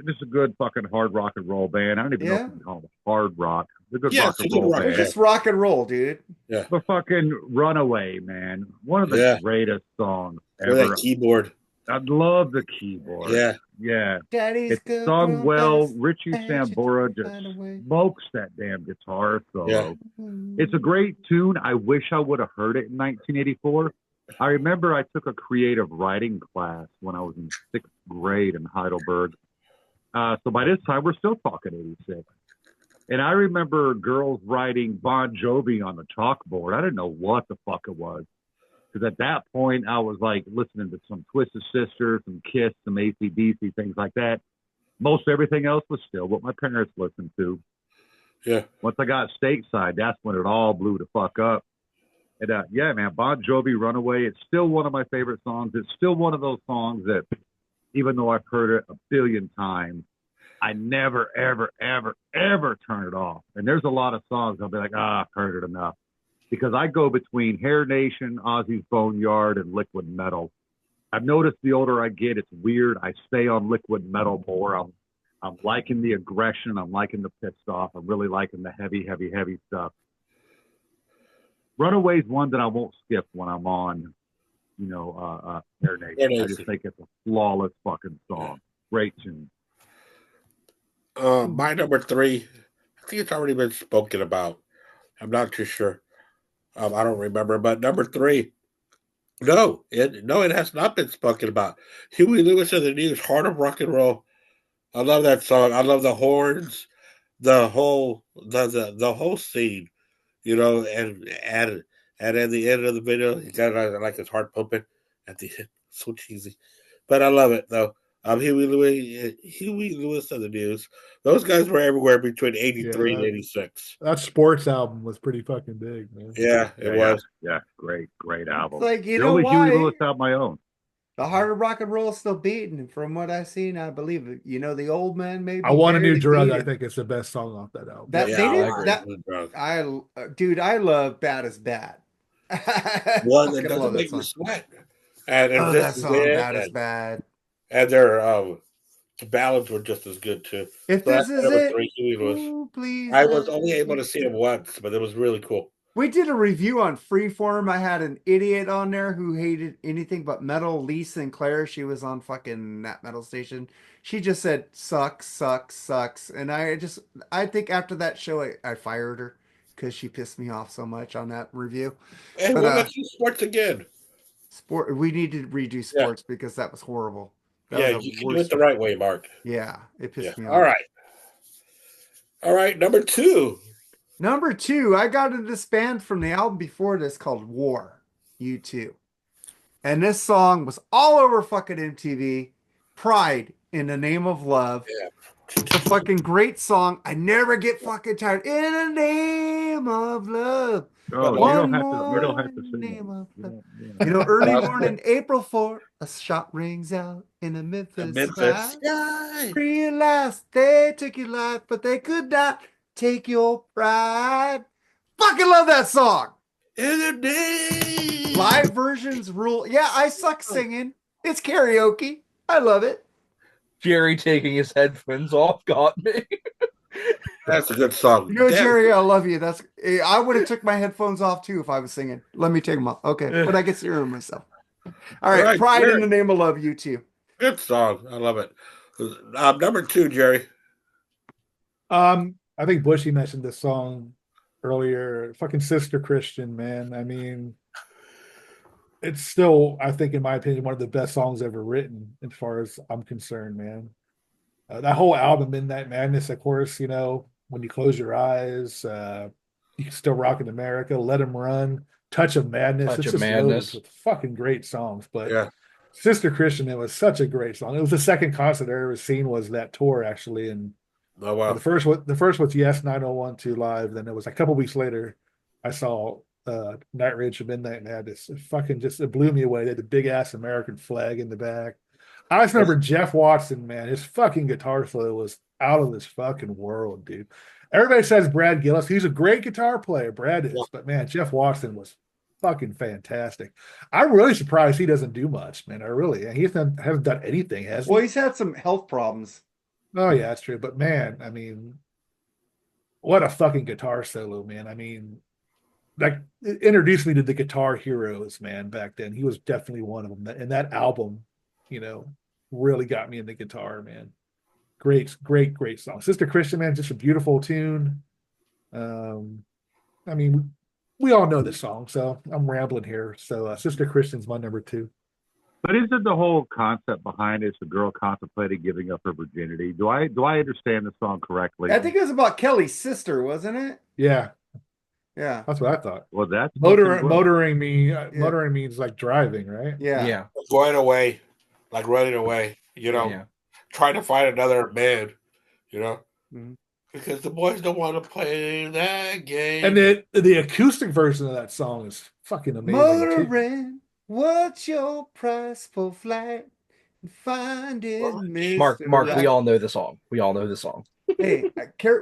Just a good fucking hard rock and roll band. I don't even know if you can call them hard rock. They're good Yeah, rock it's a and good roll rock They're band. band. just rock and roll, dude. The fucking "Runaway," man. One of the Yeah. greatest songs With ever. that keyboard. I love the keyboard. Yeah. Yeah. Daddy's It's good sung grown well. fast, Richie and you Sambora find a just way. smokes that damn guitar solo. Yeah. It's a great tune. I wish I would have heard it in 1984. I remember I took a creative writing class when I was in 6th grade in Heidelberg. So by this time, we're still talking '86. And I remember girls writing Bon Jovi on the chalkboard. I didn't know what the fuck it was. Because at that point, I was like listening to some Twisted Sister, some Kiss, some AC/DC, things like that. Most everything else was still what my parents listened to. Yeah. Once I got stateside, that's when it all blew the fuck up. And yeah, man, Bon Jovi, "Runaway," it's still one of my favorite songs. It's still one of those songs that, even though I've heard it a billion times, I never, ever, ever, ever turn it off. And there's a lot of songs I'll be like, I've heard it enough. Because I go between Hair Nation, Ozzy's Boneyard, and Liquid Metal. I've noticed the older I get, it's weird. I stay on Liquid Metal more. I'm liking the aggression. I'm liking the pissed off. I'm really liking the heavy, heavy, heavy stuff. "Runaway's one that I won't skip when I'm on, Hair Nation. I just think it's a flawless fucking song. Great tune. My number 3, I think it's already been spoken about. I'm not too sure. I don't remember, but number 3. No, it has not been spoken about. Huey Lewis and the News, "Heart of Rock and Roll." I love that song. I love the horns, the whole scene, and at the end of the video, he got like his heart pumping at the end. So cheesy, but I love it though. Huey Lewis and the News. Those guys were everywhere between '83 and '86. That Sports album was pretty fucking big, man. Yeah, it was. Yeah, great album. It's like, the only why? Huey Lewis album I own. The heart of rock and roll is still beating. From what I've seen, I believe it. The old man maybe. I Want a New Drug, I beating. think it's the best song off that album. That Yeah, they I didn't. agree. Dude, I love "Bad Is Bad." One I that love doesn't that make me song. sweat. And Oh, this that is song, it, "Bad Is Bad." and their ballads were just as good too. If So this that's is number it, 3, Huey Lewis. ooh, please. I was let only me able to see him once, but it was really cool. We did a review on Freeform. I had an idiot on there who hated anything but metal. Lee Sinclair. She was on fucking that metal station. She just said sucks, sucks, sucks. And I think after that show, I fired her because she pissed me off so much on that review. Hey, But what about you sports again? we need to redo sports because that was horrible. That Yeah, was you the can do worst. it the right way, Mark. Yeah, it Yeah. pissed me off. All right, number 2. Number 2, I got into this band from the album before this called War, U2. And this song was all over fucking MTV. Pride in the Name of Love. Yeah. It's a fucking great song. I never get fucking tired. In the name of love. Oh, you One don't have to. You more don't have to in sing the name of it. love. Yeah. You know, early That's morning, April 4th, a shot rings out in the Memphis Memphis. sky. Yay! Realize they took your life, but they could not take your pride. Fucking love that song. In the name. Live versions rule. Yeah, I suck singing. It's karaoke. I love it. Jerry taking his headphones off got me. That's a good song. You know, Damn. Jerry, I love you. I would have took my headphones off too if I was singing. Let me take them off. Okay, but I get to hear myself. All right, Right, Pride Jerry. in the Name of Love, you two. Good song. I love it. Number 2, Jerry. I think Bushy mentioned this song earlier. Fucking Sister Christian, man. I mean, it's still, I think, in my opinion, one of the best songs ever written, as far as I'm concerned, man. That whole album, Midnight Madness, of course, you know, When You Close Your Eyes, You Can Still Rock in America, Let 'Em Run, Touch of Madness. Touch It's of just Madness. loaded with fucking great songs. But Yeah. Sister Christian, it was such a great song. It was the second concert I ever seen was that tour, actually. And Oh, wow. the first was Yes 9012 live. Then it was a couple weeks later, I saw Night Rage of Midnight Madness. It blew me away. They had the big ass American flag in the back. I just remember Jeff Watson, man. His fucking guitar solo was out of this fucking world, dude. Everybody says Brad Gillis. He's a great guitar player. Brad is, Yeah. but man, Jeff Watson was fucking fantastic. I'm really surprised he doesn't do much, man. He hasn't done anything, has he? Well, he's had some health problems. Oh yeah, that's true. But man, I mean, what a fucking guitar solo, man. I mean, like it introduced me to the guitar heroes, man, back then. He was definitely one of them. And that album, you know, really got me into guitar, man. Great, great, great song. Sister Christian, man, just a beautiful tune. I mean, we all know this song, so I'm rambling here. So Sister Christian's my number 2. But isn't the whole concept behind it, a girl contemplating giving up her virginity? Do I understand the song correctly? I think it was about Kelly's sister, wasn't it? Yeah, Yeah. that's what I thought. Well, that's Motoring means like driving, right? Yeah. Yeah. Going away, like running away, you know, Yeah. trying to find another man, you know, Mhm. because the boys don't want to play that game. And the acoustic version of that song is fucking amazing too. Motoring, what's your price for flight? Finding Mark, Mr. we Right. all know the song. We all know the song. Hey,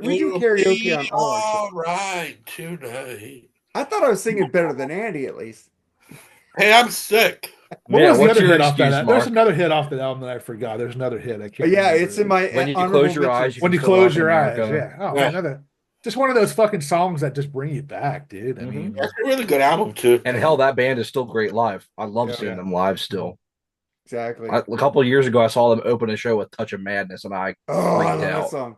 we do It'll karaoke be on all our shows. all right tonight. I thought I was singing better than Andy, at least. Hey, I'm sick. What Yeah, was the what's other your hit off that? excuse, There's Mark? another hit off that album that I forgot. There's another hit. I can't. Yeah, remember. it's in my When you honorable close your eyes, mentions. When you Still Rock close in your eyes. America. Yeah. Oh, Yeah. another. Just one of those fucking songs that just bring you back, dude. I mean, That's a really good album too. And hell, that band is still great live. I love Yeah. seeing them live still. Exactly. A couple of years ago, I saw them open a show with Touch of Madness, and I Oh, I freaked love that out. song.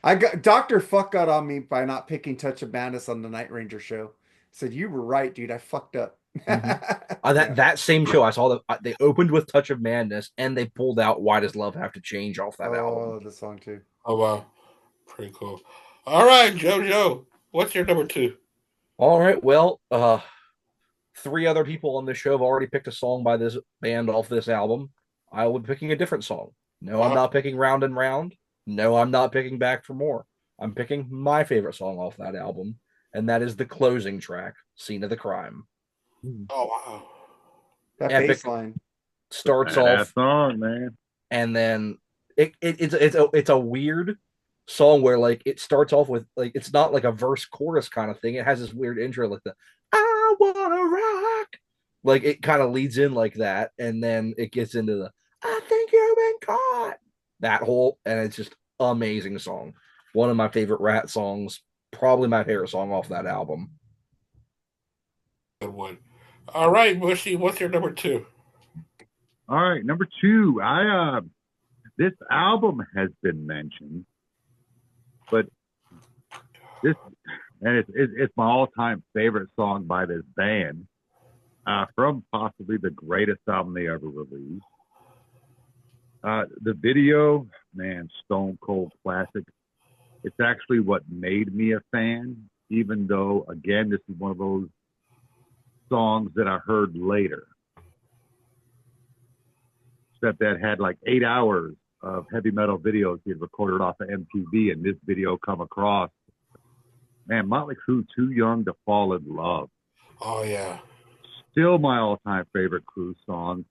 I got Dr. Fuck got on me by not picking Touch of Madness on the Night Ranger show. Said you were right, dude. I fucked up. That same show, I saw them. They opened with Touch of Madness, and they pulled out "Why Does Love Have to Change" off that I album. love the song too. Oh wow, pretty cool. All right, JoJo, what's your number 2? All right, well, 3 other people on this show have already picked a song by this band off this album. I will be picking a different song. No, I'm not picking Round and Round. No, I'm not picking Back for More. I'm picking my favorite song off that album, and that is the closing track, Scene of the Crime. Oh wow, That Epic. bass line. Starts that off, song, man. and then it's a weird song where like it starts off with like it's not like a verse chorus kind of thing. It has this weird intro like the "I wanna rock," like it kind of leads in like that, and then it gets into the "I think you've been caught." That whole, and it's just amazing song. One of my favorite Ratt songs, probably my favorite song off that album. good one. All right, Bushy, what's your number 2? All right, number 2. This album has been mentioned, but it's my all-time favorite song by this band, from possibly the greatest album they ever released. The video, man, stone cold classic. It's actually what made me a fan, even though, again, this is one of those songs that I heard later. concept that had like 8 hours of heavy metal videos he had recorded off of MTV, and this video come across. Man, Motley Crue, Too Young to Fall in Love. Oh yeah. Still my all-time favorite Crue song.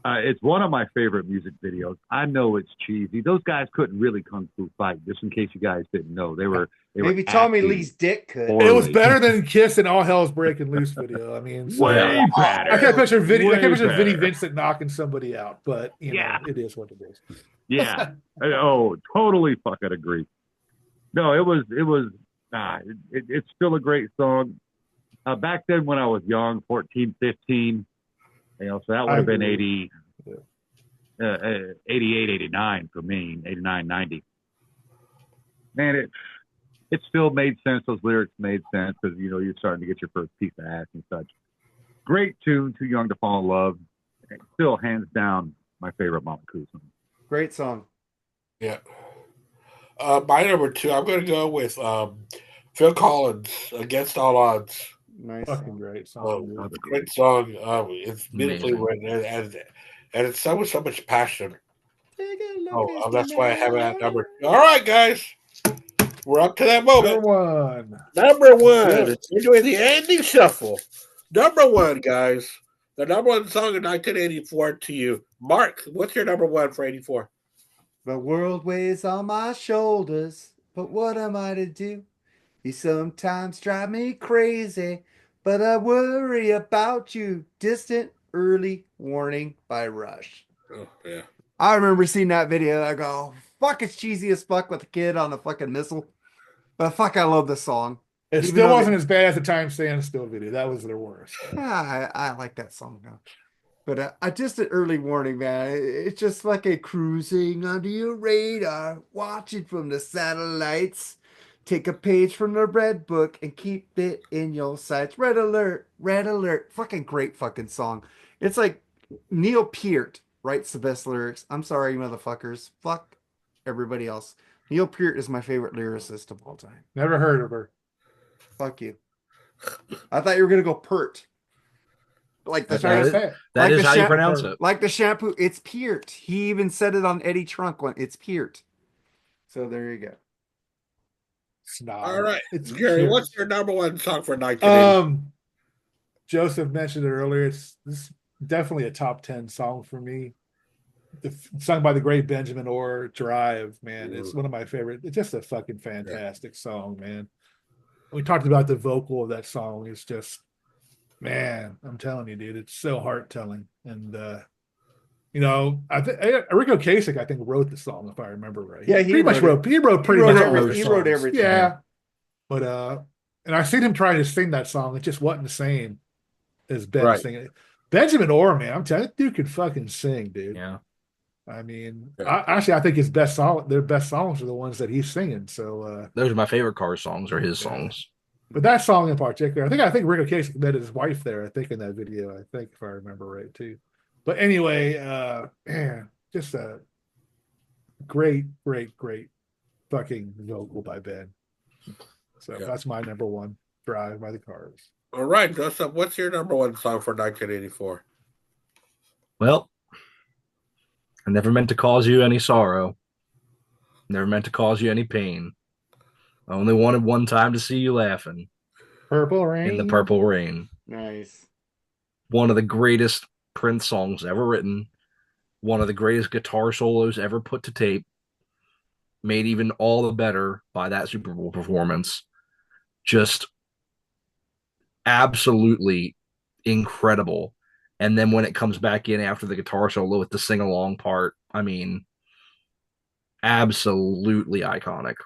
It's one of my favorite music videos. I know it's cheesy. Those guys couldn't really kung fu fight, just in case you guys didn't know. They were Maybe Tommy acting Lee's dick could. poorly. It was better than Kiss and All Hell's Breaking Loose video. I mean, so, Way better. I can't picture Vinny better. Vincent knocking somebody out, but you know, it is what it is. Yeah. Oh, totally fucking agree. No, it's still a great song. Back then when I was young, 14, 15, so that would have been 88, 89 for me, 89, 90. Man, it still made sense. Those lyrics made sense because, you're starting to get your first piece of ass and such. Great tune, Too Young to Fall in Love. Still, hands down, my favorite Motley Crue song. Great song. Yeah. My number 2, I'm going to go with Phil Collins, Against All Odds. Nice. Fucking great song. Great song. It's beautifully written, and it's sung with so much passion. That's why I have it at number 2. All right, guys. We're up to that moment. Number one. We're doing the ending shuffle. Number 1, guys. The number 1 song in 1984 to you. Mark, what's your number 1 for 84? The world weighs on my shoulders, but what am I to do? You sometimes drive me crazy, but I worry about you. Distant Early Warning by Rush. Oh, yeah. I remember seeing that video. I go, fuck, it's cheesy as fuck with a kid on a fucking missile. But fuck, I love this song. It still wasn't as bad as the Time Stand Still video. That was their worst. I like that song now. But I just an early warning, man. It's just like a cruising under your radar, watching from the satellites. Take a page from the red book and keep it in your sights. Red alert, red alert. Fucking great fucking song. It's like Neil Peart writes the best lyrics. I'm sorry, motherfuckers. Fuck everybody else. Neil Peart is my favorite lyricist of all time. Never heard of her. Fuck you. I thought you were gonna go Pert. Like the that is how you pronounce it. Like the shampoo, it's Peart. He even said it on Eddie Trunk one. It's Peart. So there you go. Snob. All right, It's Gary. Peart. What's your number 1 song for 1980? Joseph mentioned it earlier. This is definitely a top 10 song for me. Sung by the great Benjamin Orr, Drive, man. It's one of my favorite. It's just a fucking fantastic song, man. We talked about the vocal of that song. It's just, man, I'm telling you, dude, it's so heart-telling. And I think Rico Kasich, I think, wrote the song, if I remember right. Yeah, he wrote pretty much everything. He wrote everything. Yeah. But and I seen him trying to sing that song. It just wasn't the same as Ben singing it. Benjamin Orr, man, I'm telling you, that dude could fucking sing, dude. Yeah. I mean, I think his best song, their best songs are the ones that he's singing. So those are my favorite Cars songs, or his songs. But that song in particular, I think Rico Kasich met his wife there. I think in that video, if I remember right too. But anyway, man, just a great fucking vocal by Ben. So that's my number 1, Drive by the Cars. All right, Joseph, what's your number 1 song for 1984? Well, I never meant to cause you any sorrow. Never meant to cause you any pain. I only wanted one time to see you laughing. Purple Rain. In the Purple Rain. Nice. One of the greatest Prince songs ever written. One of the greatest guitar solos ever put to tape. Made even all the better by that Super Bowl performance. Just absolutely incredible. And then when it comes back in after the guitar solo with the sing-along part, I mean, absolutely iconic.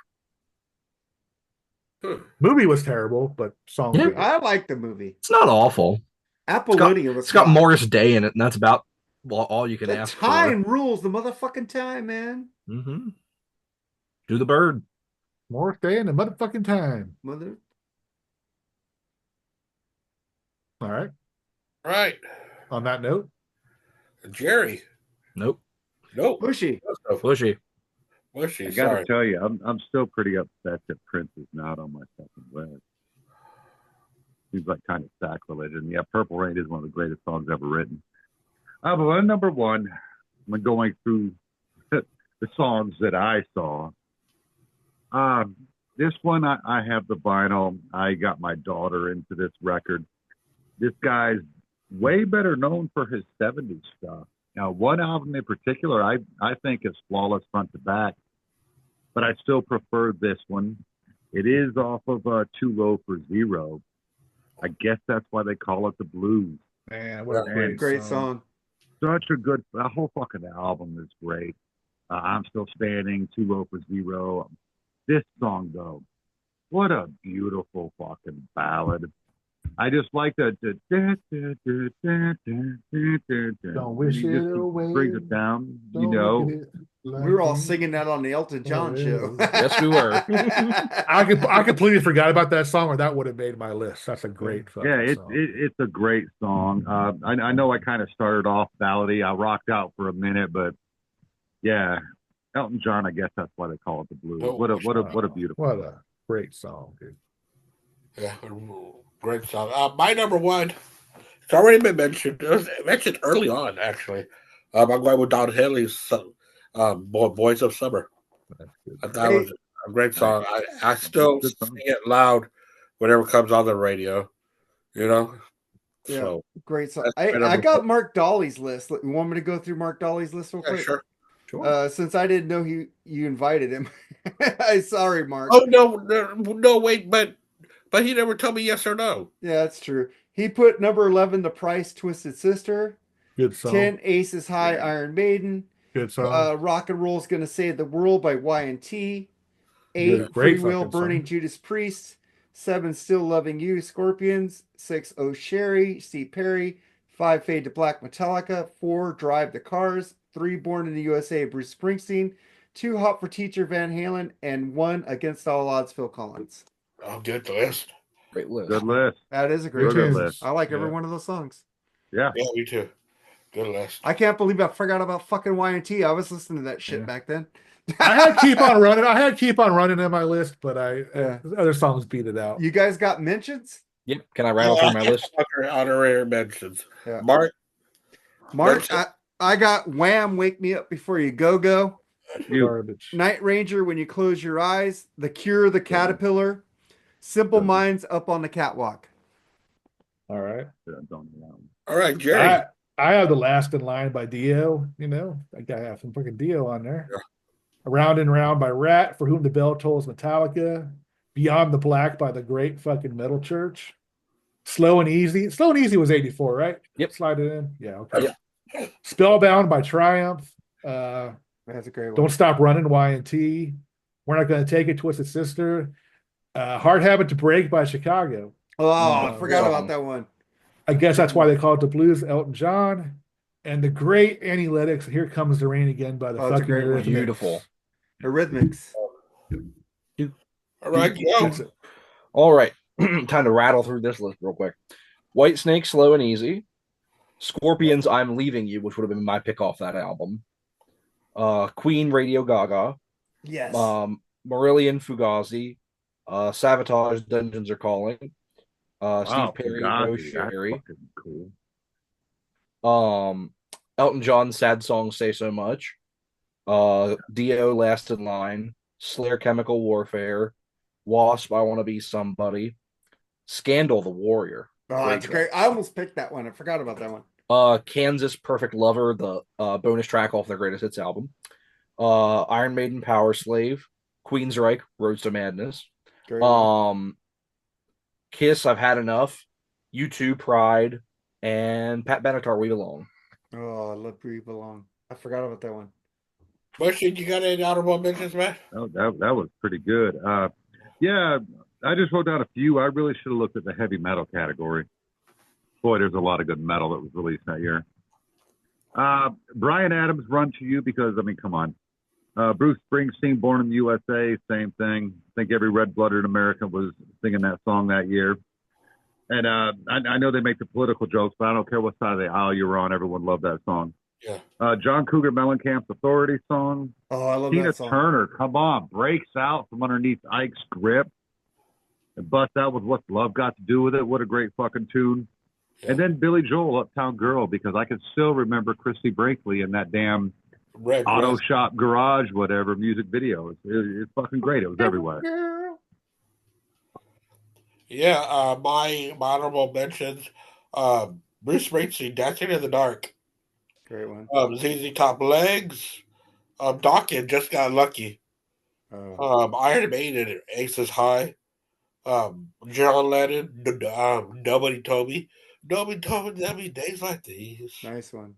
Movie was terrible, but song. Yeah. I like the movie. It's not awful. Apollonia was. It's got Morris Day in it, and that's about all you can the ask time for. rules the motherfucking time, man. Mm-hmm. Do the bird. Morris Day in the motherfucking time. Mother. All right. Right. On that note, Jerry. Nope. Bushy. Bushy. Bushy. I got to tell you, I'm still pretty upset that Prince is not on my second list. Seems like kind of sacrilege. And yeah, Purple Rain is one of the greatest songs ever written. But number 1, when going through the songs that I saw. This one, I have the vinyl. I got my daughter into this record. This guy's way better known for his 70s stuff. Now, one album in particular, I think is flawless front to back, but I still prefer this one. It is off of Too Low for Zero. I guess that's why they call it the blues. Man, what a Great song. Such a good, the whole fucking album is great. I'm Still Standing, Too Low for Zero. This song, though, what a beautiful fucking ballad. I just like the Don't wish it away. Brings it down, Don't look at it like We were all me. singing that on the Elton John show. Yes, we were. I completely forgot about that song, or that would have made my list. That's a great fucking song. It's a great song. I know I kind of started off ballady. I rocked out for a minute, but yeah, Elton John. I guess that's why they call it the blues. What a beautiful. What a great song, dude. Yeah, great song. My number one, it's already been mentioned. It was mentioned early on, actually. I'm going with Don Henley's Boys of Summer. That was a great song. I still sing it loud whenever it comes on the radio, you know? Yeah, So, great song. I got Mark Dolly's list. You want me to go through Mark Dolly's list real quick? Sure. Since I didn't know you invited him. Sorry, Mark. Oh, no, wait, but he never told me yes or no. Yeah, that's true. He put number 11, The Price, Twisted Sister. Good song. 10, Aces High, Iron Maiden. Good song. Rock and Roll's Gonna Save the World by Y&T. 8, Free Will, Burning song. Judas Priest. 7, Still Loving You, Scorpions. 6, Oh Sherry, Steve Perry. 5, Fade to Black, Metallica. 4, Drive the Cars. 3, Born in the USA, Bruce Springsteen. 2, Hot for Teacher, Van Halen. And 1, Against All Odds, Phil Collins. Oh, good list. Great list. Good list. That is a great Good list. list. I like every one of those songs. Yeah. Yeah, me too. Good list. I can't believe I forgot about fucking Y&T. I was listening to that shit back then. I had Keep on Running in my list, but other songs beat it out. You guys got mentions? Yep. Can I rattle through my list? Honorary mentions. Yeah. Mark, I got Wham! Wake Me Up Before You Go. Garbage. Night Ranger, When You Close Your Eyes. The Cure, The Caterpillar. Simple Minds, Up on the Catwalk. All right. all right, Jerry. I have The Last in Line by Dio. You know, I gotta have some fucking Dio on there. Yeah. Around and Round by Ratt, For Whom the Bell Tolls, Metallica. Beyond the Black by the Great Fucking Metal Church. Slow and Easy. Slow and Easy was 84, right? Yep. Slide it in. Yeah, okay. Yep. Spellbound by Triumph. That's a great one. Don't Stop Running, Y&T. We're Not Gonna Take It, Twisted Sister. Hard Habit to Break by Chicago. Oh, I forgot about that one. I guess that's why they call it the blues, Elton John. And the great Analytics, Here Comes the Rain Again by the Oh, it's a fucking great one. Eurythmics. Beautiful. Eurythmics. All right, go. All right. Time to rattle through this list real quick. White Snake, Slow and Easy. Scorpions, I'm Leaving You, which would have been my pick off that album. Queen, Radio Gaga. Yes. Marillion, Fugazi. Sabotage, Dungeons Are Calling. Steve Perry, No Sherry. Cool. Elton John, Sad Song, Say So Much. Dio, Last in Line. Slayer, Chemical Warfare. Wasp, I Want to Be Somebody. Scandal, The Warrior. Oh, that's great. I almost picked that one. I forgot about that one. Kansas, Perfect Lover, the bonus track off their Greatest Hits album. Iron Maiden, Power Slave. Queensryche, Roads to Madness. Great. Kiss, I've Had Enough. U2, Pride. And Pat Benatar, We Belong. Oh, I love We Belong. I forgot about that one. Bushy, you got any honorable mentions, man? Oh, that was pretty good. Yeah, I just wrote down a few. I really should have looked at the heavy metal category. Boy, there's a lot of good metal that was released that year. Bryan Adams, Run to You, because, I mean, come on. Bruce Springsteen, Born in the USA, same thing. I think every red-blooded American was singing that song that year. And I know they make the political jokes, but I don't care what side of the aisle you're on. Everyone loved that song. Yeah. John Cougar Mellencamp's Authority song. Oh, I love Tina that song. Turner, come on, breaks out from underneath Ike's grip and busts out with What's Love Got to Do with It. What a great fucking tune. And then Billy Joel, Uptown Girl, because I can still remember Christy Brinkley in that damn Red auto Rose. shop garage, whatever music video. It's fucking great. It was everywhere. Yeah, my honorable mentions, Bruce Springsteen, Dancing in the Dark, Great one. ZZ Top Legs, Dawkins, Just Got Lucky, Iron Maiden, Aces High, John Lennon, Nobody Told Me, Nobody Told Me There'd Be Days Like These, Nice one.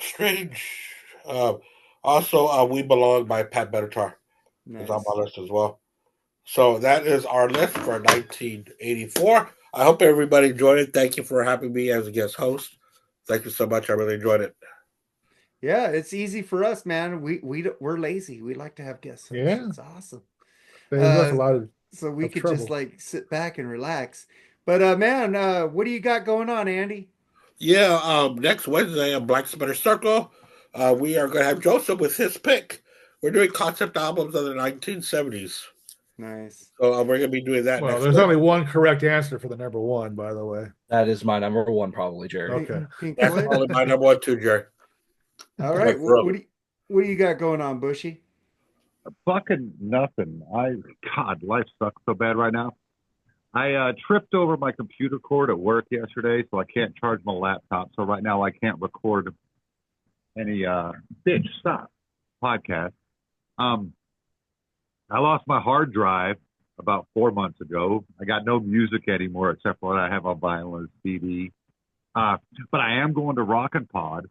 Strange, also We Belong by Pat Benatar is on Nice. my list as well. So that is our list for 1984. I hope everybody enjoyed it. Thank you for having me as a guest host. Thank you so much. I really enjoyed it. Yeah, it's easy for us, man. We're lazy. We like to have guests. Yeah. It's awesome. Saves us a lot of So we of could trouble. just like sit back and relax. But man, what do you got going on, Andy? Yeah, next Wednesday on Black Spinner Circle, we are going to have Joseph with his pick. We're doing concept albums of the 1970s. Nice. So we're going to be doing that Well, next there's week. only one correct answer for the number one, by the way. That is my number one, probably, Jerry. Okay. Pink That's Floyd? probably my number one too, Jerry. All right. That's rough. What do you got going on, Bushy? Fucking nothing. God, life sucks so bad right now. I tripped over my computer cord at work yesterday, so I can't charge my laptop. So right now I can't record any bitch stop podcast. I lost my hard drive about 4 months ago. I got no music anymore except for what I have on vinyl and CD. But I am going to Rockin' Pod,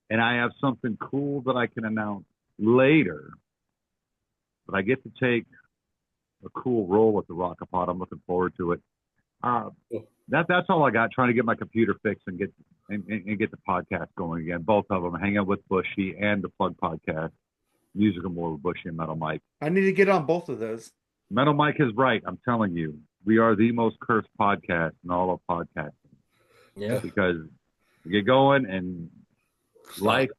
and I have something cool that I can announce later. But I get to take a cool role at the Rockin' Pod. I'm looking forward to it. That's all I got. Trying to get my computer fixed and get the podcast going again. Both of them. Hang out with Bushy and the Plug podcast. Musical more with Bushy and Metal Mike. I need to get on both of those. Metal Mike is right. I'm telling you, we are the most cursed podcast in all of podcasting. Yeah. Because we get going and life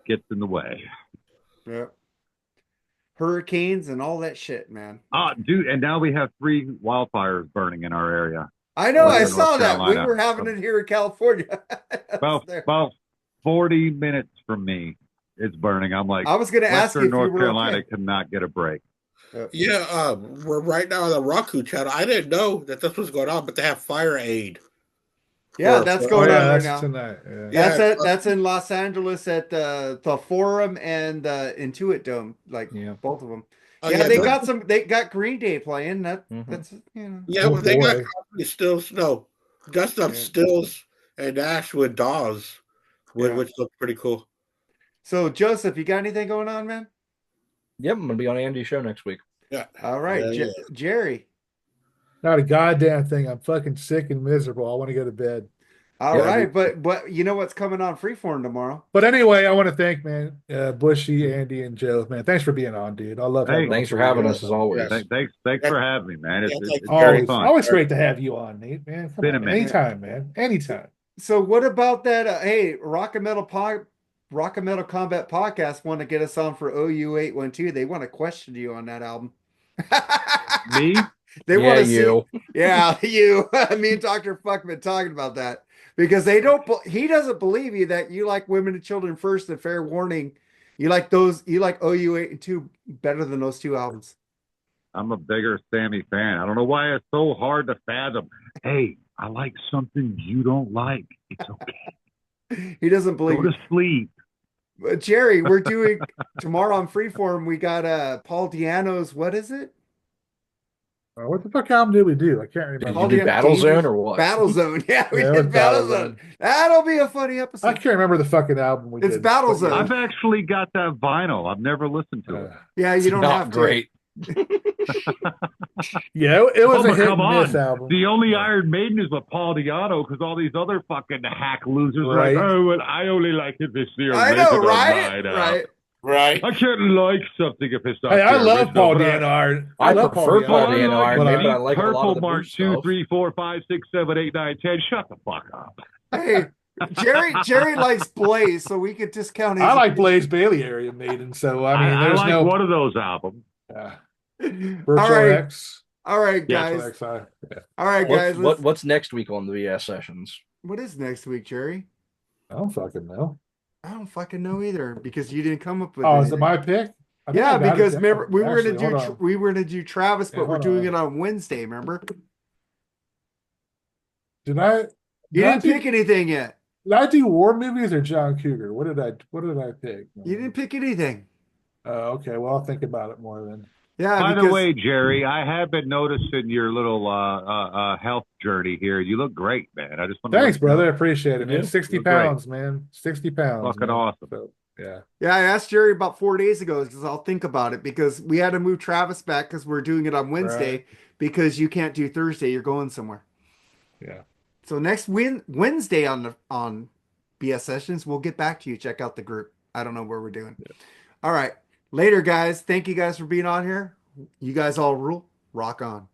gets in the way. Yeah. Hurricanes and all that shit, man. Dude, and now we have 3 wildfires burning in our area. I know. I North saw that. We Carolina. were having it here in California. About 40 minutes from me, it's burning. I'm like, I was going to ask you Western if North you were Carolina okay. cannot get a break. Yeah, we're right now on the Roku channel. I didn't know that this was going on, but they have fire aid. Yeah, that's going on right now. Tonight. Yeah. That's in Los Angeles at the Forum and the Intuit Dome, like both of them. They got Green Day playing. That's well, they got Stills, no, Dust Up Stills and Ashwood Dawes, which look pretty cool. So Joseph, you got anything going on, man? Yep, I'm gonna be on Andy's show next week. Yeah. All right, Jerry. Not a goddamn thing. I'm fucking sick and miserable. I want to go to bed. All right, but you know what's coming on Freeform tomorrow. But anyway, I want to thank Bushy, Andy, and Joe. Man, thanks for being on, dude. I love. Thanks for having us as always. Thanks for having me, man. It's always, very fun. Always great to have you on, Nate. Man, come on, anytime, man. Anytime. So what about that? Hey, Rock and Metal Combat Podcast want to get us on for OU812. They want to question you on that album. Me? They want to you. See, yeah, you. Me and Dr. Fuck been talking about that because he doesn't believe you that you like Women and Children First and Fair Warning. You like OU812 better than those 2 albums. I'm a bigger Sammy fan. I don't know why it's so hard to fathom. Hey, I like something you don't like. It's okay. He doesn't believe. Go to sleep. But Jerry, we're doing tomorrow on Freeform. We got Paul Di'Anno's. What is it? What the fuck album did we do? I can't remember. Did you do Battle Zone or what? Battle Zone. Yeah, we did Battle Zone. That'll be a funny episode. I can't remember the fucking album we did. It's Battle Zone. I've actually got that vinyl. I've never listened to it. Yeah, you don't have to. Great. Yeah, it was a hit come and miss on. album. The only Iron Maiden is with Paul Di'Anno because all these other fucking hack losers are Right. like, oh, well, I only like it this year. I know, right? Right. I can't like something if it's not. Hey, I the love original, Paul but Di'Anno. I love prefer Paul Di'Anno Iron but Maiden, but I like a lot Purple of the Mark Bruce 2, stuff. 3, 4, 5, 6, 7, 8, 9, 10. Shut the fuck up. Hey, Jerry likes Blaze, so we could discount his. I like Blaze Bailey Iron Maiden, so I mean, I there's like no one of those albums. Virtual All right. X. All right, Yeah, guys. next time. Yeah. All right, guys. What's next week on the BS sessions? What is next week, Jerry? I don't fucking know. I don't fucking know either because you didn't come up with Oh, is it anything. my pick? I think Yeah, I got it because down. remember we were Actually, gonna hold do on. we were gonna do Travis, Yeah, but we're hold doing on. it on Wednesday. Remember? Did I? You Did I didn't do? pick anything yet. Did I do war movies or John Cougar? What did I pick? You didn't pick anything. Okay, well, I'll think about it more then. Yeah, By the because way, Jerry, I have been noticing your little health journey here. You look great, man. I just want to Thanks, let you know. brother. I appreciate it, man. Yeah, 60 look great. pounds, man. 60 pounds. Fucking man. awesome. So, yeah. yeah, I asked Jerry about 4 days ago because I'll think about it because we had to move Travis back because we're doing it on Wednesday Right. because you can't do Thursday. You're going somewhere. Yeah. So next Wednesday on BS sessions, we'll get back to you. Check out the group. I don't know where we're doing. All right. Later, guys. Thank you guys for being on here. You guys all rule. Rock on.